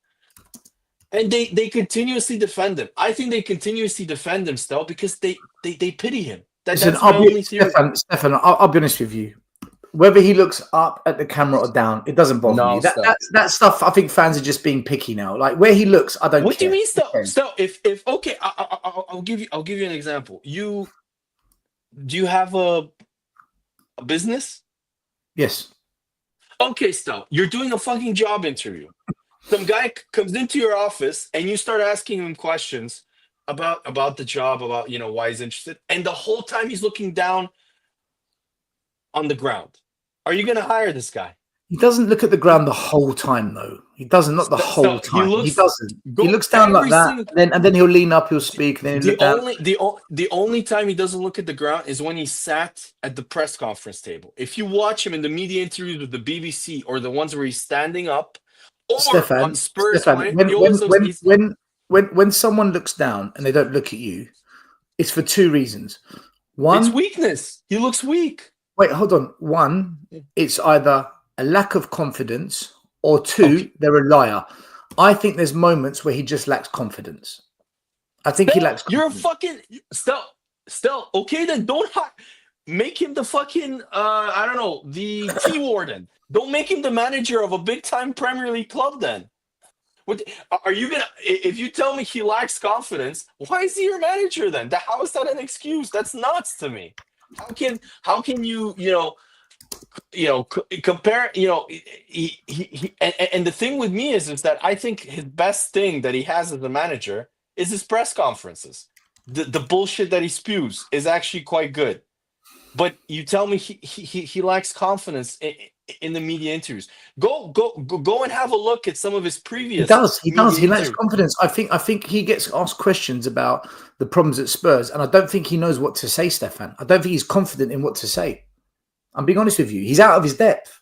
And they continuously defend him. I think they continuously defend him still because they pity him. That's my only theory. Stefan, I'll be honest with you. Whether he looks up at the camera or down, it doesn't bother me. That stuff, I think fans are just being picky now. Like where he looks, I don't care. What do you mean, still? If okay, I'll give you an example. Do you have a business? Yes. Okay, still, you're doing a fucking job interview. Some guy comes into your office and you start asking him questions about the job, about why he's interested, and the whole time he's looking down on the ground. Are you going to hire this guy? He doesn't look at the ground the whole time, though. He doesn't, not the whole time. He doesn't. He looks down like that, and then he'll lean up, he'll speak. And then the only time he doesn't look at the ground is when he sat at the press conference table. If you watch him in the media interviews with the BBC or the ones where he's standing up, or Stefan, on Spurs, when someone looks down and they don't look at you, it's for two reasons. One, it's weakness. He looks weak. Wait, hold on. One, it's either a lack of confidence, or two, they're a liar. I think there's moments where he just lacks confidence. I think he lacks confidence. You're a fucking... Still, okay, then don't make him the fucking, I don't know, the T warden. Don't make him the manager of a big-time Premier League club then. What are you going to... If you tell me he lacks confidence, why is he your manager then? How is that an excuse? That's nuts to me. How can you compare, and the thing with me is that I think his best thing that he has as a manager is his press conferences. The bullshit that he spews is actually quite good. But you tell me he lacks confidence in the media interviews. Go and have a look at some of his previous. He does. He lacks confidence. I think he gets asked questions about the problems at Spurs, and I don't think he knows what to say, Stefan. I don't think he's confident in what to say. I'm being honest with you. He's out of his depth.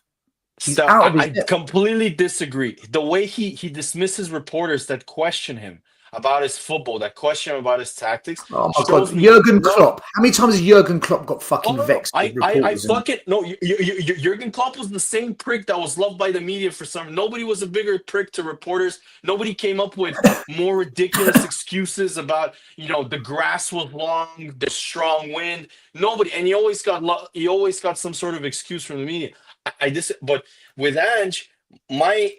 I completely disagree. The way he dismisses reporters that question him about his football, that question about his tactics. Oh my God, Jurgen Klopp. How many times has Jurgen Klopp got fucking vexed? Jurgen Klopp was the same prick that was loved by the media for some. Nobody was a bigger prick to reporters. Nobody came up with more ridiculous excuses about the grass was long, the strong wind. Nobody, and he always got some sort of excuse from the media. But with Ange, my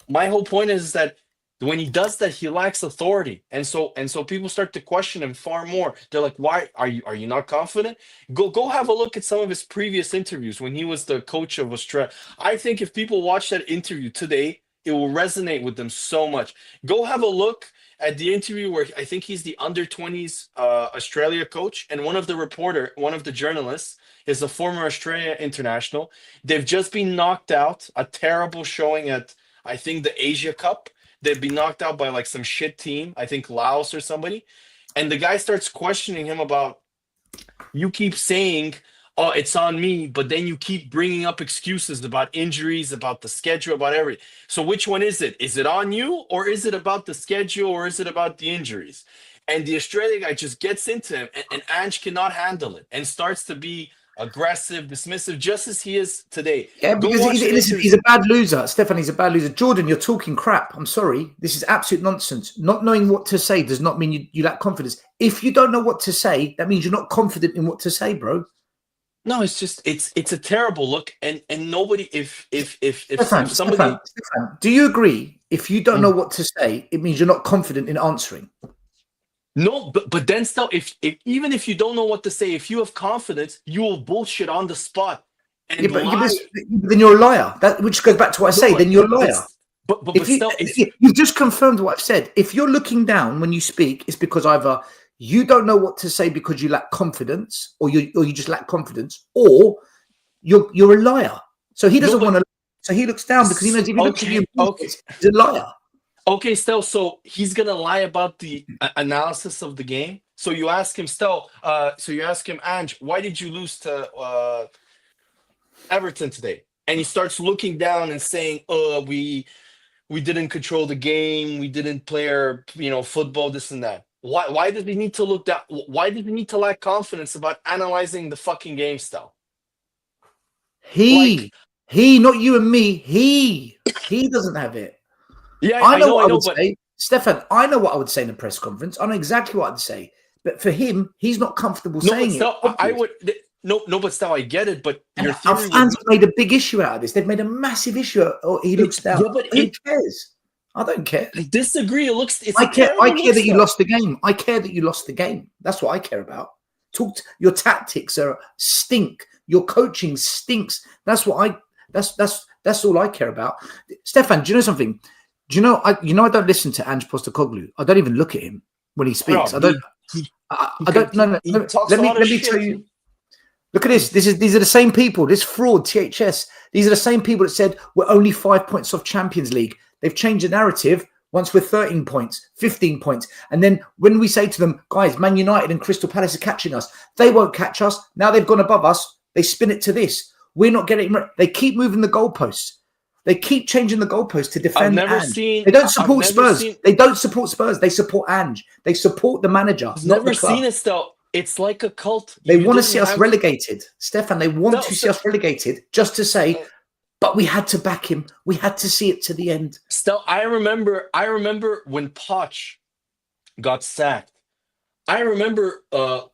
whole point is that when he does that, he lacks authority, and so people start to question him far more. They're like, "Why are you not confident?" Go have a look at some of his previous interviews when he was the coach of Australia. I think if people watch that interview today, it will resonate with them so much. Go have a look at the interview where I think he's the under-20s Australia coach, and one of the journalists is a former Australia international. They've just been knocked out, a terrible showing at I think the Asia Cup. They'd be knocked out by like some shit team, I think Laos or somebody. And the guy starts questioning him about, you keep saying, oh, it's on me, but then you keep bringing up excuses about injuries, about the schedule, about everything. So which one is it? Is it on you, or is it about the schedule, or is it about the injuries? And the Australian guy just gets into him, and Ange cannot handle it and starts to be aggressive, dismissive, just as he is today. Yeah, Go because watch the listen, interview. he's a bad loser. Stefan, he's a bad loser. Jordan, you're talking crap. I'm sorry. This is absolute nonsense. Not knowing what to say does not mean you lack confidence. If you don't know what to say, that means you're not confident in what to say, bro. No, it's just it's a terrible look, and nobody if Stefan, somebody Stefan, do you agree? If you don't know what to say, it means you're not confident in answering. no, but then still, if even if you don't know what to say, if you have confidence, you will bullshit on the spot and lie. Then you're a liar. That which goes back to what I say. Then you're a liar. But You've just confirmed what I've said. If you're looking down when you speak, it's because either you don't know what to say because you lack confidence, or you just lack confidence, or you're a liar. So he doesn't want to. So he looks down because he knows if he looks at you, he's a liar. Okay, Stel. So he's gonna lie about the analysis of the game. So you ask him, Stel. So you ask him, Ange, why did you lose to Everton today? And he starts looking down and saying, we didn't control the game. We didn't play our, football, this and that. Why does he need to look down? Why does he need to lack confidence about analyzing the fucking game, Stel? He, not you and me. He doesn't have it. Yeah, I know what I would say. Stefan, I know what I would say in a press conference. I know exactly what I'd say. But for him, he's not comfortable saying it. I would. No, but Stel, I get it. But our fans have made a big issue out of this. They've made a massive issue. He looks down. Yeah, but who cares? I don't care. I disagree. I care that you lost the game. I care that you lost the game. That's what I care about. Your tactics stink. Your coaching stinks. That's what that's all I care about. Stefan, do you know something? Do you know I don't listen to Ange Postecoglou. I don't even look at him when he speaks. No, I don't. No. Let me tell you. Look at this. These are the same people. This fraud, THS. These are the same people that said we're only 5 points off Champions League. They've changed the narrative once we're 13 points, 15 points. And then when we say to them, guys, Man United and Crystal Palace are catching us, they won't catch us. Now they've gone above us. They spin it to this. We're not getting it. They keep moving the goalposts. They keep changing the goalposts to defend. They don't support Spurs. They don't support Spurs. They support Ange. They support the manager. I've never seen it, though. It's like a cult. They want to see us relegated. Stefan, they want to see us relegated just to say, but we had to back him. We had to see it to the end. Still, I remember when Poch got sacked. I remember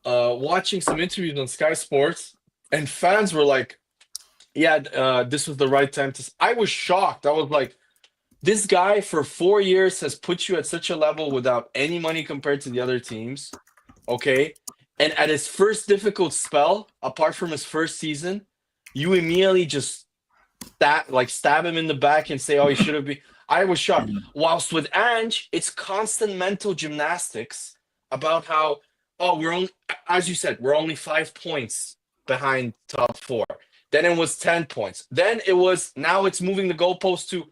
watching some interviews on Sky Sports, and fans were like, yeah, this was the right time to... I was shocked. I was like, this guy for 4 years has put you at such a level without any money compared to the other teams. Okay? And at his first difficult spell, apart from his first season, you immediately just stab him in the back and say, oh, he should have been... I was shocked. Whilst with Ange, it's constant mental gymnastics about how, we're only, as you said, we're only 5 points behind top 4. Then it was 10 points. Then now it's moving the goalpost to,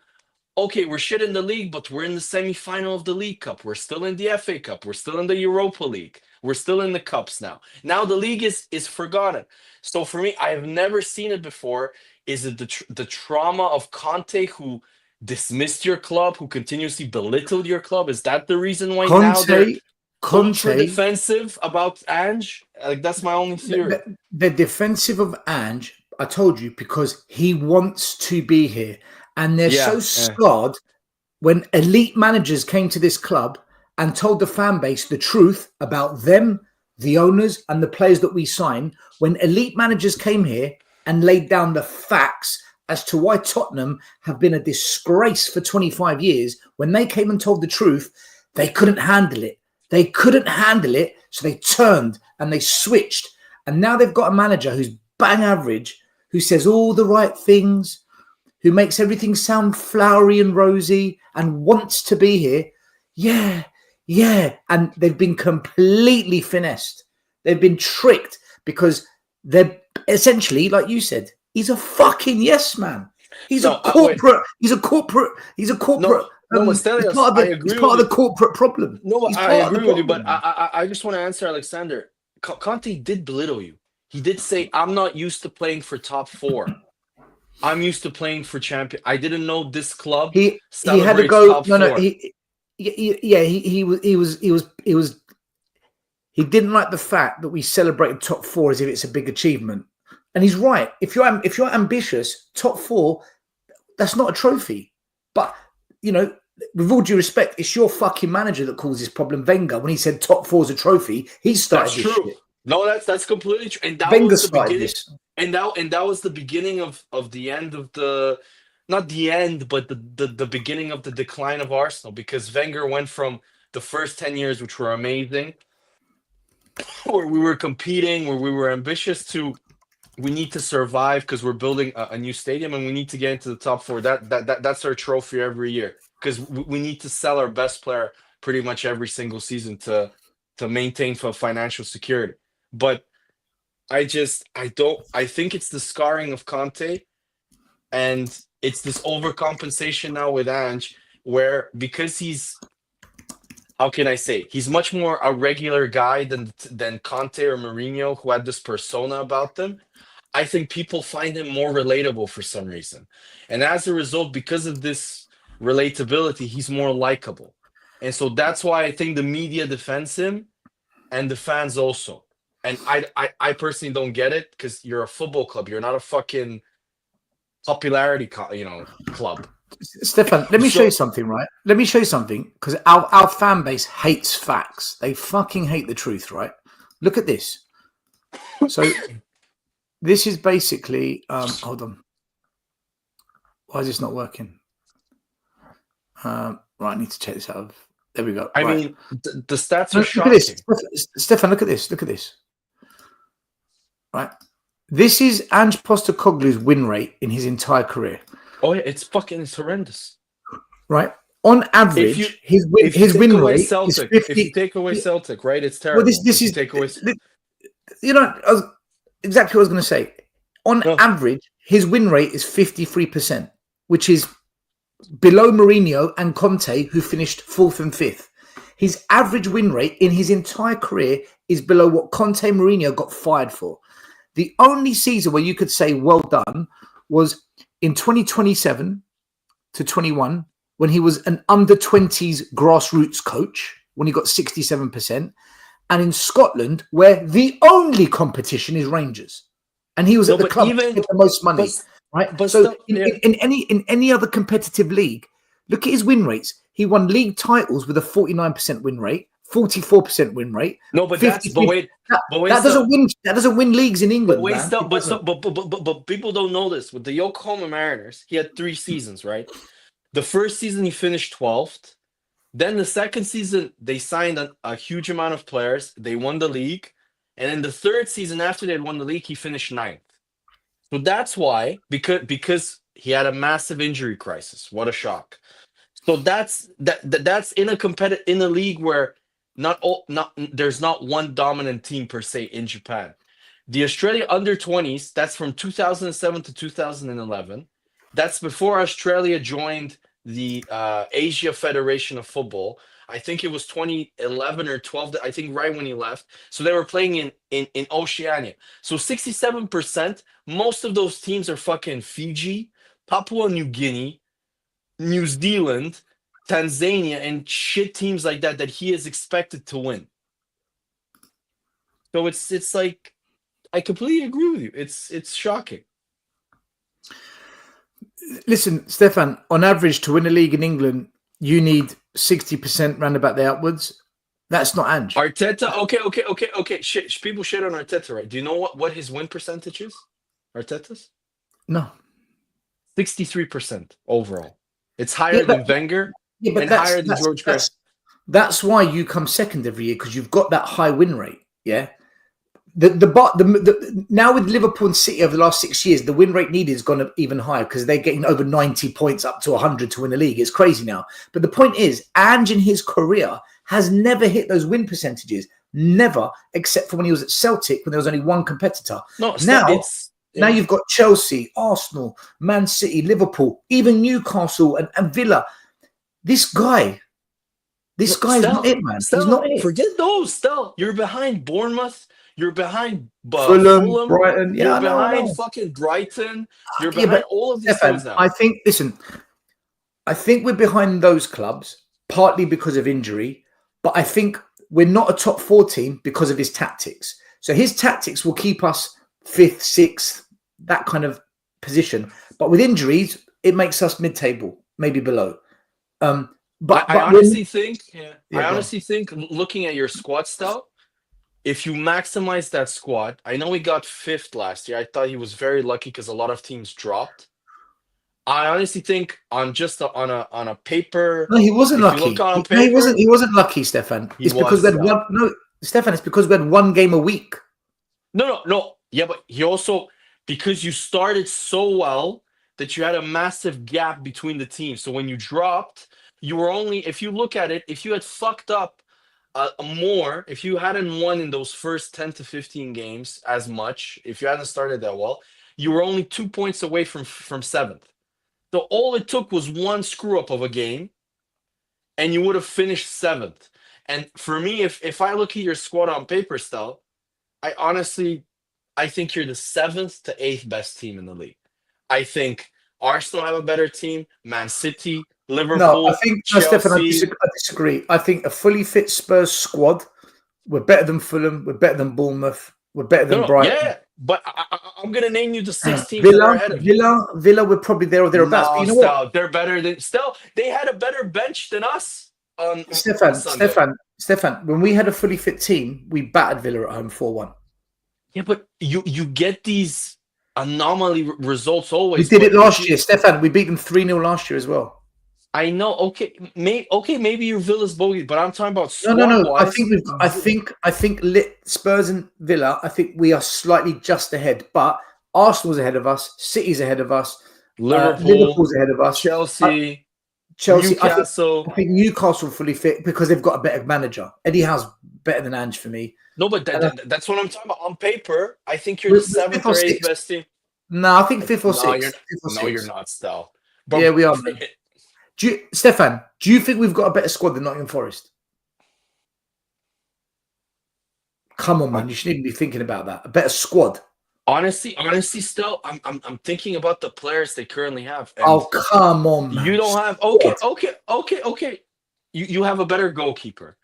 okay, we're shit in the league, but we're in the semi-final of the League Cup. We're still in the FA Cup. We're still in the Europa League. We're still in the Cups now. Now the league is forgotten. So for me, I have never seen it before. Is it the trauma of Conte, who dismissed your club, who continuously belittled your club? Is that the reason why now they're ultra defensive about Ange? That's my only theory. The defensive of Ange, I told you, because he wants to be here. And they're so scarred. When elite managers came to this club and told the fan base the truth about them, the owners, and the players that we sign, when elite managers came here and laid down the facts as to why Tottenham have been a disgrace for 25 years, when they came and told the truth, they couldn't handle it. They couldn't handle it, so they turned and they switched. And now they've got a manager who's bang average, who says all the right things, who makes everything sound flowery and rosy and wants to be here. Yeah. And they've been completely finessed. They've been tricked because they're essentially, like you said, he's a fucking yes man. He's a corporate. He's a corporate. He's part of the corporate problem. No, I agree with you, but I just want to answer Alexander. Conte did belittle you. He did say, I'm not used to playing for top 4. I'm used to playing for champion. I didn't know this club. He had to go. No. He didn't like the fact that we celebrated top 4 as if it's a big achievement. And he's right. If you're ambitious, top 4, that's not a trophy. But, you know, with all due respect, it's your fucking manager that caused this problem. Wenger, when he said top 4 is a trophy, he started That's this true. shit. No, that's completely true. And that Wenger was the started beginning. this. And that was the beginning of the end of the, not the end, but the beginning of the decline of Arsenal, because Wenger went from the first 10 years, which were amazing, where we were competing, where we were ambitious, to we need to survive because we're building a new stadium and we need to get into the top 4. That's our trophy every year, because we need to sell our best player pretty much every single season to maintain for financial security. But I think it's the scarring of Conte, and it's this overcompensation now with Ange, where because he's, how can I say, he's much more a regular guy than Conte or Mourinho, who had this persona about them. I think people find him more relatable for some reason. And as a result, because of this relatability, he's more likable. And so that's why I think the media defends him, and the fans also. And I personally don't get it, because you're a football club. You're not a fucking popularity club. Stefan, let me show you something, right? Let me show you something, because our fan base hates facts. They fucking hate the truth, right? Look at this. So this is basically, hold on. Why is this not working? Right, I need to check this out. There we go. I right. mean, the stats are Look shocking. at this. Stefan, look at this. Look at this. Right. This is Ange Postecoglou's win rate in his entire career. Oh yeah, it's horrendous. Right. On average, his win rate Celtic, is 50. If you take away Celtic, right, it's terrible. Well, this is take away. You know, exactly what I was going to say. On average, his win rate is 53%, which is below Mourinho and Conte, who finished 4th and 5th. His average win rate in his entire career is below what Conte and Mourinho got fired for. The only season where you could say well done was in 2027 to 21, when he was an under-20s grassroots coach, when he got 67%, and in Scotland, where the only competition is Rangers. And he was at the club with the most money. Right. So in any other competitive league, look at his win rates. He won league titles with a 49% win rate, 44% win rate. No, but that doesn't win leagues in England. But people don't know this. With the Yokohama Mariners, he had 3 seasons, right? The first season he finished 12th. Then the second season they signed a huge amount of players. They won the league, and in the third season after they had won the league, he finished 9th. So that's why, because he had a massive injury crisis. What a shock! So that's in a league where there's not one dominant team per se in Japan. The Australia under-20s, that's from 2007 to 2011. That's before Australia joined the Asia Federation of Football. I think it was 2011 or 12, I think right when he left. So they were playing in Oceania. So 67%, most of those teams are fucking Fiji, Papua New Guinea, New Zealand, Tanzania, and shit teams like that he is expected to win. So it's like, I completely agree with you. It's shocking. Listen, Stefan, on average, to win a league in England, you need 60% roundabout the outwards. That's not Ange. Arteta, okay. People shit on Arteta, right? Do you know what his win percentage is? Arteta's? No. 63% overall. It's higher than Wenger and higher than George Graham. That's why you come second every year, because you've got that high win rate. Yeah. Now with Liverpool and City over the last 6 years, the win rate needed has gone up even higher, because they're getting over 90 points up to 100 to win the league. It's crazy now. But the point is, Ange in his career has never hit those win percentages. Never, except for when he was at Celtic, when there was only one competitor. Now you've got Chelsea, Arsenal, Man City, Liverpool, even Newcastle and Villa. This guy's not it, man. He's not it. Forget those, Stel. You're behind Bournemouth. You're behind Fulham, Brighton. You're behind fucking Brighton. You're behind all of these things now. I think we're behind those clubs, partly because of injury, but I think we're not a top 4 team because of his tactics. So his tactics will keep us 5th, 6th, that kind of position. But with injuries, it makes us mid-table, maybe below. But I honestly think, I go on. honestly think, looking at your squad style, if you maximize that squad, I know he got 5th last year. I thought he was very lucky because a lot of teams dropped. I honestly think on a paper, No, he wasn't if you look lucky. on No, he paper, wasn't. He wasn't lucky, Stefan. he It's because was we had still. one. No, Stefan. It's because we had one game a week. No. Yeah, but he also, because you started so well that you had a massive gap between the teams. So when you dropped, you were only, if you look at it, if you had fucked up more, if you hadn't won in those first 10 to 15 games as much, if you hadn't started that well, you were only 2 points away from 7th. So all it took was one screw up of a game, and you would have finished 7th. And for me, if I look at your squad on paper, Stel, I think you're the 7th to 8th best team in the league. I think Arsenal have a better team, Man City, Liverpool, No, I think Stefan, I Chelsea. disagree. I think a fully fit Spurs squad, we're better than Fulham, we're better than Bournemouth, we're better than Brighton. Yeah, but I'm going to name you the 6 teams that are ahead of you. Villa, we're probably there or thereabouts. No, But you know what? they're better than. Still, they had a better bench than us on Sunday. Stefan, when we had a fully fit team, we battered Villa at home 4-1. Yeah, but you get these anomaly results always. We did it last year, Stefan. We beat them 3-0 last year as well. I know. Okay, maybe you're Villa's bogey, but I'm talking about squad No. wise. I think Spurs and Villa. I think we are slightly just ahead, but Arsenal's ahead of us. City's ahead of us. Liverpool's ahead of us. Chelsea, Newcastle. I think Newcastle fully fit because they've got a better manager. Eddie Howe's better than Ange for me. No, but that's what I'm talking about. On paper, I think you're the 7th or 8th best team. No, I think 5th or 6th. You're not, Stel. Yeah, we are. Stefan, do you think we've got a better squad than Nottingham Forest? Come on, man. You shouldn't even be thinking about that. A better squad. Honestly, Stel, I'm thinking about the players they currently have. Oh, come on, man. You don't have okay. You have a better goalkeeper.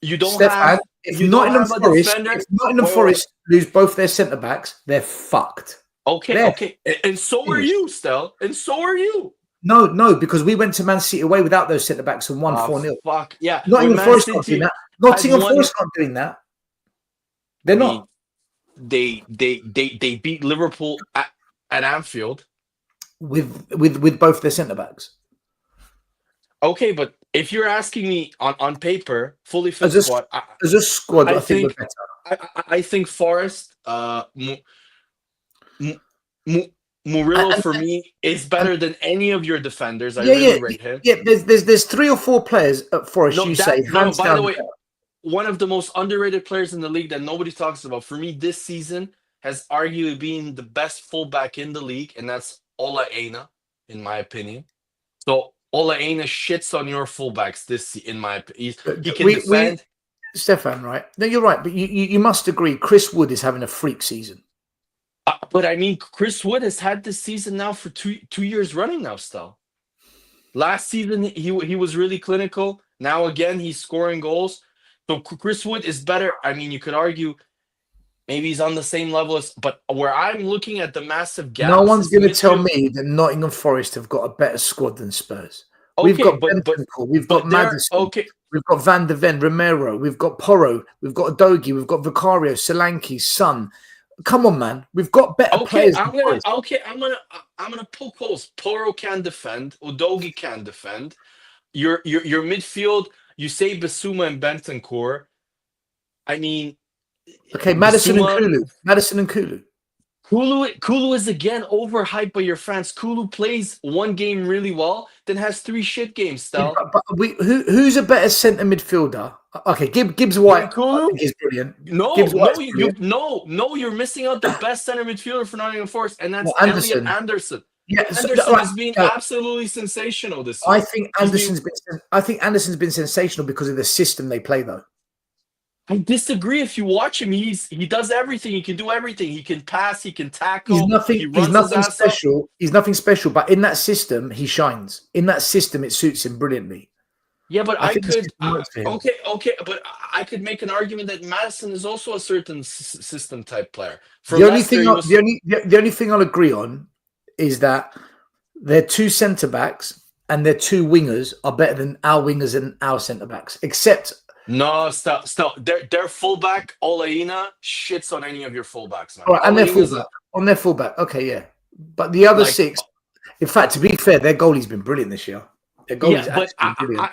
You don't have. If Nottingham Forest lose both their centre backs, they're fucked. Okay. And so are you, Stel. And so are you. No, because we went to Man City away without those centre backs and won 4-0. Fuck yeah. Nottingham Forest not doing that. Nottingham Forest not doing that. They're not. They beat Liverpool at Anfield with both their centre backs. Okay, but if you're asking me on paper, fully fit squad, as a squad, I think we're better. I think Forest, Murillo for me is better than any of your defenders. I really rate him. Yeah, there's 3 or 4 players at Forest. By the way, one of the most underrated players in the league that nobody talks about for me this season has arguably been the best fullback in the league, and that's Ola Aina, in my opinion. So Ola Aina shits on your fullbacks in my opinion. He can defend. Stefan, right? No, you're right, but you must agree Chris Wood is having a freak season. But I mean, Chris Wood has had this season now for two years running now. Still, last season he was really clinical. Now again he's scoring goals. So Chris Wood is better. I mean, you could argue maybe he's on the same level as, but where I'm looking at the massive gap. No one's going to tell me that Nottingham Forest have got a better squad than Spurs. Okay, we've got Madison. Okay. We've got Van der Ven, Romero. We've got Porro. We've got Dogi. We've got Vicario, Solanke, Son. Come on, man. We've got better players. I'm gonna poke holes. Porro can defend. Udogi can defend. Your midfield. You say Basuma and Bentancur. I mean, okay, Madison and Kulu. Kulu is again overhyped by your fans. Kulu plays one game really well, then has 3 shit games. Still, who's a better centre midfielder? Okay, Gibbs White. Kulu is brilliant. No, you're missing out the best centre midfielder for Nottingham Forest, and that's Elliot Anderson. Yeah, Anderson has been absolutely sensational this year. I think Anderson's been sensational because of the system they play, though. I disagree. If you watch him, he does everything. He can do everything. He can pass. He can tackle. He's nothing special. He's nothing special. But in that system, he shines. In that system, it suits him brilliantly. Yeah, but I think the could. system works for him. Okay, but I could make an argument that Madison is also a certain system type player. For The only Leicester, thing he was the only thing I'll agree on is that their two centre backs and their two wingers are better than our wingers and our centre backs. Except no, stop. Their fullback Olaina shits on any of your fullbacks, man. all right, and their Olaina's fullback on their fullback. Okay, yeah, but the other like, six. In fact, to be fair, their goalie's been brilliant this year. Their goalie's yeah, but actually been brilliant.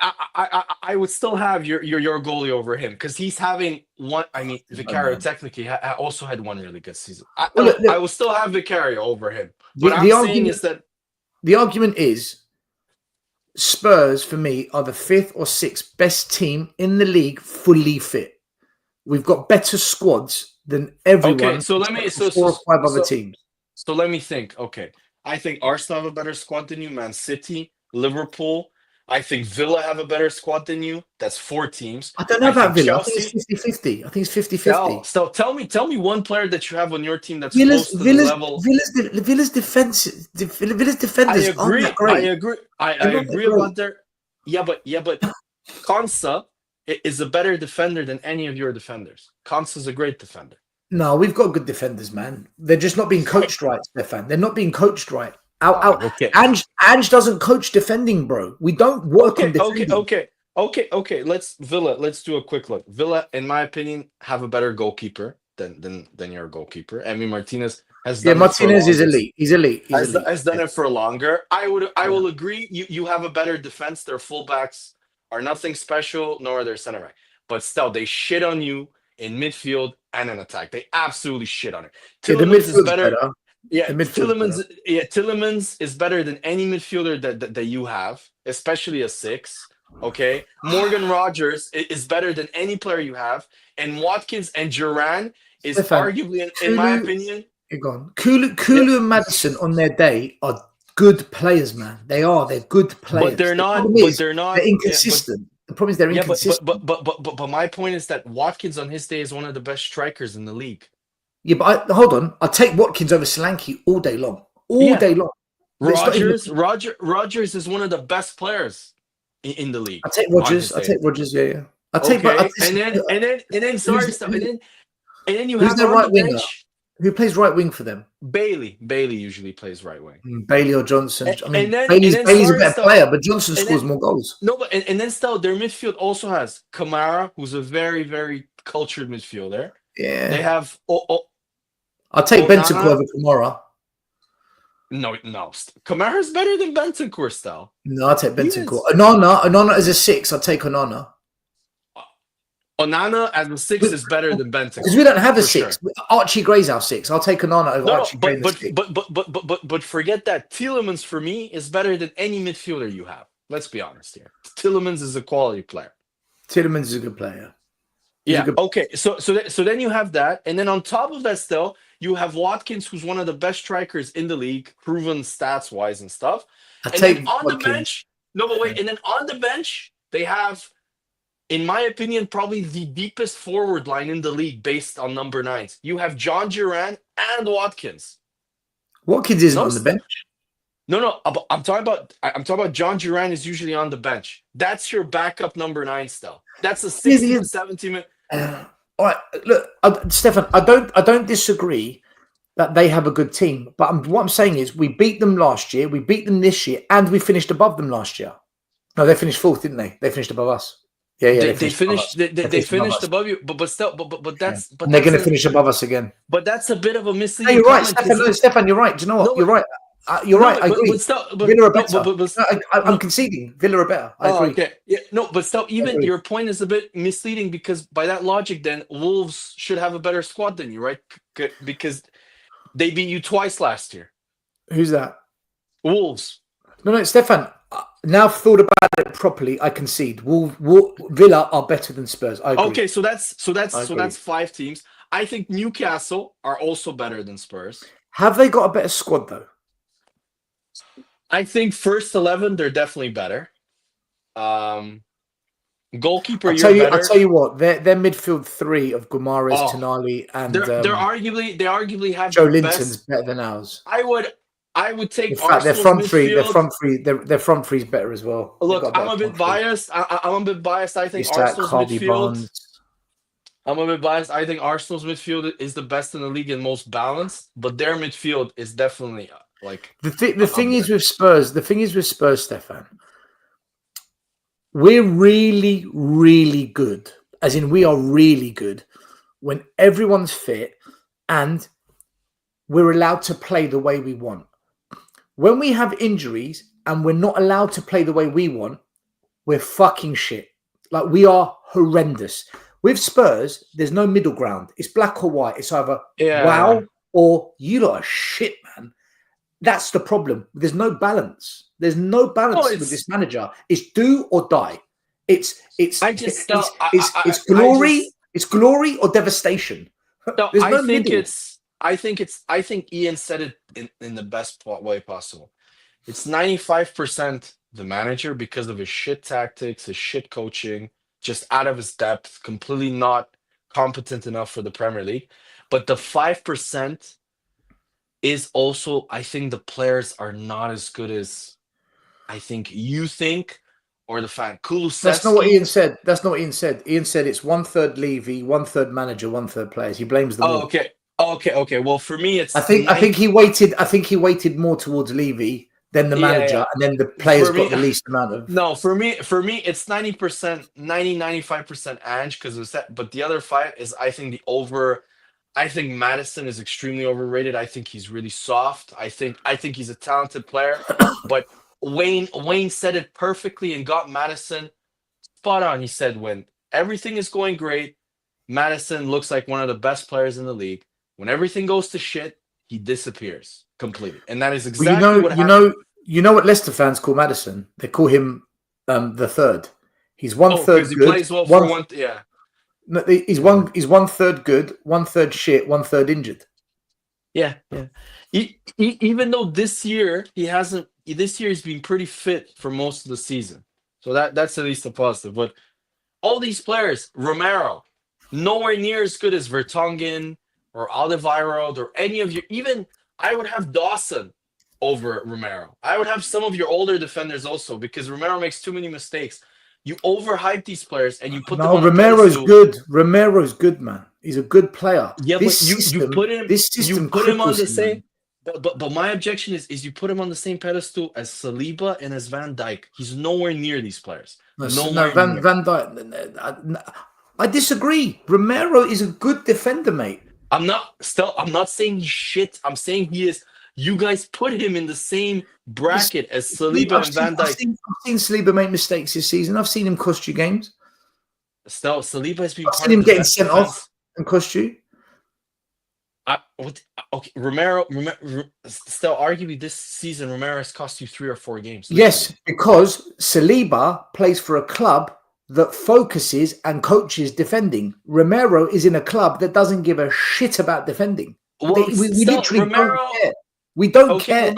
I would still have your goalie over him because he's having one. I mean, Vicario technically also had one really good season. I will still have Vicario over him. What I'm saying is that the argument is Spurs for me are the 5th or 6th best team in the league, fully fit. We've got better squads than everyone. Okay, so let me 4 or 5 other teams. So let me think. Okay, I think Arsenal have a better squad than you. Man City, Liverpool. I think Villa have a better squad than you. That's 4 teams. I don't know about Villa. Chelsea, I think it's 50-50. I think it's 50-50. So tell me one player that you have on your team that's close to the level. Villa's defenders aren't that great. I agree about their. Yeah, but Konsa is a better defender than any of your defenders. Konsa's a great defender. No, we've got good defenders, man. They're just not being coached right, Stefan. They're not being coached right. Okay. Ange doesn't coach defending, bro. We don't work on defending. Okay. Let's do a quick look. Villa, in my opinion, have a better goalkeeper than your goalkeeper. I mean, Martinez has done. Yeah, Martinez is elite. He's elite. Has done it for longer. I will agree. You have a better defense. Their fullbacks are nothing special, nor their center back. But still, they shit on you in midfield and in attack. They absolutely shit on it. Tielemans is better. Yeah, Tielemans is better than any midfielder that you have, especially a 6. Okay, Morgan Rogers is better than any player you have, and Watkins and Duran is arguably, in my opinion. You're gone. Kulu and Madison on their day are good players, man. They are. They're good players. But they're not. They're inconsistent. The problem is they're inconsistent. But my point is that Watkins on his day is one of the best strikers in the league. Yeah, but hold on. I'll take Watkins over Solanke all day long. All day long. Rogers is one of the best players in the league. I'll take Rogers. Yeah. I'll take. And then you have their right winger? bench. Who plays right wing for them? Bailey usually plays right wing. Bailey or Johnson. Bailey's a better player, but Johnson scores more goals. No, but and then still their midfield also has Kamara, who's a very, very cultured midfielder. Yeah. They have I'll take Bentancur over Kamara. No. Kamara's better than Bentancur still. No, I'll take Bentancur. Onana as a 6. I'll take Onana. Onana as a 6 is better than Bentancur. Because we don't have a 6. Sure. Archie Gray's our 6. I'll take Onana over Archie Gray. But forget that. Tielemans for me is better than any midfielder you have. Let's be honest here. Tielemans is a quality player. Tielemans is a good player. Yeah. Okay. So then you have that, and then on top of that, still you have Watkins, who's one of the best strikers in the league, proven stats wise and stuff. And then on the bench, and then on the bench they have, in my opinion, probably the deepest forward line in the league based on number 9s. You have John Duran and Watkins. Watkins isn't on the bench. No. I'm talking about John Duran is usually on the bench. That's your backup number 9 still. That's a 16, 17 minute. All right, look, Stefan. I don't disagree that they have a good team, but what I'm saying is we beat them last year, we beat them this year, and we finished above them last year. No, they finished 4th, didn't they? They finished above us. Yeah. They finished above you, but still, but that's. But they're going to finish above us again. But that's a bit of a misleading. No, you're right, Stefan. Stefan, you're right. Do you know what? You're right. You're right. I agree. Villa are better. I'm conceding. Villa are better. I agree. Okay. Yeah. No, but still, even your point is a bit misleading because by that logic, then Wolves should have a better squad than you, right? Because they beat you twice last year. Who's that? Wolves. No, Stefan. Now I've thought about it properly. I concede. Villa are better than Spurs. I agree. Okay, so that's 5 teams. I think Newcastle are also better than Spurs. Have they got a better squad though? I think first 11 they're definitely better. Goalkeeper, I'll tell you what. Their midfield 3 of Guimaraes, Tonali, and they arguably have Joe the Linton's best. better than ours. I would I would In take fact, their Arsenal's midfield. their front three's better as well. They've Look, got I'm better a bit front three. biased. I'm a bit biased. I think Isak, Arsenal's Harvey midfield. Barnes. I'm a bit biased. I think Arsenal's midfield is the best in the league and most balanced, but their midfield is definitely like The up thing is there. with Spurs. The thing is with Spurs, Stefan. We're really, really good. As in, we are really good when everyone's fit and we're allowed to play the way we want. When we have injuries and we're not allowed to play the way we want, we're fucking shit. Like, we are horrendous. With Spurs, there's no middle ground. It's black or white. It's either wow or you lot are shit, man. That's the problem. There's no balance. There's no balance with this manager. It's do or die. It's glory. It's glory or devastation. No, There's I no think middle. I think Ian said it in the best way possible. It's 95% the manager because of his shit tactics, his shit coaching, just out of his depth, completely not competent enough for the Premier League. But the 5% is also, I think the players are not as good as I think you think, or the fact Kulusevski. That's not what Ian said. That's not what Ian said. Ian said it's 1/3 Levy, 1/3 manager, 1/3 players. He blames them all. Okay. Well, for me, it's I think he weighted more towards Levy than the manager, and then the players got the least amount of. No, for me, it's 90%, 95% Ange because of that. But the other 5 is I think Madison is extremely overrated. I think he's really soft. I think he's a talented player, but Wayne said it perfectly and got Madison spot on. He said when everything is going great, Madison looks like one of the best players in the league. When everything goes to shit, he disappears completely, and that is exactly what happened. You know what Leicester fans call Madison? They call him the third. He's 1/3 because he good. plays well for one. Yeah. No, he's 1/3 good, 1/3 shit, 1/3 injured. Yeah. Even though this year he's been pretty fit for most of the season, so that's at least a positive. But all these players, Romero, nowhere near as good as Vertonghen or Alderweireld or any of your. Even I would have Dawson over Romero. I would have some of your older defenders also because Romero makes too many mistakes. You overhype these players and you put them on Romero's good. Romero's good, man. He's a good player. Yeah, but you put him on the same. Man. But my objection is you put him on the same pedestal as Saliba and as Van Dijk. He's nowhere near these players. Van Dijk. I disagree. Romero is a good defender, mate. I'm not saying he's shit. I'm saying he is. You guys put him in the same bracket as Saliba and Van Dijk. I've seen Saliba make mistakes this season. I've seen him cost you games. Still, Saliba has been. I've seen him getting sent off and cost you. Romero. Still, arguably this season, Romero has cost you 3 or 4 games. Yes, because Saliba plays for a club that focuses and coaches defending. Romero is in a club that doesn't give a shit about defending. Well, we literally don't care. We don't care.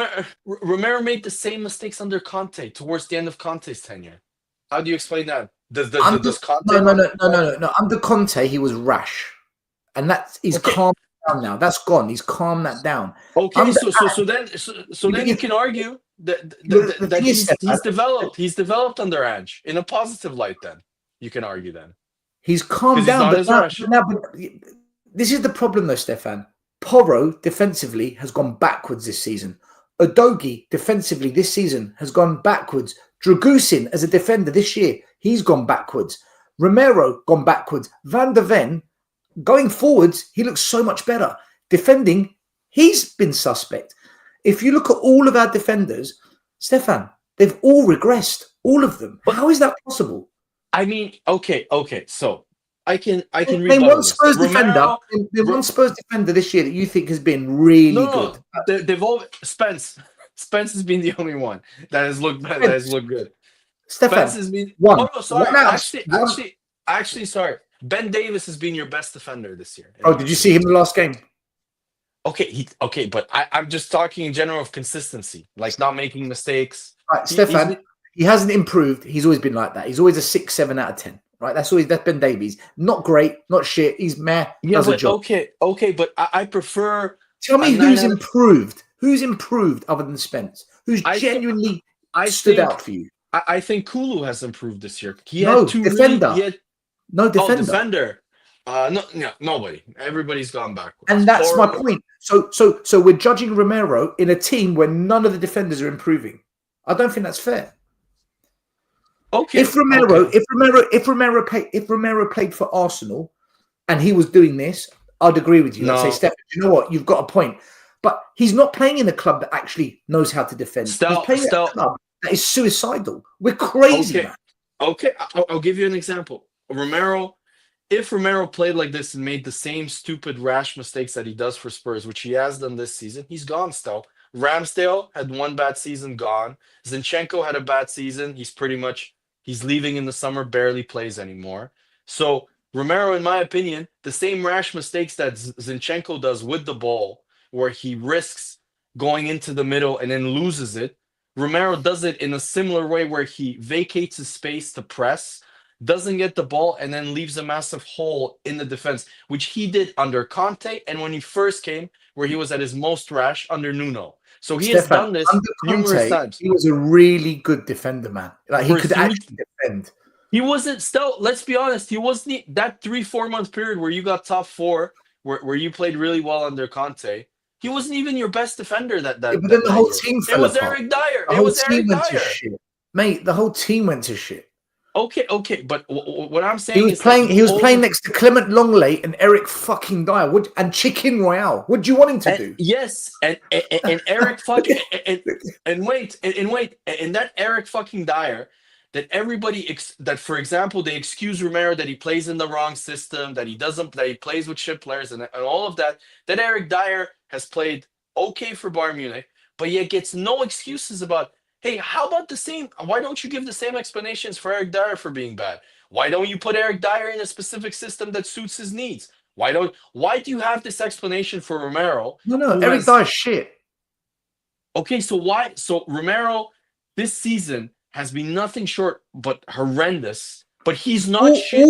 Romero made the same mistakes under Conte towards the end of Conte's tenure. How do you explain that? Does Conte? No. Under Conte, he was rash, and he's calmed down now. That's gone. He's calmed that down. Okay, so then you can argue that he's developed. He's developed under Ange in a positive light. Then you can argue then he's calmed down. But this is the problem, though, Stefan. Porro defensively has gone backwards this season. Udogie defensively this season has gone backwards. Dragusin as a defender this year, he's gone backwards. Romero gone backwards. Van der Ven going forwards, he looks so much better. Defending, he's been suspect. If you look at all of our defenders, Stefan, they've all regressed, all of them. But how is that possible? I mean, okay. So I can read one Spurs defender. One Spurs defender this year that you think has been really good. They've all Spence has been the only one that has looked good. Stefan Spence has been one. Oh no, sorry. Actually, sorry. Ben Davis has been your best defender this year. Oh, did you see him the last game? Okay, but I'm just talking in general of consistency, like not making mistakes. Right, Stefan, he hasn't improved. He's always been like that. He's always a 6, 7 out of 10. Right, that's Ben Davies. Not great, not shit. He's meh. Yeah, but okay, but I prefer. Tell me who's improved. Who's improved other than Spence? Who's I think- genuinely I stood think- out for you? I think Kulu has improved this year. He No, had two defender. Really, he had, No defender. defender. No, nobody. Everybody's gone backwards. And that's my Porro- point. So we're judging Romero in a team where none of the defenders are improving. I don't think that's fair. Okay. If Romero played for Arsenal and he was doing this, I'd agree with you. I'd say, No. Steph, you know what? You've got a point. But he's not playing in a club that actually knows how to defend. He's playing in a club that is suicidal. We're crazy, man. Okay, I'll give you an example. If Romero played like this and made the same stupid, rash mistakes that he does for Spurs, which he has done this season, he's gone still. Ramsdale had one bad season, gone. Zinchenko had a bad season. He's leaving in the summer, barely plays anymore. So Romero, in my opinion, the same rash mistakes that Zinchenko does with the ball, where he risks going into the middle and then loses it, Romero does it in a similar way where he vacates his space to press, doesn't get the ball, and then leaves a massive hole in the defense, which he did under Conte and when he first came, where he was at his most rash under Nuno. So he has done this numerous times. He was a really good defender, man. Like he could actually defend. He wasn't still, let's be honest, he wasn't that 3-4 month period where you got top four, where you played really well under Conte. He wasn't even your best defender that but then the whole team fell apart. apart. Eric Dyer. The whole team went to shit. Mate, the whole team went to shit. Okay, but what I'm saying he was playing next to Clement Longley and Eric fucking Dyer, and Chicken Royale. What do you want him to do? Yes, and Eric fucking and that Eric fucking Dyer, that everybody that, for example, they excuse Romero that he plays in the wrong system, that he plays with shit players and all of that. That Eric Dyer has played okay for Bayern Munich, but yet gets no excuses about. Hey, how about the same? Why don't you give the same explanations for Eric Dyer for being bad? Why don't you put Eric Dyer in a specific system that suits his needs? Why do you have this explanation for Romero? No, Eric Dyer's shit. Okay, so Romero this season has been nothing short but horrendous, but he's not shit.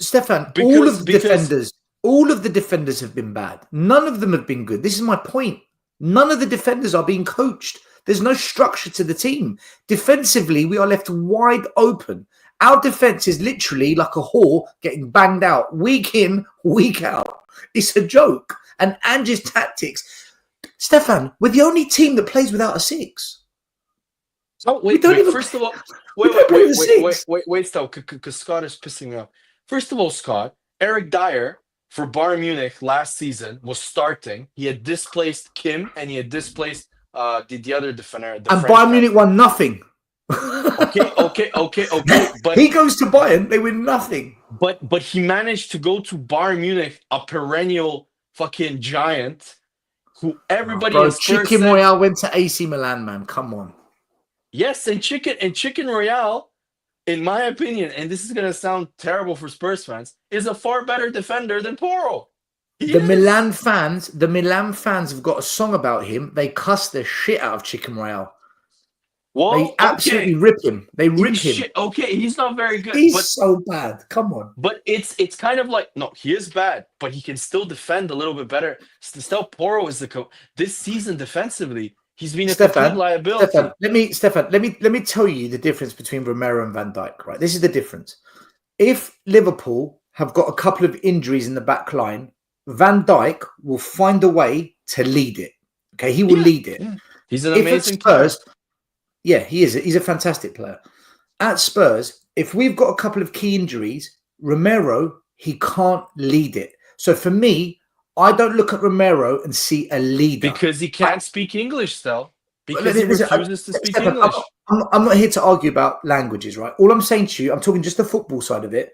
Stefan, all of the defenders have been bad. None of them have been good. This is my point. None of the defenders are being coached. There's no structure to the team. Defensively, we are left wide open. Our defense is literally like a whore getting banged out week in, week out. It's a joke. And Ange's tactics. Stefan, we're the only team that plays without a six. Oh, wait, first of all, wait, Stel, because Scott is pissing me off. First of all, Scott, Eric Dyer for Bayern Munich last season was starting. He had displaced Kim and he had displaced the other defender. And Bayern Munich won nothing. Okay. But he goes to Bayern, they win nothing. But he managed to go to Bayern Munich, a perennial fucking giant, who everybody in Spurs Chicken Royale went to AC Milan, man. Come on. Yes, and Chicken Royale, in my opinion, and this is gonna sound terrible for Spurs fans, is a far better defender than Porro. The Milan fans have got a song about him. They cuss the shit out of Chicken Royale. Well, they absolutely rip him. They rip him. Okay, he's not very good. He's so bad. Come on. But it's kind of like, no, he is bad, but he can still defend a little bit better. Still, Porro is this season defensively. He's been a complete liability. Stefan, let me tell you the difference between Romero and Van Dijk. Right, this is the difference. If Liverpool have got a couple of injuries in the back line, Van Dijk will find a way to lead it. Okay, he will lead it. Yeah. He's an amazing Spurs, player. Yeah, he is. He's a fantastic player. At Spurs, if we've got a couple of key injuries, Romero, he can't lead it. So for me, I don't look at Romero and see a leader. Because he can't speak English still. Because he refuses to speak English. I'm not here to argue about languages, right? All I'm saying to you, I'm talking just the football side of it.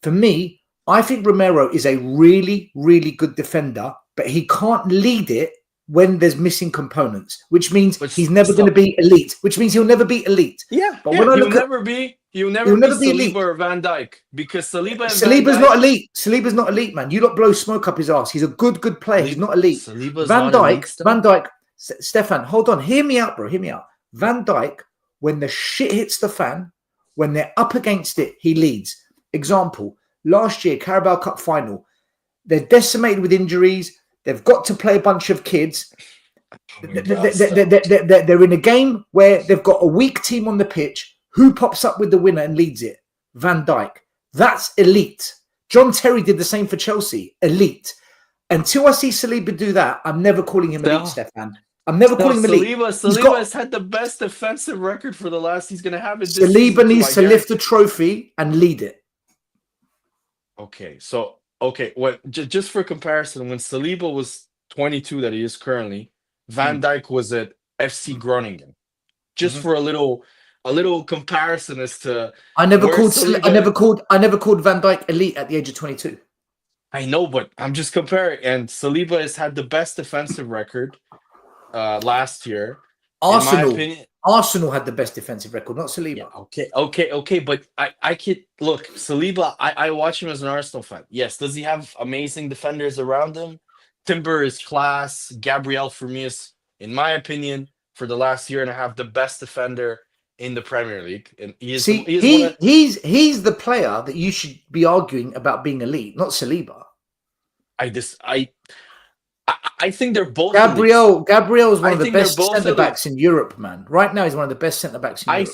For me, I think Romero is a really, really good defender, but he can't lead it when there's missing components, which means he's never going to be elite, which means he'll never be elite. Yeah, but when he'll never be Saliba or Van Dijk, because Saliba's not elite. Saliba's not elite, man. You don't blow smoke up his ass. He's a good player. He's not elite. Van Dijk, Stefan, hold on. Hear me out, bro. Hear me out. Van Dijk, when the shit hits the fan, when they're up against it, he leads. Example. Last year, Carabao Cup final, they're decimated with injuries. They've got to play a bunch of kids. Oh my God, stop. They're in a game where they've got a weak team on the pitch. Who pops up with the winner and leads it? Van Dijk. That's elite. John Terry did the same for Chelsea. Elite. Until I see Saliba do that, I'm never calling him elite, Stefan. I'm never calling him elite. Saliba has had the best defensive record for the last. He's gonna have it this Saliba season. needs to lift the trophy and lead it. Okay, so what? Just for comparison, when Saliba was 22, that he is currently, Van Dijk was at FC Groningen. Just for a little comparison as to I never where called Saliba- I never called Van Dijk elite at the age of 22. I know, but I'm just comparing. And Saliba has had the best defensive record last year. In my opinion, Arsenal had the best defensive record, not Saliba. Yeah, okay. But I could look, Saliba, I watch him as an Arsenal fan. Yes, does he have amazing defenders around him? Timber is class. Gabriel for me is, in my opinion, for the last year and a half, the best defender in the Premier League. And he's the player that you should be arguing about being elite, not Saliba. I think they're both. Gabriel is one of the best centre backs in Europe, man. Right now, he's one of the best centre backs in Europe.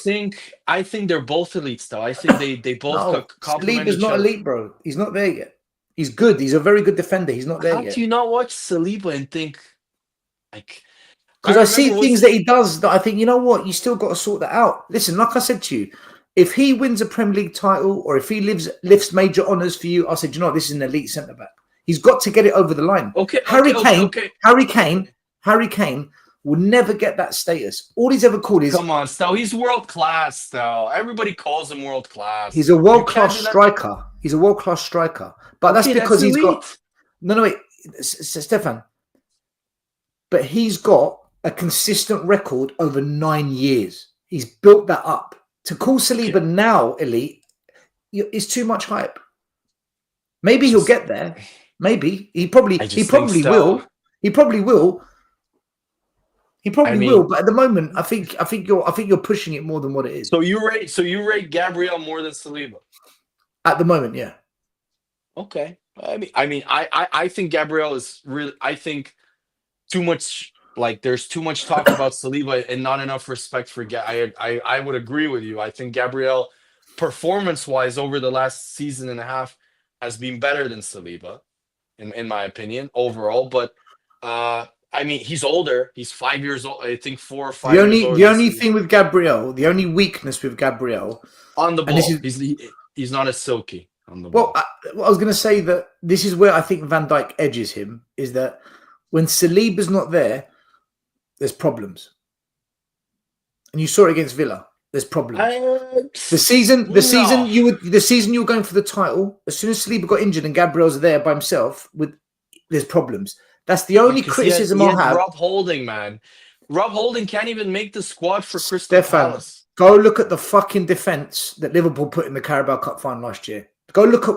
I think they're both elites, though. I think they both complement Saliba's each not other. elite, bro. He's not there yet. He's good. He's a very good defender. He's not there yet. How do you not watch Saliba and think like? Because I see things that he does that I think, you know what, you still got to sort that out. Listen, like I said to you, if he wins a Premier League title or if he lifts major honours for you, I said, you know what, this is an elite centre back. He's got to get it over the line. Harry Kane will never get that status. All he's ever called is... Come on, Stel. He's world class, Stel. Everybody calls him world class. He's a world-class striker. He's a world-class striker. But that's because he's got... No, wait. Stefan. But he's got a consistent record over 9 years. He's built that up. To call Saliba now elite is too much hype. Maybe he'll get there. Maybe he probably will. He probably will. But at the moment, I think you're pushing it more than what it is. So you rate Gabriel more than Saliba at the moment, yeah. Okay. I think Gabriel is really. I think too much. Like there's too much talk about Saliba and not enough respect for. I would agree with you. I think Gabriel, performance-wise, over the last season and a half, has been better than Saliba, in my opinion, overall. But he's older. He's 5 years old. I think 4 or 5 years old. The only thing with Gabriel, the only weakness with Gabriel on the ball, he's not as silky on the ball. Well, I was going to say that this is where I think Van Dijk edges him. Is that when Saliba's not there, there's problems, and you saw it against Villa. There's problems. The season you were going for the title. As soon as Saliba got injured and Gabriel's there by himself, there's problems. That's the only criticism I'll have. Rob Holding, man. Rob Holding can't even make the squad for Crystal Palace. Go look at the fucking defense that Liverpool put in the Carabao Cup final last year. Go look at.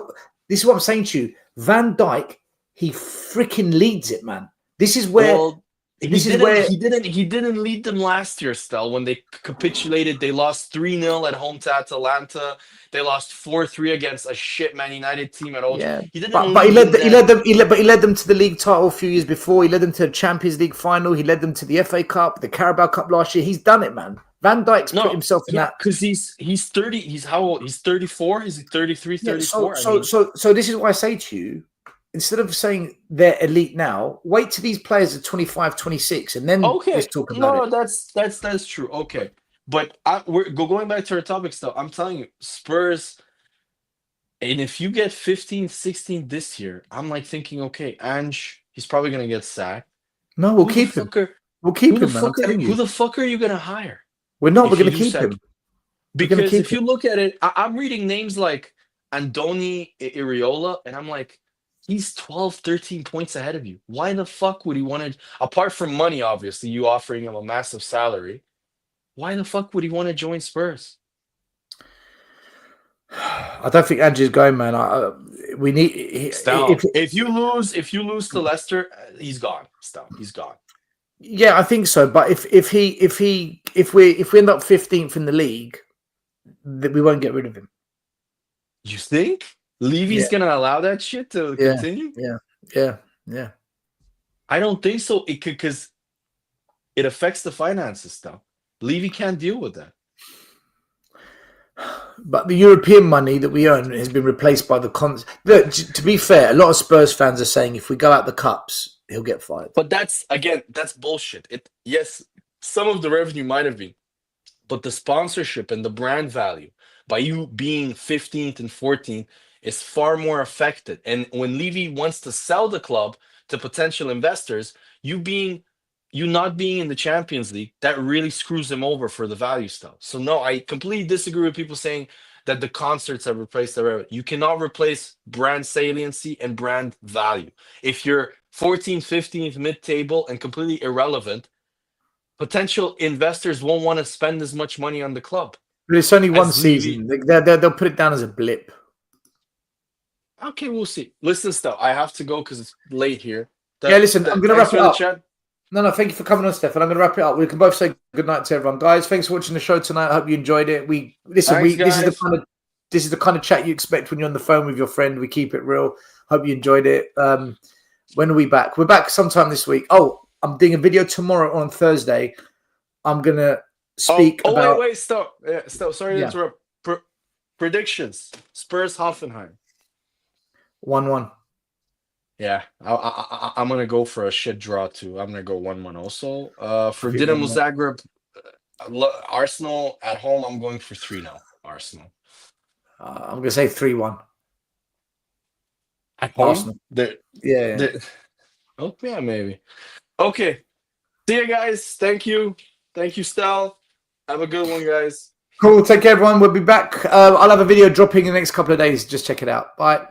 This is what I'm saying to you. Van Dijk, he freaking leads it, man. This is where. He didn't lead them last year, Stel. When they capitulated, they lost 3-0 at home to Atalanta. They lost 4-3 against a shit Man United team at Old Trafford. He led them to the league title a few years before. He led them to the Champions League final. He led them to the FA Cup, the Carabao Cup last year. He's done it, man. Van Dijk's put himself in that. Because he's 30. He's how old? He's 34. Is he 33, 34? So this is what I say to you. Instead of saying they're elite now, wait till these players are 25, 26, and then let's talk about it. No, that's true. Okay. But we're going back to our topics, though. I'm telling you, Spurs, and if you get 15, 16 this year, I'm like thinking, okay, Ange, he's probably going to get sacked. No, we'll keep him. We'll keep him, man. I'm telling you. Who the fuck are you going to hire? We're not. We're going to keep him. Because if you look at it, I'm reading names like Andoni Iraola, and I'm like, he's 12, 13 points ahead of you. Why the fuck would he want to, apart from money, obviously, you offering him a massive salary, why the fuck would he want to join Spurs? I don't think Andrew's going, man. We need. If you lose to Leicester, he's gone. He's gone. Yeah, I think so. But if we end up 15th in the league, we won't get rid of him. You think Levy's gonna allow that shit to continue? Yeah. I don't think so. Because it affects the finances still. Levy can't deal with that. But the European money that we earn has been replaced by the Look, to be fair, a lot of Spurs fans are saying if we go out the cups, he'll get fired. But that's bullshit. Yes, some of the revenue might have been, but the sponsorship and the brand value by you being 15th and 14th is far more affected. And when Levy wants to sell the club to potential investors, you not being in the Champions League, that really screws him over for the value stuff. So no, I completely disagree with people saying that the concerts have replaced the revenue. You cannot replace brand saliency and brand value. If you're 14th, 15th, mid-table and completely irrelevant, potential investors won't want to spend as much money on the club. But it's only one As season. They'll put it down as a blip. Okay, we'll see. Listen, Steph, I have to go because it's late here. Listen, I'm going to wrap it up. Chat. No, thank you for coming on, Stefan. I'm going to wrap it up. We can both say good night to everyone, guys. Thanks for watching the show tonight. I hope you enjoyed it. This is the kind of chat you expect when you're on the phone with your friend. We keep it real. Hope you enjoyed it. When are we back? We're back sometime this week. Oh, I'm doing a video tomorrow on Thursday. I'm going to speak about... Wait, stop. Yeah, stop. Sorry to interrupt. Predictions. Spurs, Hoffenheim. 1-1. Yeah, I'm going to go for a shit draw too. I'm going to go 1-1 also. For Dinamo Zagreb, Arsenal at home, I'm going for 3-0. Arsenal. I'm going to say 3-1. At home? Arsenal. Oh, yeah, maybe. Okay. See you guys. Thank you. Thank you, Stal. Have a good one, guys. Cool. Take care, everyone. We'll be back. I'll have a video dropping in the next couple of days. Just check it out. Bye.